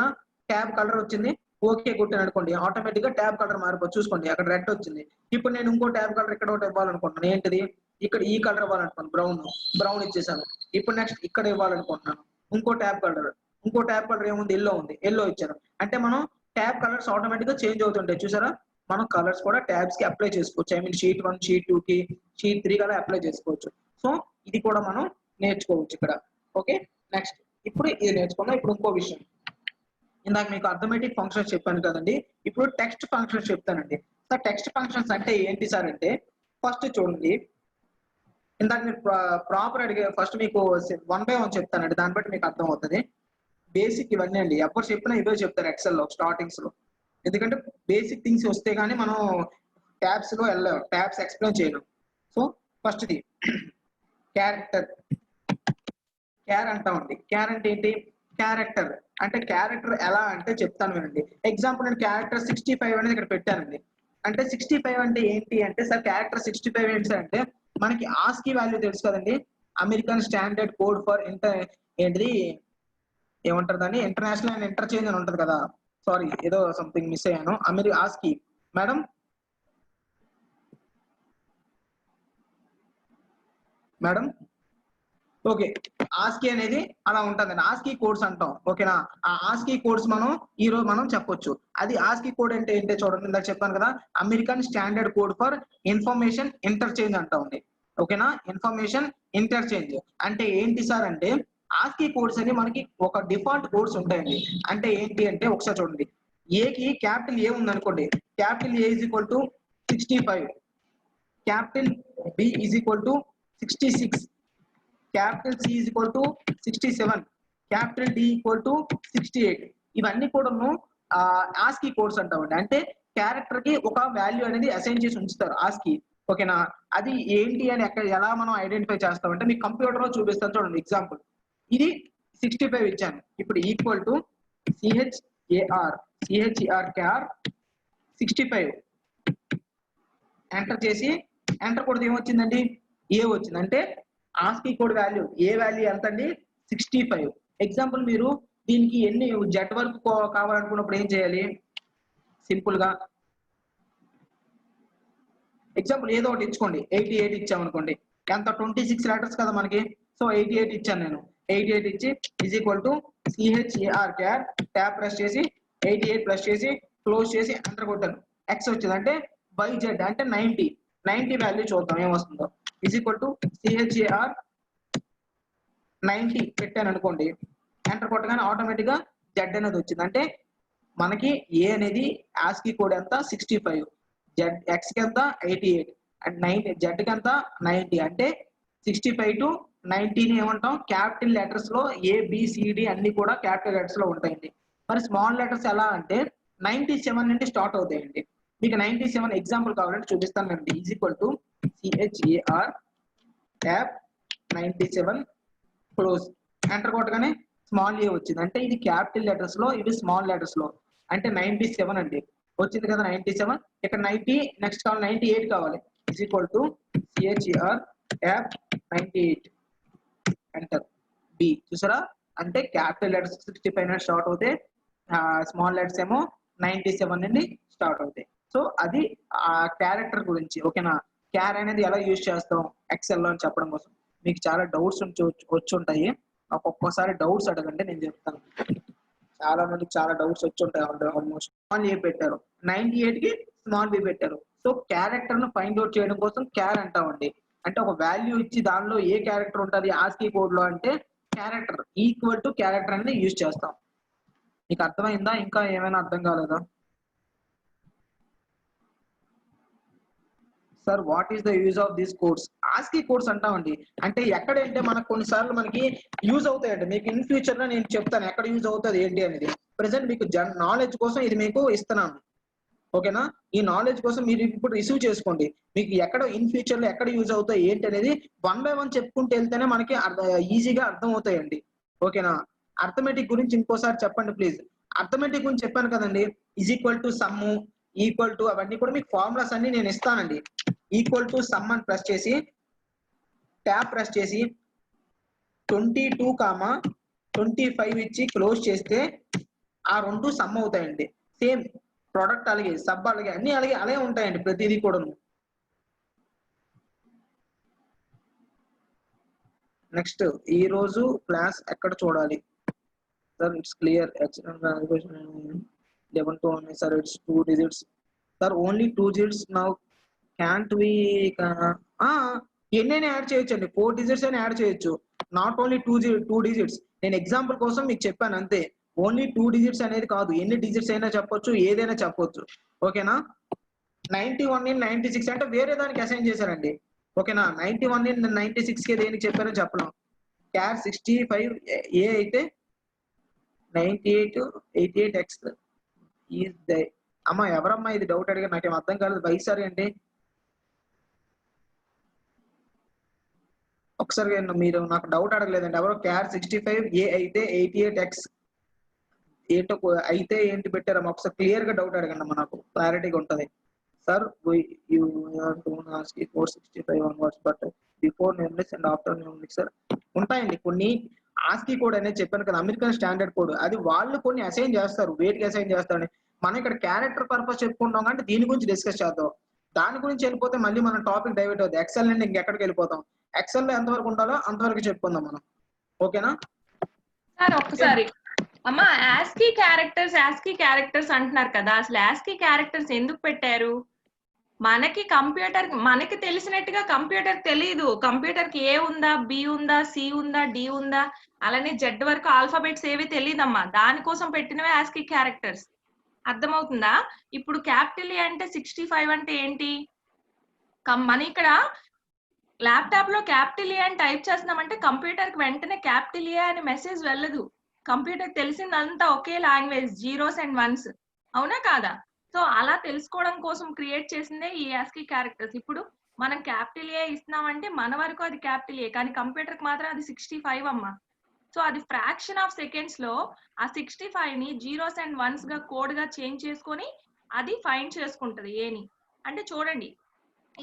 ట్యాబ్ కలర్ వచ్చింది. ఓకే కొట్టాను అనుకోండి, ఆటోమేటిక్ గా ట్యాబ్ కలర్ మారిపోతుంది. చూసుకోండి అక్కడ రెడ్ వచ్చింది. ఇప్పుడు నేను ఇంకో ట్యాబ్ కలర్ ఇక్కడ ఒకటి ఇవ్వాలనుకుంటున్నాను. ఏంటిది, ఇక్కడ ఈ కలర్ ఇవ్వాలనుకోండి, బ్రౌన్ ఇచ్చేసాను. ఇప్పుడు నెక్స్ట్ ఇక్కడ ఇవ్వాలనుకుంటున్నాను ఇంకో ట్యాబ్ కలర్ ఏముంది, ఎల్లో ఉంది, ఎల్లో ఇచ్చాను. అంటే మనం ట్యాబ్ కలర్స్ ఆటోమేటిక్ గా చేంజ్ అవుతుంటాయి. చూసారా, మనం కలర్స్ కూడా ట్యాబ్స్ కి అప్లై చేసుకోవచ్చు. ఐ మీన్ షీట్ 1 షీట్ 2 కి షీట్ 3 అలా అప్లై చేసుకోవచ్చు. సో ఇది కూడా మనం నేర్చుకోవచ్చు ఇక్కడ. ఓకే, నెక్స్ట్ ఇప్పుడు ఇది నేర్చుకుందాం. ఇప్పుడు ఇంకో విషయం, ఇందాక మీకు అర్థమెటిక్ ఫంక్షన్స్ చెప్పాను కదండి, ఇప్పుడు టెక్స్ట్ ఫంక్షన్స్ చెప్తానండి. సార్ టెక్స్ట్ ఫంక్షన్స్ అంటే ఏంటి సార్ అంటే, ఫస్ట్ చూడండి, ఇందాక మీరు ప్రాపర్ అడిగే ఫస్ట్ మీకు 1 by 1 చెప్తానండి, దాన్ని బట్టి మీకు అర్థం అవుతుంది. బేసిక్ ఇవన్నీ అండి, ఎవరు చెప్పినా ఇవే చెప్తారు ఎక్సెల్ లో స్టార్టింగ్స్ లో. ఎందుకంటే బేసిక్ థింగ్స్ వస్తే గానీ మనం ట్యాబ్స్ లో వెళ్ళాం, ట్యాబ్స్ ఎక్స్ప్లెయిన్ చేయలేం. So first the character. Char అంటామండి. క్యార్ అంటే ఏంటి, క్యారెక్టర్. అంటే క్యారెక్టర్ ఎలా అంటే చెప్తాను వినండి. ఎగ్జాంపుల్ నేను క్యారెక్టర్ 65 అనేది ఇక్కడ పెట్టానండి. అంటే 65 అంటే ఏంటి అంటే, సార్ క్యారెక్టర్ 65 ఏంటి సార్ అంటే, మనకి ఆస్కీ వాల్యూ తెలుసు కదండి, అమెరికన్ స్టాండర్డ్ కోడ్ ఫర్ ఏంటిది ఏమంటారు దాన్ని, ఇంటర్నేషనల్ అండ్ ఇంటర్చేంజ్ అని ఉంటది కదా. సారీ, ఏదో సంథింగ్ మిస్ అయ్యాను. ఆస్కీ మేడం, ఓకే, ఆస్కీ అనేది అలా ఉంటుందండి. ఆస్కీ కోడ్స్ అంటాం, ఓకేనా. ఆ ఆస్కీ కోడ్స్ ఈ రోజు మనం చెప్పొచ్చు. అది ఆస్కీ కోడ్ అంటే ఏంటో చూడండి, ఇందాక చెప్పాను కదా, American standard code for information interchange అంటామండి. ఓకేనా, ఇన్ఫర్మేషన్ ఇంటర్చేంజ్ అంటే ఏంటి సార్ అంటే, ఆస్కీ కోడ్స్ అని మనకి ఒక డిఫాల్ట్ కోడ్స్ ఉంటాయండి. అంటే ఏంటి అంటే ఒకసారి చూడండి, ఏకి క్యాపిటల్ ఏ ఉంది అనుకోండి, capital A is equal to 65, capital B is equal to 66, capital C is equal to 67, capital D equal to 68. ఇవన్నీ కూడా ఆస్కీ కోడ్స్ అంటామండి. అంటే క్యారెక్టర్ కి ఒక వాల్యూ అనేది అసైన్ చేసి ఉంచుతారు ఆస్కీ, ఓకేనా. అది ఏంటి అని ఎలా మనం ఐడెంటిఫై చేస్తామంటే, మీకు కంప్యూటర్ లో చూపిస్తాను చూడండి. ఎగ్జాంపుల్, ఇది 65 ఇచ్చాను. ఇప్పుడు ఈక్వల్ టు CHAR క్యార్ 65 ఎంటర్ చేసి ఎంటర్ కొడితే ఏమొచ్చిందండి, ఏ వచ్చింది. అంటే ఆస్కీ కోడ్ వాల్యూ, ఏ వాల్యూ ఎంత అండి, 65. ఎగ్జాంపుల్ మీరు దీనికి ఎన్ని జెడ్ వరకు కావాలనుకున్నప్పుడు ఏం చేయాలి, సింపుల్ గా ఎగ్జాంపుల్ ఏదో ఒకటి ఇచ్చుకోండి. 88 ఇచ్చామనుకోండి, ఎంత 26 లెటర్స్ కదా మనకి. సో 88 ఇచ్చాను నేను. 88 ఇచ్చి is equal to CHAR char tab press చేసి 88 ప్రెస్ చేసి క్లోజ్ చేసి ఎంటర్ కొట్టాను. ఎక్స్ వచ్చింది. అంటే YZ అంటే 90 వాల్యూ చూద్దాం ఏమొస్తుందో. ఈజ్ ఈక్వల్ టు CHAR 90 పెట్టాను అనుకోండి, ఎంటర్ కొట్టగానే ఆటోమేటిక్ గా జెడ్ అనేది వచ్చింది. అంటే మనకి ఏ అనేది ఆస్కీ కోడ్ ఎంత 65, జెడ్ ఎక్స్ కి ఎంత 88 అండ్ 90, జెడ్ కి ఎంత 90. అంటే 65 to 90ని ఏమంటాం, క్యాపిటల్ లెటర్స్ లో ABCD అన్ని కూడా క్యాపిటల్ లెటర్స్ లో ఉంటాయండి. మరి స్మాల్ లెటర్స్ ఎలా అంటే 97 నుండి స్టార్ట్ అవుతాయండి. మీకు 97 ఎగ్జాంపుల్ కావాలంటే చూపిస్తాను అండి. Is equal to CHAR tab 97 close, enter కొట్టగానే స్మాల్ ఏ వచ్చింది. అంటే ఇది క్యాపిటల్ లెటర్స్ లో, ఇది స్మాల్ లెటర్స్ లో. అంటే 97 అండి వచ్చింది కదా 97. ఇక్కడ 90 నెక్స్ట్ కావాలి 98 కావాలి. Is equal to CHAR tab 98 enter B. చూసారా, అంటే క్యాపిటల్ లెటర్స్ 65 నుండి స్టార్ట్ అవుతాయి, స్మాల్ లెటర్స్ ఏమో 97 నుండి స్టార్ట్ అవుతాయి. సో అది ఆ క్యారెక్టర్ గురించి. ఓకేనా, క్యార్ అనేది ఎలా యూజ్ చేస్తాం ఎక్సెల్ లో అని చెప్పడం కోసం. మీకు చాలా డౌట్స్ వచ్చి ఉంటాయి, ఒక్కొక్కసారి డౌట్స్ అడగండి నేను చెప్తాను. చాలా మందికి చాలా డౌట్స్ వచ్చి ఉంటాయి. ఆల్మోస్ట్ స్మాల్ ఏ పెట్టారు, 98 కి స్మాల్ బి పెట్టారు. సో క్యారెక్టర్ ను ఫైండ్ అవుట్ చేయడం కోసం క్యార్ అంటామండి. అంటే ఒక వాల్యూ ఇచ్చి దానిలో ఏ క్యారెక్టర్ ఉంటుంది ఆస్కీ కోడ్ లో అంటే క్యారెక్టర్ ఈక్వల్ టు క్యారెక్టర్ అనేది యూజ్ చేస్తాం. మీకు అర్థమైందా? ఇంకా ఏమైనా అర్థం కాలేదా? Sir what is the use of these codes? Aashiqui codes అంటామండి. అంటే ఎక్కడంటే మనకు కొన్నిసార్లు మనకి యూజ్ అవుతాయండి. మీకు ఇన్ ఫ్యూచర్ లో నేను చెప్తాను ఎక్కడ యూజ్ అవుతుంది ఏంటి అనేది. ప్రెసెంట్ మీకు నాలెడ్జ్ కోసం ఇది మీకు ఇస్తున్నాను. ఓకేనా, ఈ నాలెడ్జ్ కోసం మీరు ఇప్పుడు రిసీవ్ చేసుకోండి. మీకు ఎక్కడ ఇన్ ఫ్యూచర్ లో ఎక్కడ యూజ్ అవుతాయి ఏంటి అనేది 1 by 1 చెప్పుకుంటూ వెళ్తేనే మనకి ఈజీగా అర్థం అవుతాయండి. ఓకేనా, అర్థమెటిక్ గురించి ఇంకోసారి చెప్పండి ప్లీజ్. అర్థమెటిక్ గురించి చెప్పాను కదండి, is equal to some, equal to, అవన్నీ కూడా మీకు ఫార్ములాస్ అన్ని నేను ఇస్తానండి. ఈక్వల్ టు సమ్ అని ప్రెస్ చేసి ట్యాబ్ ప్రెస్ చేసి 22,25 ఇచ్చి క్లోజ్ చేస్తే ఆ రెండు సమ్ అవుతాయండి. సేమ్ ప్రొడక్ట్ అలాగే, సబ్ అలాగే, అన్ని అలాగే ఉంటాయండి ప్రతిదీ కూడా. నెక్స్ట్ ఈ రోజు క్లాస్ ఎక్కడ చూడాలి sir? It's clear. 11 to 1 sir, it's 2 digits sir, only 2 digits now can't we. ఎన్నైనా యాడ్ చేయొచ్చు అండి, 4 digits అయినా యాడ్ చేయొచ్చు, నాట్ ఓన్లీ 2 digits. నేను ఎగ్జాంపుల్ కోసం మీకు చెప్పాను అంతే. ఓన్లీ 2 digits అనేది కాదు, ఎన్ని డిజిట్స్ అయినా చెప్పొచ్చు, ఏదైనా చెప్పొచ్చు. ఓకేనా, 91 in 96 అంటే వేరే దానికి అసైన్ చేశారండి. ఓకేనా, 91 in 96 కి దేనికి చెప్పారో చెప్పను. క్యార్ 65 ఏ అయితే 98 88x ఈజ్ ద. అమ్మా ఎవరమ్మా ఇది డౌట్ అడిగారు, నాకేం అర్థం కాలేదు. వైసారి అండి ఒకసారి మీరు నాకు డౌట్ అడగలేదండి. ఎవరో క్యార్ 65 ఏ అయితే 88x ఏంటో అయితే ఏంటి పెట్టారమ్మా, ఒకసారి క్లియర్ గా డౌట్ అడగండి అమ్మా, నాకు క్లారిటీగా ఉంటుంది. Sir you 465 onwards but before numerics and after numerics sir ఉంటాయండి కొన్ని. ఆస్కీ కోడ్ అనేది చెప్పాను కదా, అమెరికన్ స్టాండర్డ్ కోడ్, అది వాళ్ళు కొన్ని అసైన్ చేస్తారు. వేటికి అసైన్ చేస్తారని మనం ఇక్కడ క్యారెక్టర్ పర్పస్ చెప్పుకుంటాం అంటే దీని గురించి డిస్కస్ చేద్దాం. దాని గురించి వెళ్ళిపోతే మళ్ళీ మనం టాపిక్ డైవర్ట్ అవుతుంది. ఎక్సెల్ నుండి ఇంకెక్కడికి వెళ్ళిపోతాం. ఎక్సెల్ లో ఎంతవరకు ఉండాలో అంతవరకు చెప్పుకుందాం మనం. ఓకేనా సార్ ఒక్కసారి అమ్మా, ఆస్కీ క్యారెక్టర్స్ అంటున్నారు కదా, అసలు ఆస్కీ క్యారెక్టర్స్ ఎందుకు పెట్టారు? మనకి తెలిసినట్టుగా కంప్యూటర్ తెలియదు. కంప్యూటర్ కి ఏ ఉందా, బి ఉందా, సి ఉందా, డి ఉందా, అలానే జెడ్ వరకు ఆల్ఫాబెట్స్ ఏవి తెలియదమ్మా. దానికోసం పెట్టినవే ఆస్కీ క్యారెక్టర్స్. అర్థమవుతుందా? ఇప్పుడు క్యాపిటల్ ఏ అంటే 65 అంటే ఏంటి? మన ఇక్కడ ల్యాప్టాప్ లో క్యాపిటల్ ఏ అని టైప్ చేస్తున్నామంటే కంప్యూటర్ కి వెంటనే క్యాపిటల్ ఏ అనే మెసేజ్ వెళ్ళదు. కంప్యూటర్ తెలిసిందంతా ఒకే లాంగ్వేజ్, 0s and 1s. అవునా కాదా? సో అలా తెలుసుకోవడం కోసం క్రియేట్ చేసిందే ఈ ఆస్కీ క్యారెక్టర్స్. ఇప్పుడు మనం క్యాపిటల్ ఏ ఇస్తున్నామంటే మన వరకు అది క్యాపిటల్ ఏ, కానీ కంప్యూటర్ కి మాత్రం అది 65 అమ్మా. సో అది ఫ్రాక్షన్ ఆఫ్ సెకండ్స్ లో ఆ 65 ని 0s and 1s గా కోడ్ గా చేంజ్ చేసుకొని అది ఫైండ్ చేసుకుంటది ఏని. అంటే చూడండి,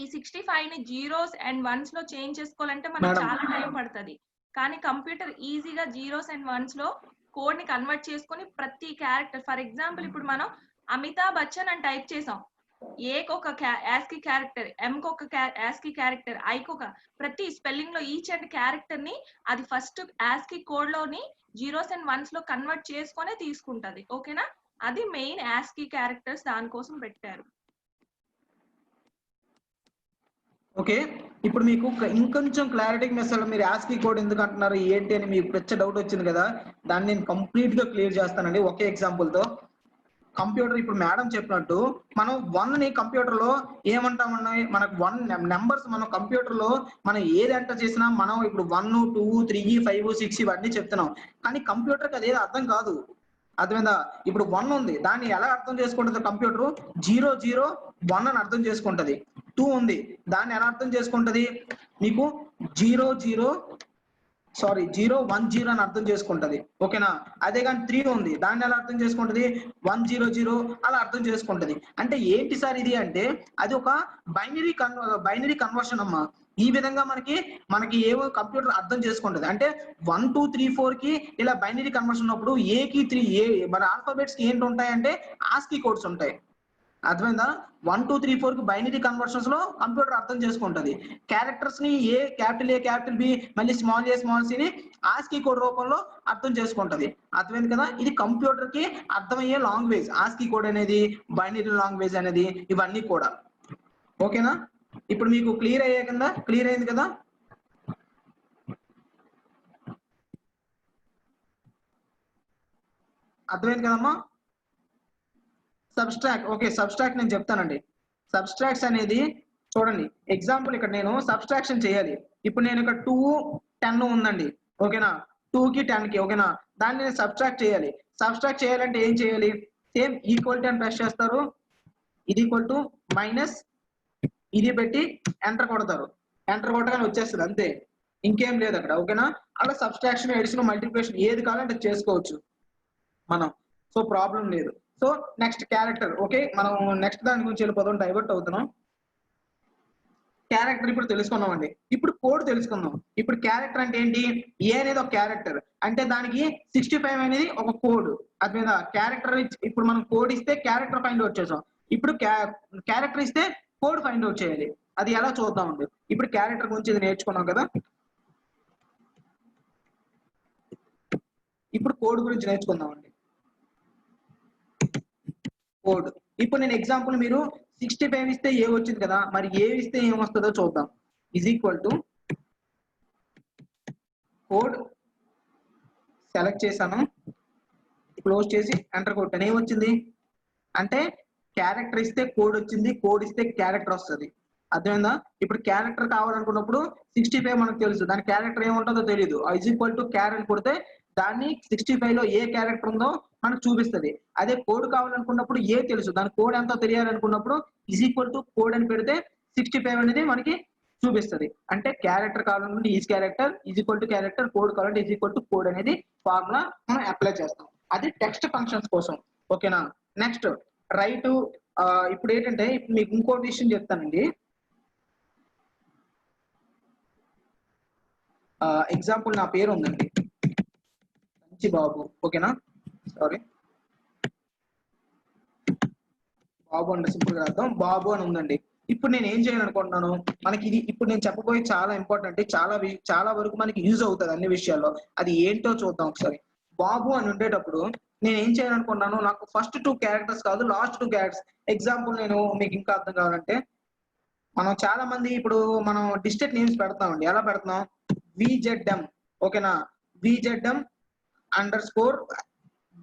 ఈ 65 ని 0s and 1s లో చేంజ్ చేసుకోవాలంటే మనకు చాలా టైం పడుతుంది. కానీ కంప్యూటర్ ఈజీగా 0s and 1s లో కోడ్ ని కన్వర్ట్ చేసుకొని ప్రతి క్యారెక్టర్, ఫర్ ఎగ్జాంపుల్ ఇప్పుడు మనం అమితాబ్ బచ్చన్ అని టైప్ చేసాం. ఏకి ఒక ఆస్కీ క్యారెక్టర్, ఎం కి ఒక ఆస్కీ క్యారెక్టర్, ఐకి ఒక, ప్రతి స్పెల్లింగ్ లో ఈచ్ అండ్ క్యారెక్టర్ ని అది ఫస్ట్ ఆస్కీ కోడ్ లోని 0s and 1s లో కన్వర్ట్ చేసుకొని తీసుకుంటది. ఓకేనా, అది మెయిన్ ఆస్కీ క్యారెక్టర్స్, దానికోసం పెట్టారు. ఓకే, ఇప్పుడు మీకు ఇంకొంచెం క్లారిటీ మెసేజ్ మీరు ఆస్కీ కోడ్ ఎందుకు అంటున్నారు ఏంటి అని మీకు పెద్ద డౌట్ వచ్చింది కదా, దాన్ని నేను కంప్లీట్ గా క్లియర్ చేస్తానండి ఒకే ఎగ్జాంపుల్ తో. కంప్యూటర్ ఇప్పుడు మేడం చెప్పినట్టు మనం 1 ని కంప్యూటర్ లో ఏమంటామన్నా, మనకు 1 నెంబర్స్ మనం కంప్యూటర్ లో మనం ఏది ఎంటర్ చేసినా మనం ఇప్పుడు 1 2 3 5 6 ఇవన్నీ చెప్తున్నాం, కానీ కంప్యూటర్ కి అదేది అర్థం కాదు. అర్థమైందా? ఇప్పుడు 1 ఉంది, దాన్ని ఎలా అర్థం చేసుకుంటుంది కంప్యూటర్? 0 0 1 అని అర్థం చేసుకుంటది. 2 ఉంది, దాన్ని ఎలా అర్థం చేసుకుంటది? మీకు 0 0 1 0 అని అర్థం చేసుకుంటది. ఓకేనా? అదే కానీ 3 ఉంది, దాన్ని ఎలా అర్థం చేసుకుంటది? 1 0 0 అలా అర్థం చేసుకుంటది. అంటే ఏంటి సార్ ఇది అంటే, అది ఒక బైనరీ కన్వర్షన్ అమ్మా. ఈ విధంగా మనకి ఏవో కంప్యూటర్ అర్థం చేసుకుంటది. అంటే 1 2 3 4 కి ఇలా బైనరీ కన్వర్షన్ ఉన్నప్పుడు ఏ కి 3 మన ఆల్ఫాబెట్స్ కి ఏంటి ఉంటాయంటే ఆస్కీ కోడ్స్ ఉంటాయి. అర్థమైందా? 1 2 3 4 కి బైనరీ కన్వర్షన్స్ లో కంప్యూటర్ అర్థం చేసుకుంటది. క్యారెక్టర్స్ ని ఏ క్యాపిటల్ బి మళ్ళీ స్మాల్ సి ని ఆస్కీ కోడ్ రూపంలో అర్థం చేసుకుంటది. అర్థమైంది కదా? ఇది కంప్యూటర్ కి అర్థమయ్యే లాంగ్వేజ్ ఆస్కీ కోడ్ అనేది, బైనరీ లాంగ్వేజ్ అనేది, ఇవన్నీ కూడా. ఓకేనా? ఇప్పుడు మీకు క్లియర్ అయింది కదా? అర్థమైంది కదమ్మా? సబ్స్ట్రాక్ట్, ఓకే, సబ్స్ట్రాక్ట్ నేను చెప్తానండి. సబ్స్ట్రాక్ట్స్ అనేది చూడండి, ఎగ్జాంపుల్ ఇక్కడ నేను సబ్స్ట్రాక్షన్ చేయాలి. ఇప్పుడు నేను ఇక్కడ 2 10 ఉందండి, ఓకేనా? 2 కి 10 కి, ఓకేనా? దాన్ని నేను సబ్స్ట్రాక్ట్ చేయాలి. సబ్స్ట్రాక్ట్ చేయాలంటే ఏం చేయాలి? సేమ్ ఈక్వల్ టు అని ప్రెస్ చేస్తారు, ఇది ఈక్వల్ టు మైనస్ ఇది పెట్టి ఎంటర్ కొడతారు. ఎంటర్ కొట్టగానే వచ్చేస్తుంది, అంతే, ఇంకేం లేదు అక్కడ. ఓకేనా? అలా సబ్స్ట్రాక్షన్, ఎడిషన్, మల్టిప్లికేషన్ ఏది కావాలంటే చేసుకోవచ్చు మనం, సో ప్రాబ్లం లేదు. So next character. ఓకే, మనం నెక్స్ట్ దాని గురించి వెళ్ళిపోతాం, డైవర్ట్ అవుతున్నాం. క్యారెక్టర్ ఇప్పుడు తెలుసుకున్నామండి. ఇప్పుడు కోడ్ తెలుసుకుందాం. ఇప్పుడు క్యారెక్టర్ అంటే ఏంటి? ఏ అనేది ఒక క్యారెక్టర్ అంటే దానికి 65 అనేది ఒక కోడ్. అది మీద క్యారెక్టర్ ఇప్పుడు మనం కోడ్ ఇస్తే క్యారెక్టర్ ఫైండ్ అవుట్ చేసాం. ఇప్పుడు క్యారెక్టర్ ఇస్తే కోడ్ ఫైండ్ అవుట్ చేయాలి. అది ఎలా చూద్దామండి. ఇప్పుడు క్యారెక్టర్ గురించి ఇది నేర్చుకున్నాం కదా, ఇప్పుడు కోడ్ గురించి నేర్చుకుందామండి. కోడ్ ఇప్పుడు నేను ఎగ్జాంపుల్, మీరు 65 ఇస్తే ఏ వచ్చింది కదా, మరి ఏ ఇస్తే ఏమొస్తుందో చూద్దాం. Is equal to code select చేశాను, క్లోజ్ చేసి ఎంటర్ కొట్టాను, ఏమొచ్చింది అంటే క్యారెక్టర్ ఇస్తే కోడ్ వచ్చింది, కోడ్ ఇస్తే క్యారెక్టర్ వస్తుంది. అర్థమైందా? ఇప్పుడు క్యారెక్టర్ కావాలనుకున్నప్పుడు 65 మనకు తెలుసు, దాని క్యారెక్టర్ ఏముంటుందో తెలియదు. ఈజ్ ఈక్వల్ టు క్యార్ అని కొడితే దాన్ని 65 లో ఏ క్యారెక్టర్ ఉందో మనకు చూపిస్తుంది. అదే కోడ్ కావాలనుకున్నప్పుడు ఏ తెలుసు, దాని కోడ్ ఎంతో తెలియాలనుకున్నప్పుడు ఈజ్ ఈక్వల్ టు కోడ్ అని పెడితే 65 అనేది మనకి చూపిస్తుంది. అంటే క్యారెక్టర్ కావాలనుకుంటే is character, is equal to character, code కావాలంటే ఈజ్ ఈక్వల్ టు కోడ్ అనేది ఫార్ములా మనం అప్లై చేస్తాం. అది టెక్స్ట్ ఫంక్షన్స్ కోసం. ఓకేనా? Next right. ఇప్పుడు ఏంటంటే, ఇప్పుడు మీకు ఇంకో విషయం చెప్తానండి. ఎగ్జాంపుల్ నా పేరు ఉందండి, మంచి బాబు. ఓకేనా? సారీ, బాబు అంటే సింపుల్ గా అర్థం, బాబు అని ఉందండి. ఇప్పుడు నేను ఏం చేయాలనుకుంటున్నాను, మనకి ఇది ఇప్పుడు నేను చెప్పబోయే చాలా ఇంపార్టెంట్, చాలా వరకు మనకి యూజ్ అవుతుంది అన్ని విషయాల్లో. అది ఏంటో చూద్దాం ఒకసారి. బాబు అని ఉండేటప్పుడు నేను ఏం చేయాలనుకున్నాను, నాకు ఫస్ట్ 2 క్యారెక్టర్స్ కాదు, లాస్ట్ 2 క్యారెక్టర్స్. ఎగ్జాంపుల్ నేను మీకు ఇంకా అర్థం కావాలంటే, మనం చాలా మంది ఇప్పుడు మనం డిస్ట్రిక్ట్ నేమ్స్ పెడతామండి. ఎలా పెడుతున్నాం? VZM. ఓకేనా? VZM _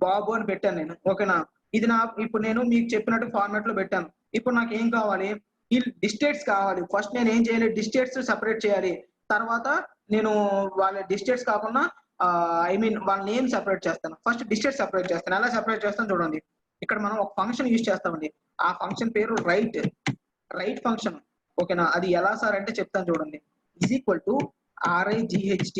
బాబు అని పెట్టాను నేను. ఓకేనా? ఇది ఇప్పుడు నేను మీకు చెప్పినట్టు ఫార్మాట్ లో పెట్టాను. ఇప్పుడు నాకు ఏం కావాలి? ఈ డిస్ట్రిక్ట్స్ కావాలి. ఫస్ట్ నేను ఏం చేయాలి? డిస్ట్రిక్ట్స్ సెపరేట్ చేయాలి. తర్వాత నేను వాళ్ళ డిస్ట్రిక్ట్స్ కాకుండా వాళ్ళ నేమ్ సెపరేట్ చేస్తాను. ఫస్ట్ డిస్ట్రిక్ట్ సెపరేట్ చేస్తాను. ఎలా సెపరేట్ చేస్తాను చూడండి. ఇక్కడ మనం ఒక ఫంక్షన్ యూజ్ చేస్తామండి. ఆ ఫంక్షన్ పేరు రైట్ ఫంక్షన్. ఓకేనా? అది ఎలా సార్ అంటే చెప్తాను చూడండి. Is equal to RIGHT,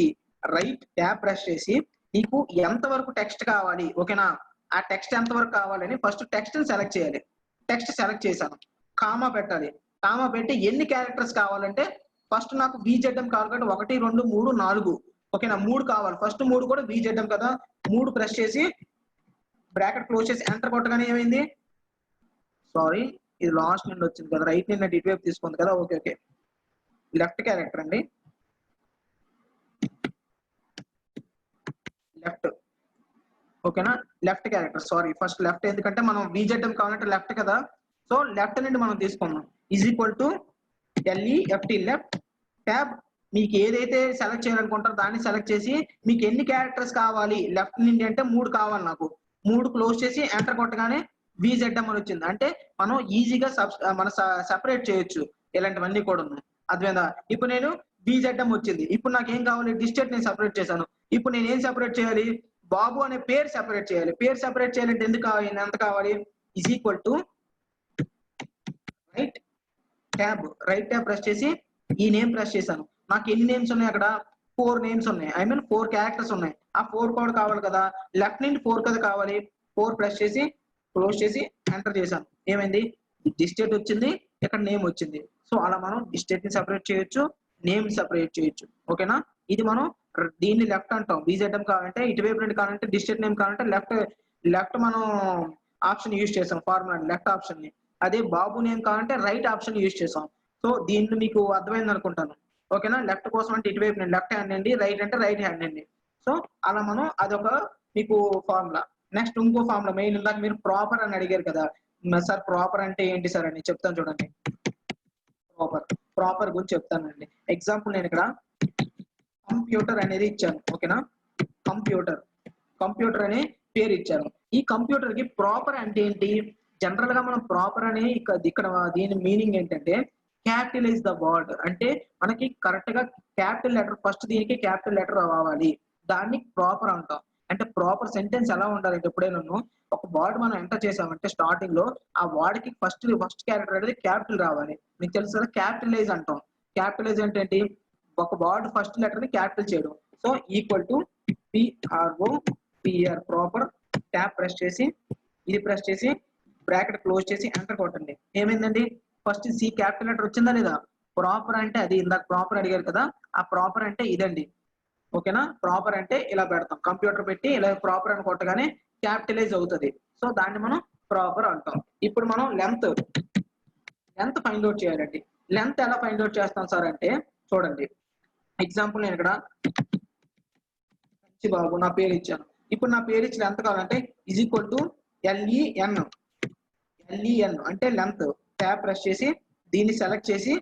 right tab press చేసి నీకు ఎంత వరకు టెక్స్ట్ కావాలి, ఓకేనా, ఆ టెక్స్ట్ ఎంత వరకు కావాలని ఫస్ట్ టెక్స్ట్ ని సెలెక్ట్ చేయాలి. టెక్స్ట్ సెలెక్ట్ చేశాను, కామా పెట్టాలి. కామా పెట్టి ఎన్ని క్యారెక్టర్స్ కావాలంటే ఫస్ట్ నాకు VZM కావాలి కాబట్టి 1 2 3 4, ఓకేనా, 3 కావాలి. ఫస్ట్ 3 కూడా VZM కదా, 3 ప్రెస్ చేసి బ్రాకెట్ క్లోజ్ చేసి ఎంటర్ కొట్టగానే ఏమైంది, సారీ ఇది లాస్ట్ నుండి వచ్చింది కదా, రైట్ నుండి ఇటువైపు తీసుకుంది కదా, ఓకే ఓకే, లెఫ్ట్ క్యారెక్టర్ అండి, లెఫ్ట్. ఓకేనా? Left character, sorry first left, ఎందుకంటే మనం VZM కావాలంటే లెఫ్ట్ కదా, సో లెఫ్ట్ నుండి మనం తీసుకున్నాం. Is equal to LEFT, left. Tab మీకు ఏదైతే సెలెక్ట్ చేయాలనుకుంటారో దాన్ని సెలెక్ట్ చేసి మీకు ఎన్ని క్యారెక్టర్స్ కావాలి లెఫ్ట్ నుండి అంటే 3 కావాలి నాకు 3 క్లోజ్ చేసి ఎంటర్ కొట్టగానే VZM అని వచ్చింది. అంటే మనం ఈజీగా మన సెపరేట్ చేయొచ్చు ఇలాంటివన్నీ కూడా ఉన్నాయి. అర్థమైందా? ఇప్పుడు నేను VZM వచ్చింది. ఇప్పుడు నాకు ఏం కావాలి డిస్టెంట్ నేను సెపరేట్ చేశాను. ఇప్పుడు నేను ఏం సెపరేట్ చేయాలి బాబు అనే పేరు సెపరేట్ చేయాలి. పేరు సెపరేట్ చేయాలంటే ఎందుకు కావాలి ఎంత కావాలి is equal to right tab press చేసి ఈ నేమ్ ప్రెస్ చేశాను. నాకు ఎన్ని నేమ్స్ ఉన్నాయి అక్కడ 4 నేమ్స్ ఉన్నాయి. ఐ మీన్ 4 క్యారెక్టర్స్ ఉన్నాయి. ఆ 4 కూడా కావాలి కదా లెఫ్ట్ నుండి 4 కదా కావాలి 4 ప్రెస్ చేసి క్లోజ్ చేసి ఎంటర్ చేశాను. ఏమైంది డిస్టెంట్ వచ్చింది ఇక్కడ నేమ్ వచ్చింది. సో అలా మనం డిస్టెంట్ ని సెపరేట్ చేయొచ్చు నేమ్ సెపరేట్ చేయొచ్చు. ఓకేనా? ఇది మనం దీన్ని లెఫ్ట్ అంటాం. VZM కావాలంటే ఇటువైపు నుండి కావాలంటే డిస్టెంట్ నేమ్ కావాలంటే లెఫ్ట్ మనం ఆప్షన్ యూజ్ చేసాం ఫార్ములా లెఫ్ట్ ఆప్షన్ ని. అదే బాబు నేమ్ కావాలంటే రైట్ ఆప్షన్ యూజ్ చేసాం. సో దీన్ని మీకు అర్థమైంది అనుకుంటాను. ఓకేనా? లెఫ్ట్ కోసం అంటే ఇటువైపు నుండి లెఫ్ట్ హ్యాండ్ అండి రైట్ అంటే రైట్ హ్యాండ్ అండి. సో అలా మనం అదొక మీకు ఫార్ములా. నెక్స్ట్ ఇంకో ఫార్ములా మెయిన్ ఇందాక మీరు ప్రాపర్ అని అడిగారు కదా సార్ ప్రాపర్ అంటే ఏంటి సార్ అని చెప్తాను చూడండి. ప్రాపర్ గురించి చెప్తానండి. ఎగ్జాంపుల్ నేను ఇక్కడ కంప్యూటర్ అనేది ఇచ్చాను. ఓకేనా? కంప్యూటర్ అనే పేరు ఇచ్చాను. ఈ కంప్యూటర్ కి ప్రాపర్ అంటే ఏంటి జనరల్ గా మనం ప్రాపర్ అని ఇక్కడ దీని మీనింగ్ ఏంటంటే క్యాపిటలైజ్ ద వర్డ్ అంటే మనకి కరెక్ట్ గా క్యాపిటల్ లెటర్ ఫస్ట్ దీనికి క్యాపిటల్ లెటర్ రావాలి దాన్ని ప్రాపర్ అంటాం. అంటే ప్రాపర్ సెంటెన్స్ ఎలా ఉండాలంటే ఎప్పుడైనా ఒక వర్డ్ మనం ఎంటర్ చేసామంటే స్టార్టింగ్ లో ఆ వర్డ్ కి ఫస్ట్ క్యారెక్టర్ అనేది క్యాపిటల్ రావాలి. మీకు తెలుసు కదా క్యాపిటలైజ్ అంటాం. క్యాపిటలైజ్ అంటే ఏంటి ఒక వర్డ్ ఫస్ట్ లెటర్ ని క్యాపిటల్ చేయడం. So equal to PROPR proper tab press చేసి ఇది ప్రెస్ చేసి బ్రాకెట్ క్లోజ్ చేసి ఎంటర్ కొట్టండి. ఏమైందండి ఫస్ట్ సి క్యాపిటల్ లెటర్ వచ్చిందా లేదా ప్రాపర్ అంటే అది ఇందాక ప్రాపర్ అడిగారు కదా ఆ ప్రాపర్ అంటే ఇదండి. ఓకేనా? ప్రాపర్ అంటే ఇలా పెడతాం కంప్యూటర్ పెట్టి ఇలా ప్రాపర్ అని కొట్టగానే క్యాపిటలైజ్ అవుతుంది. సో దాన్ని మనం ప్రాపర్ అంటాం. ఇప్పుడు మనం లెంత్ ఫైండ్ అవుట్ చేయాలండి. లెంత్ ఎలా ఫైండ్ అవుట్ చేస్తాం సార్ అంటే చూడండి. ఎగ్జాంపుల్ నేను ఇక్కడ బాబు నా పేరు ఇచ్చాను. ఇప్పుడు నా పేరు ఇచ్చిన ఎంత కావాలంటే ఈజ్ ఈక్వల్ టు LEN అంటే లెంత్. ట్యాబ్ ప్రెస్ చేసి దీన్ని సెలెక్ట్ చేసి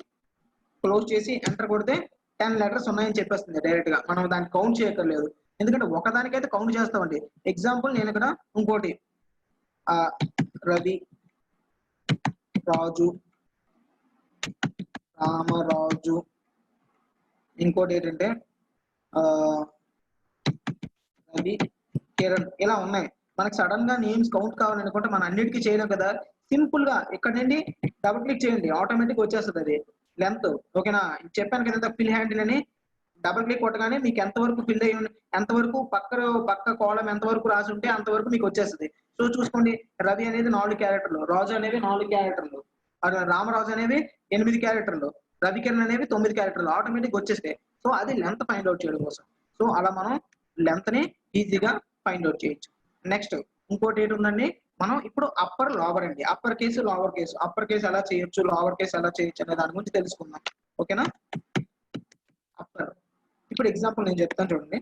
క్లోజ్ చేసి ఎంటర్ కొడితే 10 లెటర్స్ ఉన్నాయని చెప్పేస్తుంది డైరెక్ట్ గా. మనం దాన్ని కౌంట్ చేయక్కర్లేదు ఎందుకంటే ఒకదానికైతే కౌంట్ చేస్తామండి. ఎగ్జాంపుల్ నేను ఇక్కడ ఇంకోటి రవి రాజు రామరాజు ఇంకోటి ఏంటంటే రవి కిరణ్ ఇలా ఉన్నాయి. మనకి సడన్ గా నేమ్స్ కౌంట్ కావాలనుకుంటే మనం అన్నిటికీ చేయలేం కదా. సింపుల్ గా ఇక్కడ నుండి డబుల్ క్లిక్ చేయండి ఆటోమేటిక్ వచ్చేస్తుంది అది లెంత్. ఓకేనా? చెప్పాను కదా ఫిల్ హ్యాండిల్ అని డబుల్ క్లిక్ కొట్టగానే మీకు ఎంతవరకు ఫిల్ అయ్యి ఎంతవరకు పక్క కాలం ఎంతవరకు రాసి ఉంటే అంతవరకు మీకు వచ్చేస్తుంది. సో చూసుకోండి రవి అనేది 4 క్యారెక్టర్లు రాజు అనేవి 4 క్యారెక్టర్లు రామరాజు అనేవి 8 క్యారెక్టర్లు రవికిరణ్ అనేవి 9 క్యారెక్టర్లు ఆటోమేటిక్ వచ్చేస్తాయి. సో అది లెంత్ ఫైండ్ అవుట్ చేయడం కోసం. సో అలా మనం లెంత్ ని ఈజీగా ఫైండ్ అవుట్ చేయొచ్చు. నెక్స్ట్ ఇంకోటి ఏంటి ఉందండి మనం ఇప్పుడు అప్పర్ లోవర్ అండి. Upper case lower case upper case ఎలా చేయొచ్చు లోవర్ కేసు ఎలా చేయొచ్చు అనే దాని గురించి తెలుసుకుందాం. ఓకేనా? అప్పర్ ఇప్పుడు ఎగ్జాంపుల్ నేను చెప్తాను చూడండి.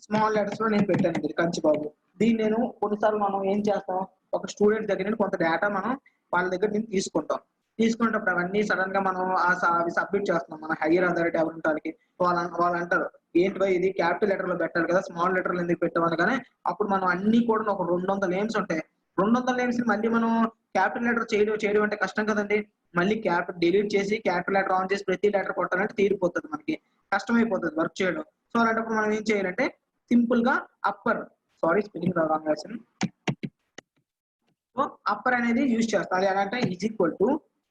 స్మాల్ లెటర్స్ లో నేను పెట్టాను ఇది కంచిబాబు. దీన్ని నేను కొన్నిసార్లు మనం ఏం చేస్తాం ఒక స్టూడెంట్ దగ్గర నుండి కొంత డేటా మనం వాళ్ళ దగ్గర నుంచి తీసుకునేటప్పుడు అవన్నీ సడన్ గా మనం అవి సబ్మిట్ చేస్తున్నాం మన హైయర్ అథారిటీ ఎవరు ఉంటానికి వాళ్ళు అంటారు ఏంటి బై ఇది క్యాపిటల్ లెటర్ లో పెట్టాలి కదా స్మాల్ లెటర్ ఎందుకు పెట్టామని. కానీ అప్పుడు మనం అన్ని కూడా ఒక 200 నేమ్స్ ఉంటాయి. 200 నేమ్స్ మళ్ళీ మనం క్యాపిటల్ లెటర్ చేయడం అంటే కష్టం కదండి. మళ్ళీ క్యాపిటల్ డిలీట్ చేసి క్యాపిటల్ లెటర్ ఆన్ చేసి ప్రతి లెటర్ కొట్టాలంటే తీరిపోతుంది మనకి కష్టమైపోతుంది వర్క్ చేయడం. సో అలాంటప్పుడు మనం ఏం చేయాలంటే సింపుల్ గా అప్పర్ స్పెల్లింగ్ రాంగ్ రాశాను. సో అప్పర్ అనేది యూజ్ చేస్తాం. అది ఎలా అంటే is equal to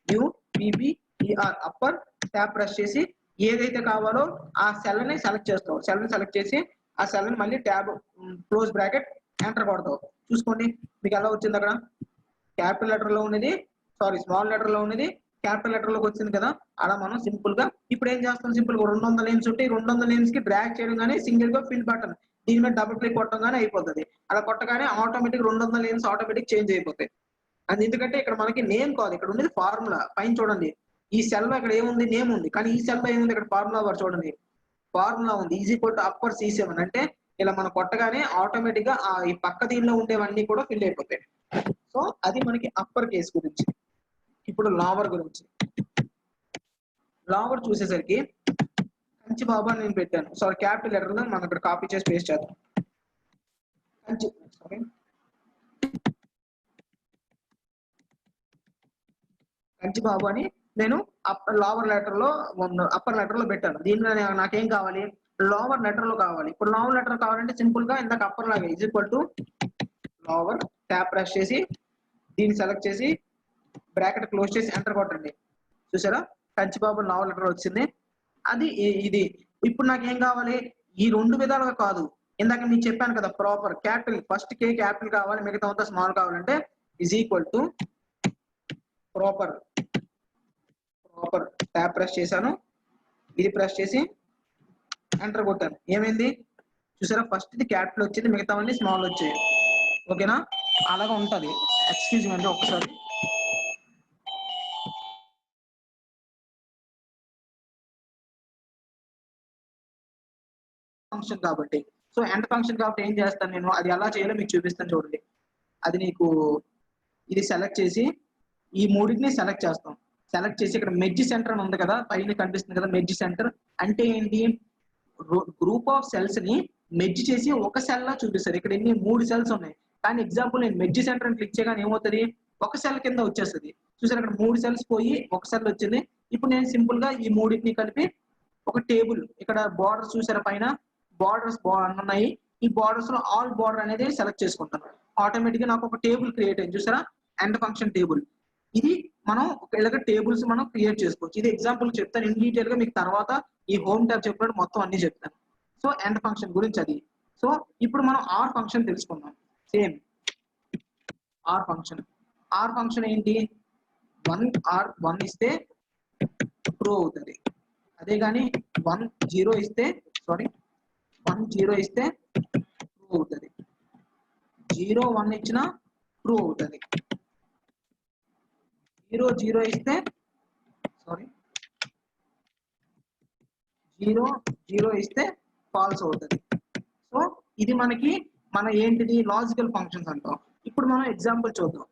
UPPER upper tab press చేసి ఏదైతే కావాలో ఆ సెల్ ని సెలెక్ట్ చేస్తావు. సెల్ ని సెలెక్ట్ చేసి ఆ సెల్ ని మళ్ళీ ట్యాబ్ క్లోజ్ బ్రాకెట్ ఎంటర్ కొడతావు. చూసుకోండి మీకు ఎలా వచ్చింది అక్కడ క్యాపిటల్ లెటర్ లో ఉన్నది స్మాల్ లెటర్ లో ఉన్నది క్యాపిటల్ లెటర్ లోకి వచ్చింది కదా. అలా మనం సింపుల్ గా ఇప్పుడు ఏం చేస్తాం సింపుల్ గా 200 నేమ్స్ ఉంటే 200 నేమ్స్ కి డ్రాగ్ చేయడం కానీ సింగిల్ గా ఫిల్ బటన్ దీని మీద డబుల్ క్లిక్ కొట్టగానే అయిపోతుంది. అలా కొట్టగానే ఆటోమేటిక్ 200 నేమ్స్ ఆటోమేటిక్ చేంజ్ అయిపోతాయి. అది ఎందుకంటే ఇక్కడ మనకి నేమ్ కాదు ఇక్కడ ఉండేది ఫార్ములా. పైన చూడండి ఈ సెల్ లో ఇక్కడ ఏముంది నేమ్ ఉంది కానీ ఈ సెల్ లో ఏముంది ఇక్కడ ఫార్ములా చూడండి ఫార్ములా ఉంది is equal to upper C7 అంటే ఇలా మనం కొట్టగానే ఆటోమేటిక్ గా ఈ పక్క దీనిలో ఉండేవన్నీ కూడా ఫిల్ అయిపోతాయి. సో అది మనకి అప్పర్ కేస్ గురించి. ఇప్పుడు లావర్ గురించి లావర్ చూసేసరికి కంచి బాబు అని నేను పెట్టాను. సారీ క్యాపిటల్ లెటర్ లో మనం ఇక్కడ కాపీ చేసి పేస్ట్ చేద్దాం. కంచి సారీ కంచి బాబు అని నేను లోవర్ లెటర్ లో అప్పర్ లెటర్ లో పెట్టాను. దీనిలో నాకేం కావాలి, లోవర్ లెటర్ లో కావాలి. ఇప్పుడు లోవర్ లెటర్ కావాలంటే సింపుల్ గా ఇందాక అప్పర్ లాగా is equal to lower tap press చేసి దీన్ని సెలెక్ట్ చేసి బ్రాకెట్ క్లోజ్ చేసి ఎంటర్ కొట్టండి. చూసారా కంచిబాబు లోవర్ లెటర్ వచ్చింది. అది ఇది. ఇప్పుడు నాకు ఏం కావాలి, ఈ రెండు విధాలుగా కాదు, ఇందాక నేను చెప్పాను కదా ప్రాపర్ క్యాపిటల్ ఫస్ట్ కే క్యాపిటల్ కావాలి, మిగతా అంతా స్మాల్ కావాలంటే is equal to proper tap press చేశాను, ఇది ప్రెస్ చేసి ఎంటర్ కొట్టాను. ఏమైంది చూసారా, ఫస్ట్ ఇది క్యాపిటల్ వచ్చింది, మిగతావన్నీ స్మాల్ వచ్చాయి. ఓకేనా, అలాగా ఉంటది. ఎక్స్క్యూజ్ మీ అంటే ఒకసారి ఫంక్షన్ కాబట్టి, సో ఎండ్ ఫంక్షన్ కాబట్టి ఏం చేస్తాను నేను, అది ఎలా చేయాలో మీకు చూపిస్తాను చూడండి. అది నీకు ఇది సెలెక్ట్ చేసి ఈ మూడింటిని సెలెక్ట్ చేస్తాం. సెలెక్ట్ చేసి ఇక్కడ మెడ్జ్ సెంటర్ అని ఉంది కదా, పైన కనిపిస్తుంది కదా మెడ్జ్ సెంటర్ అంటే ఏంటి, గ్రూప్ ఆఫ్ సెల్స్ ని మెడ్జ్ చేసి ఒక సెల్ లా చూపిస్తారు. ఇక్కడ ఎన్ని 3 సెల్స్ ఉన్నాయి, కానీ ఎగ్జాంపుల్ నేను మెడ్జ్ సెంటర్ అని క్లిక్ చేయగానే ఏమవుతుంది, ఒక సెల్ కింద వచ్చేస్తుంది. చూసారు ఇక్కడ 3 సెల్స్ పోయి ఒక సెల్ వచ్చింది. ఇప్పుడు నేను సింపుల్ గా ఈ మూడింటిని కలిపి ఒక టేబుల్, ఇక్కడ బార్డర్స్ చూసారా పైన బార్డర్స్ ఉన్నాయి, ఈ బార్డర్స్ లో ఆల్ బార్డర్ అనేది సెలెక్ట్ చేసుకుంటాను. ఆటోమేటిక్ గా నాకు ఒక టేబుల్ క్రియేట్ అయింది. చూసారా ఎండ్ ఫంక్షన్ టేబుల్. ఇది మనం ఇలాగ టేబుల్స్ మనం క్రియేట్ చేసుకోవచ్చు. ఇది ఎగ్జాంపుల్ చెప్తాను ఇన్ డీటెయిల్ గా మీకు, తర్వాత ఈ హోమ్ ట్యాబ్ చెప్పినప్పుడు మొత్తం అన్ని చెప్తాను. సో ఎండ్ ఫంక్షన్ గురించి అది. సో ఇప్పుడు మనం ఆర్ ఫంక్షన్ తెలుసుకుందాం. సేమ్ ఆర్ ఫంక్షన్ ఏంటి, 1 ఇస్తే ట్రూ అవుతుంది. అదే కానీ 1 0 ఇస్తే ట్రూ అవుతుంది. 0 1 ఇచ్చినా ట్రూ అవుతుంది. 0 0 ఇస్తే 0 0 ఇస్తే ఫాల్స్ అవుతుంది. సో ఇది మన ఏంటిది లాజికల్ ఫంక్షన్స్ అంటాం. ఇప్పుడు మనం ఎగ్జాంపుల్ చూద్దాం.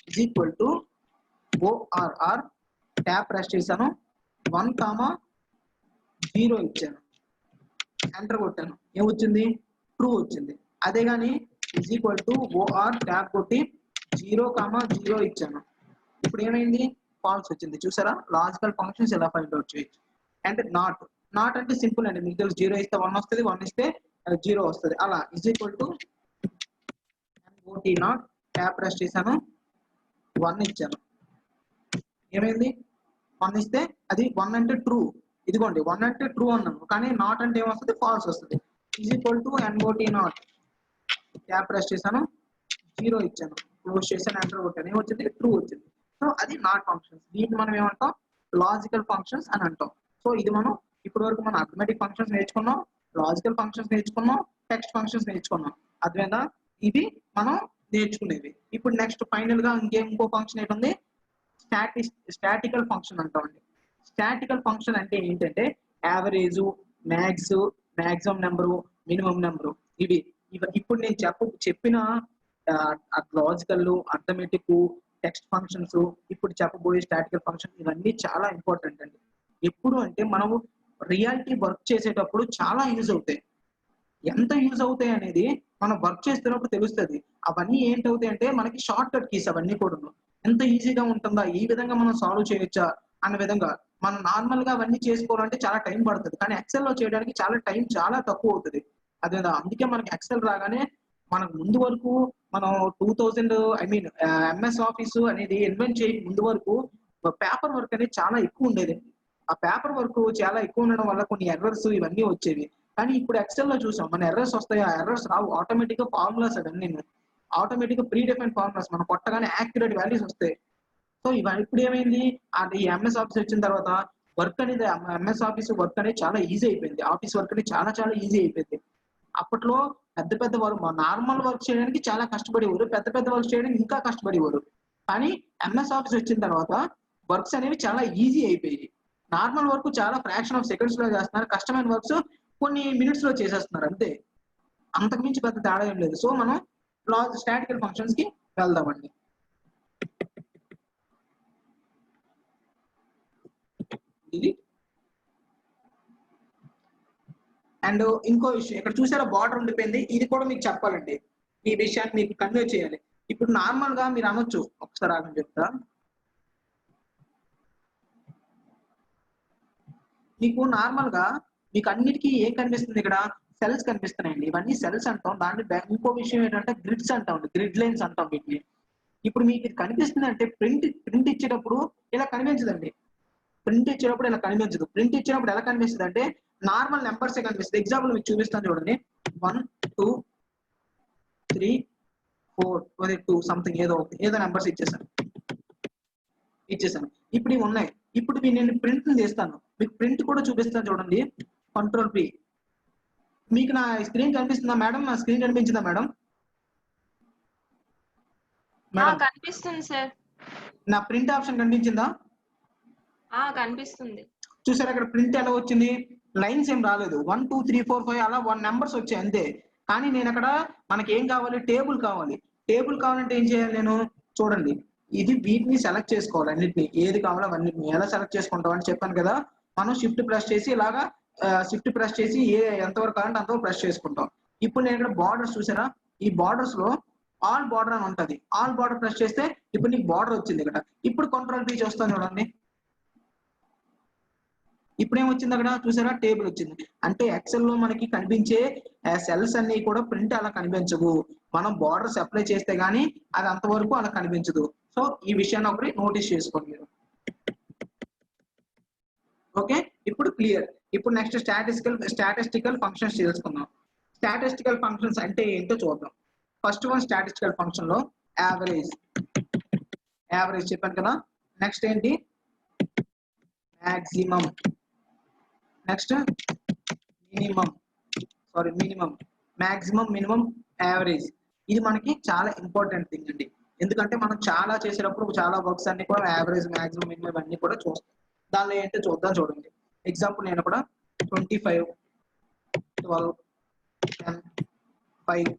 Is equal to ORR tap press చేశాను, 1 0 ఇచ్చాను, ఎంటర్ కొట్టాను, ఏమొచ్చింది ట్రూ వచ్చింది. అదే కానీ is equal to OR tab కొట్టి 0 0 ఇచ్చాను, ఇప్పుడు ఏమైంది ఫాల్స్ వచ్చింది. చూసారా లాజికల్ ఫంక్షన్స్ ఎలా ఫైండ్ అవుట్ చేయొచ్చు. అండ్ నాట్ అంటే సింపుల్ అండి, మీకు తెలుసు 0 ఇస్తే 1 వస్తుంది, 1 ఇస్తే 0 వస్తుంది. అలా is equal to not tap press చేశాను, 1 ఇచ్చాను, ఏమైంది 1 ఇస్తే అది 1 అంటే ట్రూ. ఇదిగోండి 1 అంటే ట్రూ అన్నాను, కానీ నాట్ అంటే ఏమొస్తుంది ఫాల్స్ వస్తుంది. Is equal to not tap press చేశాను, 0 ఇచ్చాను, క్లోజ్ చేశాను, ఎంటర్ కొట్టాను, ఏమొచ్చింది ట్రూ వచ్చింది. సో అది నాట్ ఫంక్షన్స్. దీన్ని మనం ఏమంటాం లాజికల్ ఫంక్షన్స్ అని అంటాం. సో ఇది మనం ఇప్పటి వరకు మనం అర్థమెటిక్ ఫంక్షన్స్ నేర్చుకున్నాం, లాజికల్ ఫంక్షన్స్ నేర్చుకున్నాం, టెక్స్ట్ ఫంక్షన్స్ నేర్చుకున్నాం. అదేనా ఇవి మనం నేర్చుకునేవి. ఇప్పుడు నెక్స్ట్ ఫైనల్ గా ఇంకో ఫంక్షన్ ఏంటుంది, స్టాటికల్ ఫంక్షన్ అంటామండి. స్టాటికల్ ఫంక్షన్ అంటే ఏంటంటే average, maximum number, minimum number, ఇవి ఇప్పుడు నేను చెప్పిన లాజికల్, అర్థమెటిక్, టెక్స్ట్ ఫంక్షన్స్, ఇప్పుడు చెప్పబోయే స్టాటికల్ ఫంక్షన్, ఇవన్నీ చాలా ఇంపార్టెంట్ అండి. ఎప్పుడు అంటే మనము రియాలిటీ వర్క్ చేసేటప్పుడు చాలా యూజ్ అవుతాయి. ఎంత యూజ్ అవుతాయి అనేది మనం వర్క్ చేస్తున్నప్పుడు తెలుస్తుంది. అవన్నీ ఏంటవుతాయి అంటే మనకి షార్ట్ కట్ కీస్ అవన్నీ కూడా. ఎంత ఈజీగా ఉంటుందా, ఈ విధంగా మనం సాల్వ్ చేయొచ్చా అన్న విధంగా. మనం నార్మల్ గా అవన్నీ చేసుకోవాలంటే చాలా టైం పడుతుంది, కానీ ఎక్సెల్ లో చేయడానికి టైం చాలా తక్కువ అవుతుంది. అదే అందుకే మనకి ఎక్సెల్ రాగానే మనకు ముందు వరకు మనం 2000 ఎంఎస్ ఆఫీస్ అనేది ఇన్వెంట్ చేయ ముందు వరకు పేపర్ వర్క్ అనేది చాలా ఎక్కువ ఉండేది. ఆ పేపర్ వర్క్ చాలా ఎక్కువ ఉండడం వల్ల కొన్ని ఎర్రర్స్ ఇవన్నీ వచ్చేవి. కానీ ఇప్పుడు ఎక్సెల్ లో చూసాం మన ఎర్రర్స్ వస్తాయి, ఆ ఎర్రర్స్ రావు. ఆటోమేటిక్ గా ఫార్ములాస్ అవన్నీ ఆటోమేటిక్ గా ప్రీ డిఫైన్ ఫార్ములాస్ మనం కొట్టగానే యాక్యురేట్ వాల్యూస్ వస్తాయి. సో ఇవన్నీ ఇప్పుడు ఏమైంది, అది ఎంఎస్ ఆఫీస్ వచ్చిన తర్వాత వర్క్ అనేది ఎంఎస్ ఆఫీస్ వర్క్ అనేది చాలా ఈజీ అయిపోయింది. ఆఫీస్ వర్క్ అనేది చాలా చాలా ఈజీ అయిపోయింది. అప్పట్లో పెద్ద వర్క్ నార్మల్ వర్క్ చేయడానికి చాలా కష్టపడేవారు, పెద్ద వర్క్ చేయడానికి ఇంకా కష్టపడేవారు. కానీ ఎంఎస్ ఆఫీస్ వచ్చిన తర్వాత వర్క్స్ అనేవి చాలా ఈజీ అయిపోయాయి. నార్మల్ వర్క్ చాలా ఫ్రాక్షన్ ఆఫ్ సెకండ్స్ లో చేస్తున్నారు, కష్టమైన వర్క్స్ కొన్ని మినిట్స్ లో చేసేస్తున్నారు అంతే. అంతకుమించి పెద్ద తేడా ఏం లేదు. సో మనం స్టాటికల్ ఫంక్షన్స్ కి వెళ్దామండి. ఇది అండ్ ఇంకో విషయం ఇక్కడ చూసారా బార్డర్ ఉండిపోయింది, ఇది కూడా మీకు చెప్పాలండి, ఈ విషయాన్ని మీకు కన్వే చేయాలి. ఇప్పుడు నార్మల్ గా మీరు అనొచ్చు, ఒకసారి ఆగని చెప్తా. మీకు నార్మల్ గా మీకు అన్నిటికీ ఏం కనిపిస్తుంది, ఇక్కడ సెల్స్ కనిపిస్తున్నాయండి, ఇవన్నీ సెల్స్ అంటాం. దాన్ని ఇంకో విషయం ఏంటంటే గ్రిడ్స్ అంటాం, గ్రిడ్ లైన్స్ అంటాం వీటిని. ఇప్పుడు మీకు ఇది కనిపిస్తుంది అంటే ప్రింట్ ఇచ్చేటప్పుడు ఇలా కనిపించదండి, ప్రింట్ ఇచ్చేటప్పుడు ఇలా కనిపించదు. ప్రింట్ ఇచ్చినప్పుడు ఎలా కనిపిస్తుంది అంటే నార్మల్ నెంబర్సే కనిపిస్తుంది. ఎగ్జాంపుల్ మీకు చూపిస్తాను చూడండి, 1 2 3 4 2 సంథింగ్ ఏదో నెంబర్స్ ఇచ్చేసాను. ఇప్పుడు ఇవి ఉన్నాయి. ఇప్పుడు నేను ప్రింట్ తీస్తాను, మీకు ప్రింట్ కూడా చూపిస్తాను చూడండి. Control P. మీకు నా స్క్రీన్ కనిపిస్తుందా మేడం? నా స్క్రీన్ కనిపించిందా మేడం? కనిపిస్తుంది సార్. నా ప్రింట్ ఆప్షన్ కనిపించిందా? కనిపిస్తుంది. చూసారా ఇక్కడ ప్రింట్ ఎలా వచ్చింది? లైన్స్ ఏం రాలేదు, 1 2 3 4 5 అలా 1 నెంబర్స్ వచ్చాయి అంతే. కానీ నేను అక్కడ మనకి ఏం కావాలి, టేబుల్ కావాలి. టేబుల్ కావాలంటే ఏం చేయాలి, నేను చూడండి ఇది వీటిని సెలెక్ట్ చేసుకోవాలి, అన్నిటిని ఏది కావాలో అవన్నిటిని. ఎలా సెలెక్ట్ చేసుకుంటాం అని చెప్పాను కదా, మనం షిఫ్ట్ ప్రెస్ చేసి ఇలాగా షిఫ్ట్ ప్రెస్ చేసి ఎంతవరకు కావాలంటే అంతవరకు ప్రెస్ చేసుకుంటాం. ఇప్పుడు నేను ఇక్కడ బార్డర్స్ చూసారా, ఈ బార్డర్స్ లో ఆల్ బార్డర్ అని ఉంటది, ఆల్ బార్డర్ ప్రెస్ చేస్తే ఇప్పుడు నీకు బార్డర్ వచ్చింది ఇక్కడ. ఇప్పుడు కంట్రోల్ P చేస్తాను చూడండి, ఇప్పుడు ఏమొచ్చింది అక్కడ చూసారా, టేబుల్ వచ్చింది. అంటే ఎక్సెల్ లో మనకి కనిపించే సెల్స్ అన్ని కూడా ప్రింట్ అలా కనిపించవు, మనం బార్డర్స్ అప్లై చేస్తే గానీ అది అంతవరకు అలా కనిపించదు. సో ఈ విషయాన్ని ఒకటి నోటీస్ చేసుకోండి మీరు. ఓకే, ఇప్పుడు క్లియర్. ఇప్పుడు నెక్స్ట్ స్టాటిస్టికల్ ఫంక్షన్స్ తెలుసుకుందాం. స్టాటిస్టికల్ ఫంక్షన్స్ అంటే ఏంటో చూద్దాం. ఫస్ట్ వన్ స్టాటిస్టికల్ ఫంక్షన్ లో యావరేజ్ చెప్పాను కదా. నెక్స్ట్ ఏంటి, maximum. Next minimum, maximum, minimum, average. ఇది మనకి చాలా ఇంపార్టెంట్ థింగ్ అండి, ఎందుకంటే మనం చాలా చేసేటప్పుడు చాలా వర్క్స్ అన్ని కూడా యావరేజ్, మాక్సిమం, మినిమం అన్ని కూడా చూస్తాం. దానిలో ఏంటో చూద్దాం చూడండి. ఎగ్జాంపుల్ నేను కూడా 25 12 10 5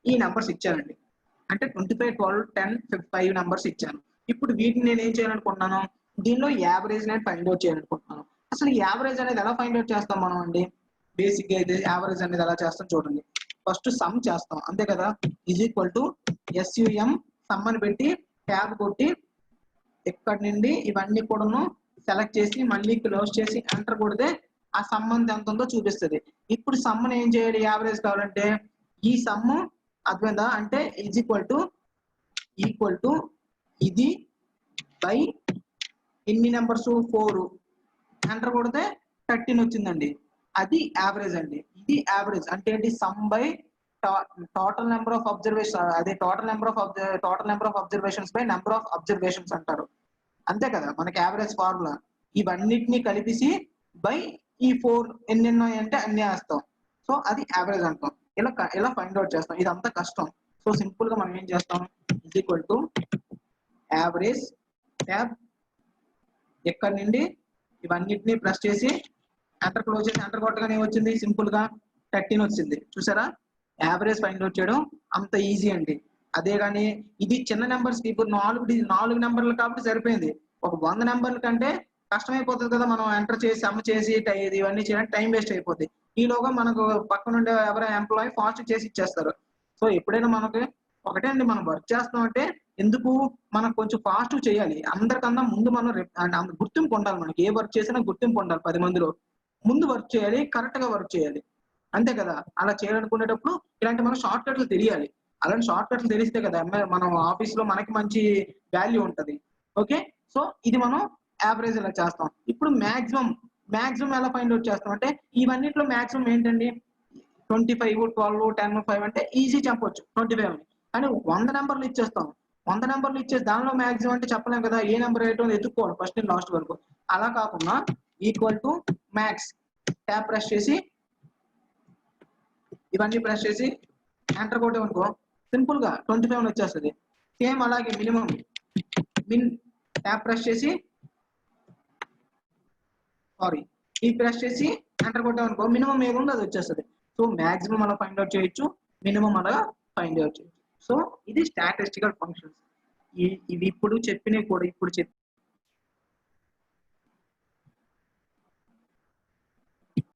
ఈ నెంబర్స్ ఇచ్చానండి. అంటే 25 12 10 5 నెంబర్స్ ఇచ్చాను. ఇప్పుడు వీటిని నేను ఏం చేయాలనుకుంటున్నాను, దీనిలో యావరేజ్ నేను ఫైండ్ అవుట్ చేయాలనుకుంటున్నాను. అసలు యావరేజ్ అనేది ఎలా ఫైండ్ అవుట్ చేస్తాం మనం అండి? బేసిక్ గా అయితే యావరేజ్ అనేది ఎలా చేస్తాం చూడండి. ఫస్ట్ సమ్ చేస్తాం అంతే కదా, =SUM సమ్ అని పెట్టి ట్యాబ్ కొట్టి ఇక్కడ నుండి ఇవన్నీ కూడాను సెలెక్ట్ చేసి మళ్ళీ క్లోజ్ చేసి ఎంటర్ కొడితే ఆ సమ్ ఎంత ఉందో చూపిస్తుంది. ఇప్పుడు సమ్ ఏం చేయాలి, యావరేజ్ కావాలంటే ఈ సమ్ అర్థమైందా, అంటే ఈక్వల్ టు ఇది బై ఎన్ని నెంబర్స్ 4 ఎంటర్ కొడితే 13 వచ్చిందండి. అది యావరేజ్ అండి. ఇది యావరేజ్ అంటే ఏంటి, sum by total number of observation, అదే total number of observations by number of observations అంటారు. అంతే కదా మనకి యావరేజ్ ఫార్ములా. ఇవన్నిటిని కలిపిసి బై ఈ 4 ఎన్ని ఉన్నాయంటే అన్ని వేస్తాం. సో అది యావరేజ్ అంటాం. ఇలా ఫైండ్ అవుట్ చేస్తాం. ఇదంతా కష్టం. సో సింపుల్ గా మనం ఏం చేస్తాం, యావరేజ్ ట్యాబ్ ఎక్కడ నుండి ఇవన్నిటిని ప్రెస్ చేసి ఎంటర్ క్లోజ్ చేసి ఎంటర్ కొట్టగానే వచ్చింది, సింపుల్ గా 13 వచ్చింది. చూసారా, యావరేజ్ ఫైండ్ అవుట్ చేయడం అంత ఈజీ అండి. అదే కానీ ఇది చిన్న నెంబర్స్ కి ఇప్పుడు 4 నెంబర్లు కాబట్టి సరిపోయింది. ఒక 100 నెంబర్ల కంటే కష్టమైపోతుంది కదా, మనం ఎంటర్ చేసి సమ్ చేసి ఇవన్నీ చేయడానికి టైం వేస్ట్ అయిపోద్ది. ఈలోగా మనకు పక్కన ఉండే ఎవరైనా ఎంప్లాయీ ఫాస్ట్ చేసి ఇచ్చేస్తారు. సో ఎప్పుడైనా మనకి ఒకటే అండి, మనం వర్క్ చేస్తాం అంటే ఎందుకు మనం కొంచెం ఫాస్ట్ చేయాలి. అందరికన్నా ముందు మనం గుర్తింపు ఉండాలి. మనకి ఏ వర్క్ చేసినా గుర్తింపు ఉండాలి. 10 మందిలో ముందు వర్క్ చేయాలి, కరెక్ట్ గా వర్క్ చేయాలి. అంతే కదా, అలా చేయాలనుకునేటప్పుడు ఇలాంటి మనం షార్ట్ కట్లు తెలియాలి. అలాంటి షార్ట్ కట్లు తెలిస్తే కదా మనం ఆఫీస్ లో మనకి మంచి వాల్యూ ఉంటది. ఓకే, సో ఇది మనం యావరేజ్ ఇలా చేస్తాం. ఇప్పుడు మాక్సిమం ఎలా ఫైండ్ అవుట్ చేస్తాం అంటే ఇవన్నిట్లో మాక్సిమం ఏంటండి, 25 12 10 5 అంటే ఈజీ చెప్పొచ్చు 25 అని. కానీ 100 నెంబర్లు ఇచ్చేస్తాం. 100 నెంబర్లు ఇచ్చేసి దానిలో మాక్సిమం అంటే చెప్పలేం కదా, ఏ నెంబర్ ఏంటో ఎత్తుక్కోవాలి ఫస్ట్ నుంచి లాస్ట్ వరకు. అలా కాకుండా equal to max tab press చేసి ఇవన్నీ ప్రెస్ చేసి ఎంటర్ కొట్టామనుకో సింపుల్ గా 25 వచ్చేస్తుంది. సేమ్ అలాగే మిన్ ట్యాబ్ ప్రెస్ చేసి ఈ ప్రెస్ చేసి ఎంటర్ కొట్టామనుకో మినిమం ఏముందో అది వచ్చేస్తుంది. సో మాక్సిమం అలా ఫైండ్ అవుట్ చేయొచ్చు, మినిమం అలా ఫైండ్ అవుట్ చేయొచ్చు. సో ఇది స్టాటిస్టికల్ ఫంక్షన్స్. ఇవి ఇప్పుడు చెప్పినవి కూడా